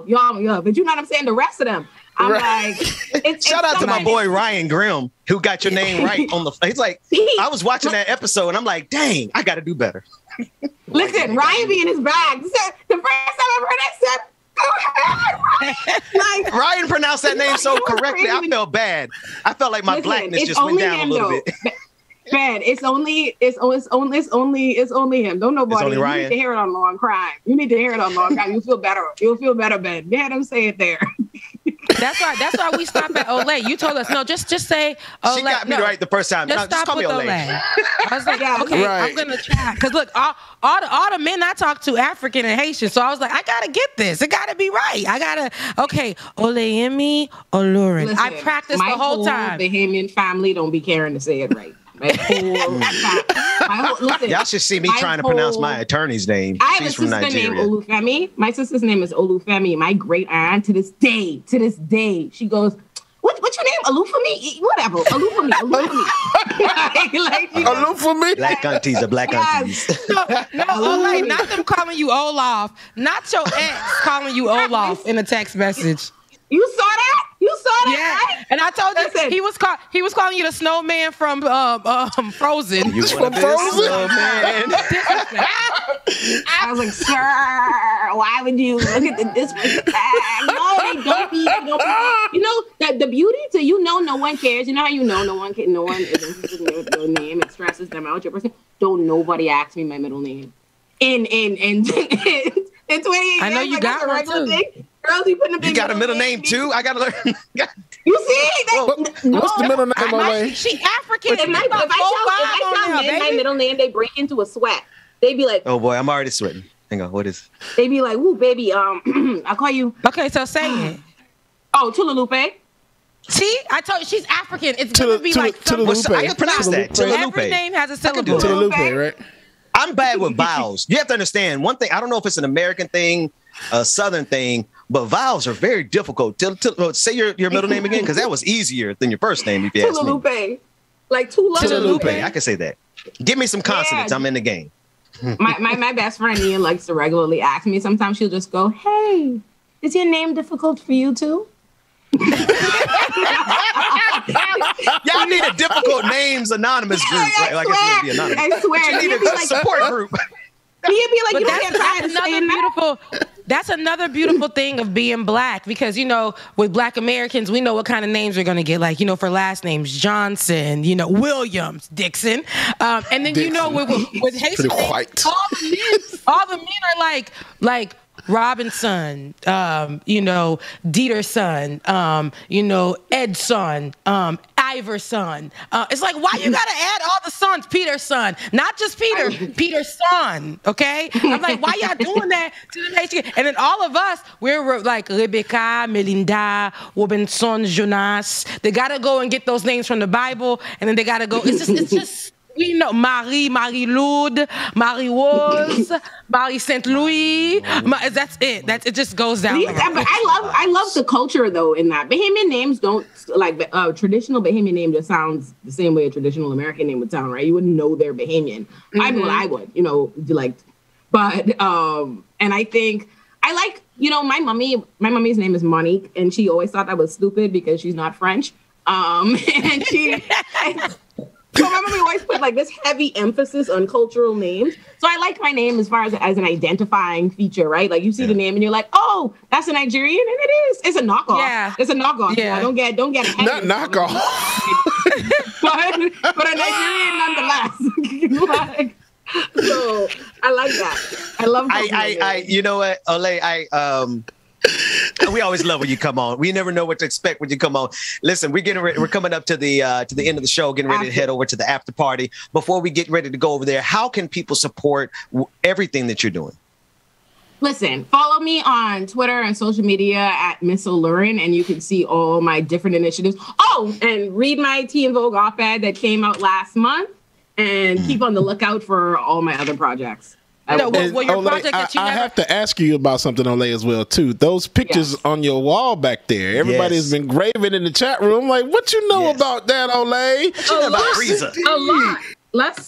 but you know what I'm saying. The rest of them. I'm like, shout out to my boy Ryan Grimm, who got your name right on the. He's like, I was watching that episode and I'm like, dang, I got to do better. Listen, Ryan be in his bag. The first time I heard that, said, go ahead, Ryan. Ryan pronounced that name so correctly. I felt bad. I felt like my Blackness just went down a little bit. Ben, it's only him. Don't nobody. only You Ryan. need to hear it on Long Crime. You need to hear it on Long Crime. You'll feel better. You'll feel better, Ben. You had him say it there. That's why we stopped at Olay. You told us no, just say Olay. She got me right the first time. Just Just stop call me with Olay. I was like, okay, I'm gonna try. Cause look, all the men I talk to African and Haitian, so I was like, I gotta get this. It gotta be right. Okay, Olayemi, Olurin. Listen, I practiced the whole time. The Bahamian family don't be caring to say it right. Y'all should see me trying to pronounce my attorney's name. I have She's a from sister named Nigeria. Olufemi. My sister's name is Olufemi. My great aunt to this day, she goes, what's your name? Olufemi? Whatever. Olufemi. Olufemi? Black aunties are black aunties. No, Olay, not them calling you Olaf. Not your ex calling you Olaf in a text message. You saw that? Yeah. Right? And I told you he was calling you the snowman from Frozen. You from Frozen? I was like, sir, why would you look at the disrespect? No, they don't be. You know that the beauty to no one cares. You know how no one is interested in your name. It stresses them out. Your person. Don't nobody ask me my middle name. In 28 years, I know you got one too. Thing. Girls, you got a middle name too? I gotta learn. You see? What's the middle name, Olay? She African. If I tell men my middle name, they break into a sweat. They be like, oh boy, I'm already sweating. Hang on, what is? They be like, "Ooh, baby, I'll call you." Okay, so say it. Oh, Tulalupe. See, I told you she's African. It's gonna be like I can pronounce that. Every name has a syllable. Tulalupe, right? I'm bad with vowels. You have to understand one thing. I don't know if it's an American thing, a Southern thing, but vowels are very difficult. Say your middle name again, because that was easier than your first name. If you ask me. Tulalupe, like Tulalupe. I can say that. Give me some consonants. Yeah. I'm in the game. my best friend Ian likes to regularly ask me. Sometimes she'll just go, "Hey, is your name difficult for you too?" Y'all need a difficult names anonymous group, right? Like it's gonna be anonymous. I swear, but you need a support group. He'd be like, that's another beautiful thing of being black, because with Black Americans, we know what kind of names we're gonna get. Like for last names, Johnson, Williams, Dixon, and then Dixon. with Haitian, all the men are like Robinson, Dieterson, Edson, Iverson. It's like, why you gotta add all the sons? Peter's son, not just Peter, Peter's son. Okay, I'm like, why y'all doing that to the nation? And then all of us, we're like Rebecca, Melinda, Robinson, Jonas. They gotta go and get those names from the Bible, and then they gotta go. It's just. Marie-Loud, Marie-Rose, Marie-Saint-Louis. That's it. It just goes down. I love the culture though in that. Bahamian names don't like traditional Bahamian name just sounds the same way a traditional American name would sound, right? You wouldn't know they're Bahamian. I would, but and I think I like, my mummy's name is Monique, and she always thought I was stupid because she's not French. And she so my mommy always put like this heavy emphasis on cultural names. So I like my name as far as an identifying feature, right? Like you see the name and you're like, oh, that's a Nigerian, and it is. It's a knockoff. Yeah, it's a knockoff. Yeah, don't get ahead. Not knockoff, but a Nigerian nonetheless. So I like that. I love that. You know what, Olay, we always love when you come on. We never know what to expect when you come on. Listen, we're coming up to the end of the show, getting ready to head over to the after party. Before we get ready to go over there, how can people support everything that you're doing? Listen, follow me on Twitter and social media at Miss Olurin, and you can see all my different initiatives. Oh, and read my Tea and Vogue op-ed that came out last month, and keep on the lookout for all my other projects. Olay, I have to ask you about something, Olay, as well too. Those pictures on your wall back there, everybody's been graving in the chat room. Like, what you know about that, Olay? What you know about Frieza? A lot.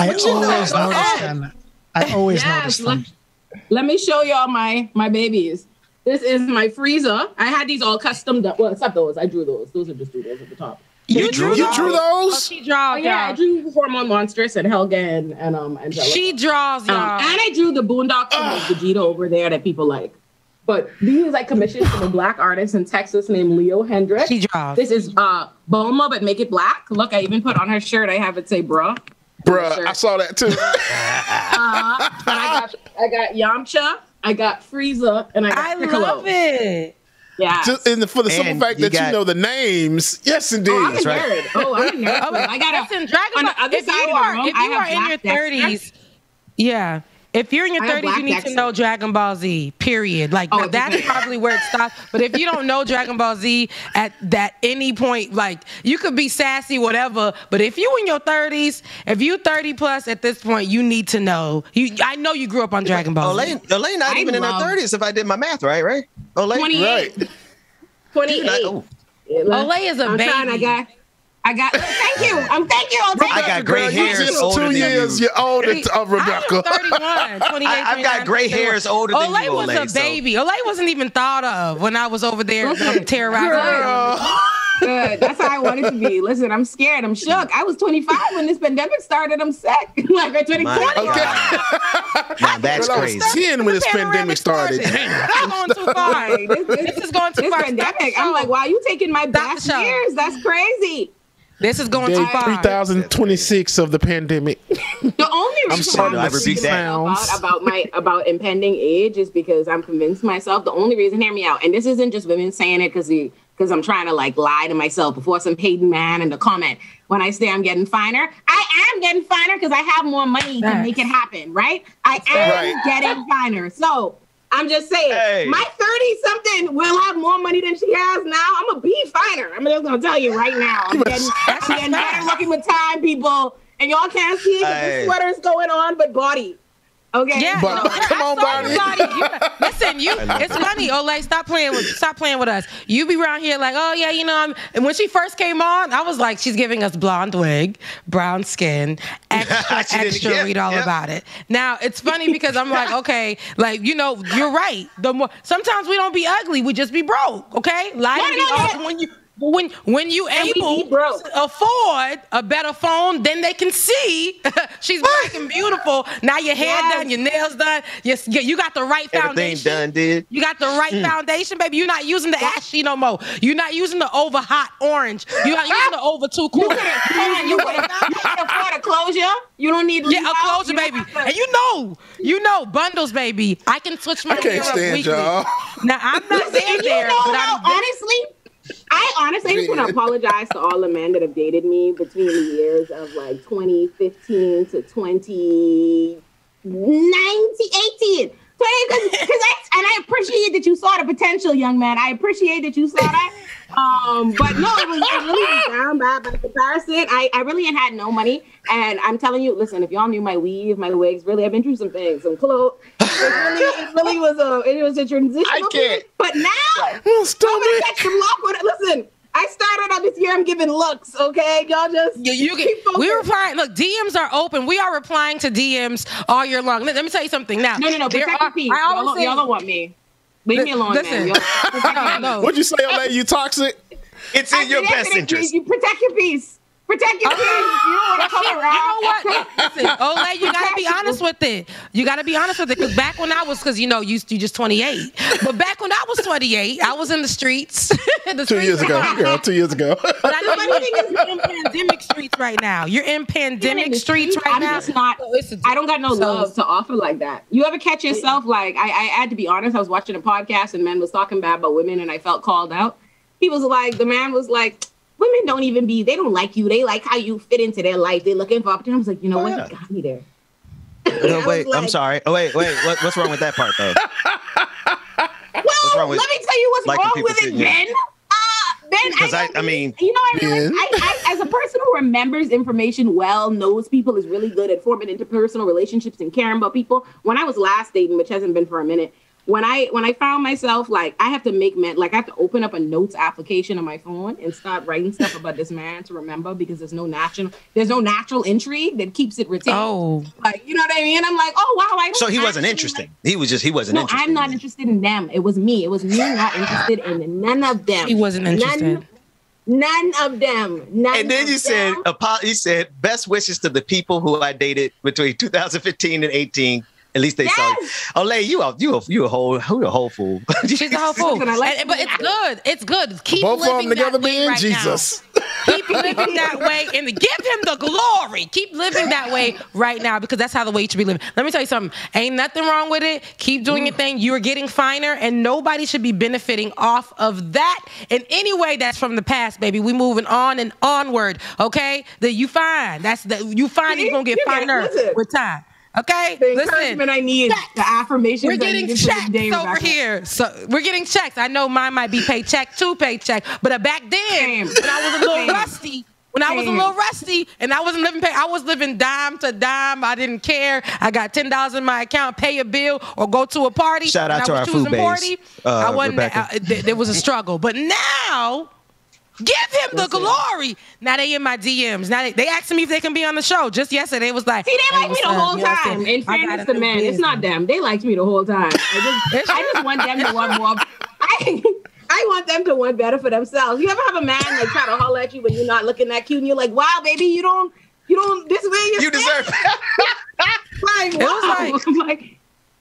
I always notice them. Let me show y'all my babies. This is my Frieza. I had these all custom done. Well, except those. I drew those. Those are just doodles at the top. You drew those? Oh, she draws. Yeah, I drew Hormone Monstrous and Helga and Angelica. She draws, y'all. And I drew the Boondocks and Vegeta over there that people like. But these I commissioned from a black artist in Texas named Leo Hendricks. She draws. This is Boma, but make it black. Look, I even put on her shirt. I have it say "bruh." Bruh, I saw that too. But I got Yamcha, I got Frieza, and I got Piccolo. love it. Yeah. And for the simple fact that you know the names. Yes, indeed. I'm a nerd. I'm a nerd. I got Listen, Dragon Ball. If you are in your 30s, yeah. If you're in your 30s, you need to know Dragon Ball Z, period. Like, that's probably where it stops. But if you don't know Dragon Ball Z at any point, like, you could be sassy, whatever. But if you in your 30s, if you 30 plus at this point, you need to know. I know you grew up on Dragon Ball Z. Olay not even in her 30s, if I did my math right? Olay? 28. Right. 28. Olay is a baby. I got. Thank you. Thank you. I got gray hairs older than you. 2 years. You're older, Rebecca. I'm 31, 28, I've got gray hairs older than you, Olay was a baby. Olay wasn't even thought of when I was over there terrorizing. Good. That's how I wanted to be. Listen, I'm scared. I'm shook. I was 25 when this pandemic started. I'm sick. Like at 2020. Now that's crazy. I was 10 when this pandemic started. I'm going too far. This is going too far. Pandemic. I'm like, wow, you taking my best years? That's crazy. This is going too far. 3026 of the pandemic. The only reason about impending age is because I'm convinced myself. The only reason, hear me out, and this isn't just women saying it because I'm trying to like lie to myself before some hating man in the comment. When I say I'm getting finer, I am getting finer because I have more money to make it happen, right? I am getting finer. So I'm just saying, my 30-something will have more money than she has now. I'm going to be finer. I'm just going to tell you right now. I'm getting better looking with time, people. And y'all can't see it because the sweater's going on, but body. Okay. Yeah. Come on, Body. Listen, it's funny, Olay. Stop playing with us. You be around here like, oh yeah, and when she first came on, I was like, she's giving us blonde wig, brown skin, extra. Read all about it. Now it's funny because I'm like, okay, like you're right. Sometimes we don't be ugly, we just be broke. Okay, when you able to afford a better phone, then they can see she's black and beautiful. Now your hair done, your nails done, you got the right foundation. Everything done, did. You got the right foundation, baby. You're not using the ashy no more. You're not using the over hot orange. You're not using the over too cool. You can afford a closure. You don't need a closure, baby. And you know bundles, baby. I can switch my hair up weekly. Y'all. Now I'm not there, but I honestly just want to apologize to all the men that have dated me between the years of like 2015 to 2018. And I appreciate that you saw the potential, young man. I appreciate that you saw that. But no, it really was down bad by comparison. I really ain't had no money. And I'm telling you, listen, if y'all knew my weave, my wigs, really, I've been through some things, some clothes. It really was a transition. I can't. But now, I'm going to catch some luck with it. Listen, I started out this year, I'm giving looks, okay? Y'all just we're replying. Look, DMs are open. We are replying to DMs all year long. Let me tell you something now. No, protect your peace. Y'all don't want me. Leave me alone, man. What'd you say, Olay? You toxic? It's in your best interest. You protect your peace. Protect your peace. You don't want to come around. You know what? Listen, Olay, you gotta be honest with it. You gotta be honest with it. Because back when I was, you just 28. But back when I was 28, I was in the streets. 2 years ago, girl. 2 years ago. But I know you're in pandemic streets right now. You're in pandemic streets right now. I'm just not. I don't got no love to offer like that. You ever catch yourself like I had to be honest. I was watching a podcast and men was talking bad about women, and I felt called out. He was like, the man was like, women they don't like you. They like how you fit into their life. They're looking for opportunities. I was like, you know what? You got me there. No, wait, I'm sorry. Oh, wait. What's wrong with that part, though? Well, let me tell you what's wrong with it, Ben. Because I mean, I as a person who remembers information well, knows people, is really good at forming interpersonal relationships and caring about people. When I was last dating, which hasn't been for a minute, when I found myself like I have to make men, like I have to open up a notes application on my phone and start writing stuff about this man to remember, because there's no natural intrigue that keeps it retained. Oh, like, you know what I mean? I'm like, oh wow, so he wasn't interesting. He wasn't interested. I'm not interested in them. It was me not interested in none of them. He wasn't interested. None of them. And then you said best wishes to the people who I dated between 2015 and 18. At least they saw you. Olay, you a whole fool. She's a whole fool. But it's good. It's good. Keep both living of them together that way being right Jesus. Now. Keep living that way and give him the glory. Keep living that way right now because that's how the way you should be living. Let me tell you something. Ain't nothing wrong with it. Keep doing your thing. You're getting finer and nobody should be benefiting off of that in any way that's from the past, baby. We moving on and onward, okay? You fine. You fine. You're going to get finer with time. Okay, the encouragement I need, the affirmations. We're getting checks over here. So we're getting checks. I know mine might be paycheck to paycheck, but back then when I was a little rusty, and I wasn't living I was living dime to dime. I didn't care. I got $10 in my account, pay a bill or go to a party. Shout out to our food base. I wasn't. There was a struggle, but now. Give him the glory. Now they in my DMs. Now they asking me if they can be on the show. Just yesterday, it was like, see, they like me the whole time. In fairness to men, it's not them. They liked me the whole time. I just want them to want more. I want them to want better for themselves. You ever have a man like try to holler at you when you're not looking that cute, and you're like, wow, baby, you don't. This way you deserve. Like, wow. I'm like.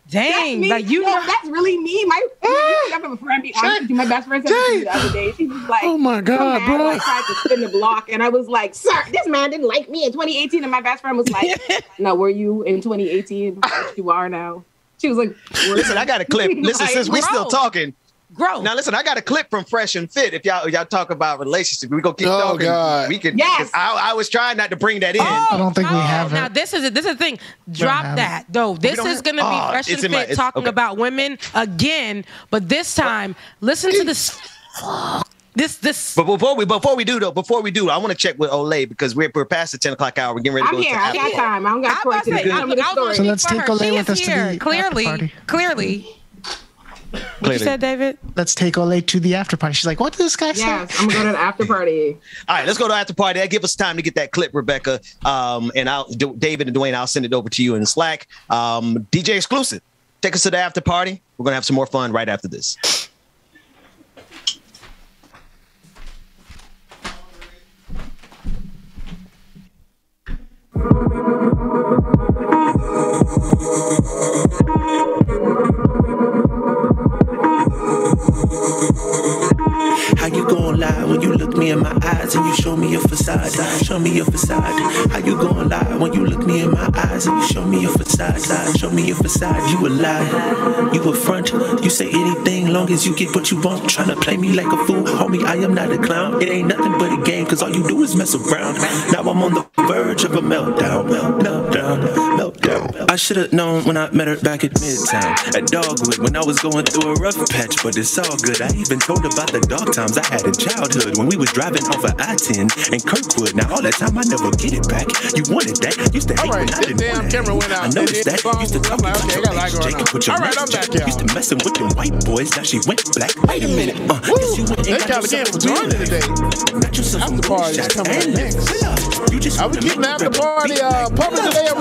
Dang, like that's really me. I have a friend. My best friend said to me the other day. She was like, "Oh my God, bro!" I tried to spin the block, and I was like, "Sir, this man didn't like me in 2018." And my best friend was like, "No, were you in 2018? You are now." She was like, "Listen, I got a clip. Listen, since we still talking." Grow. Now listen, I got a clip from Fresh and Fit. If y'all talk about relationships, we gonna keep talking. God. We could. Yes. I was trying not to bring that in. I don't think we have now it. this is the thing. Drop that though. This is gonna be Fresh and Fit talking about women again, but this time, listen to this. This. But before we do, I want to check with Olay because we're past the 10 o'clock hour. We're getting ready to go. I'm here. I got time. I don't got court today. So let's take Olay with us to the Clearly. What you said, David? Let's take Olay to the after party. She's like, what did this guy say? Yes, I'm going to go to the after party. All right, let's go to the after party. That'll give us time to get that clip, Rebecca. And David and Dwayne, I'll send it over to you in Slack. DJ exclusive. Take us to the after party. We're going to have some more fun right after this. How you gon' lie when you look me in my eyes and you show me your facade? Show me your facade. How you gon' lie when you look me in my eyes and you show me your facade? Show me your facade. You a lie. You a front. You say anything long as you get what you want. Tryna play me like a fool, homie. I am not a clown. It ain't nothing but a game, cause all you do is mess around. Now I'm on the verge of a meltdown. I should've known when I met her back at Midtown, at Dogwood, when I was going through a rough patch, but it's all good. I even told about the dark times I had in childhood when we was driving off of I-10 in Kirkwood. Now all that time I never get it back. You wanted that, used to hate when I didn't want camera went out. I noticed that, used to talk about your ex, Jacob, put your I'm back, used to messing with them white boys, now she went black. Wait a minute, they got again for joining today. After party is coming up next. Are we keeping the after party public today or we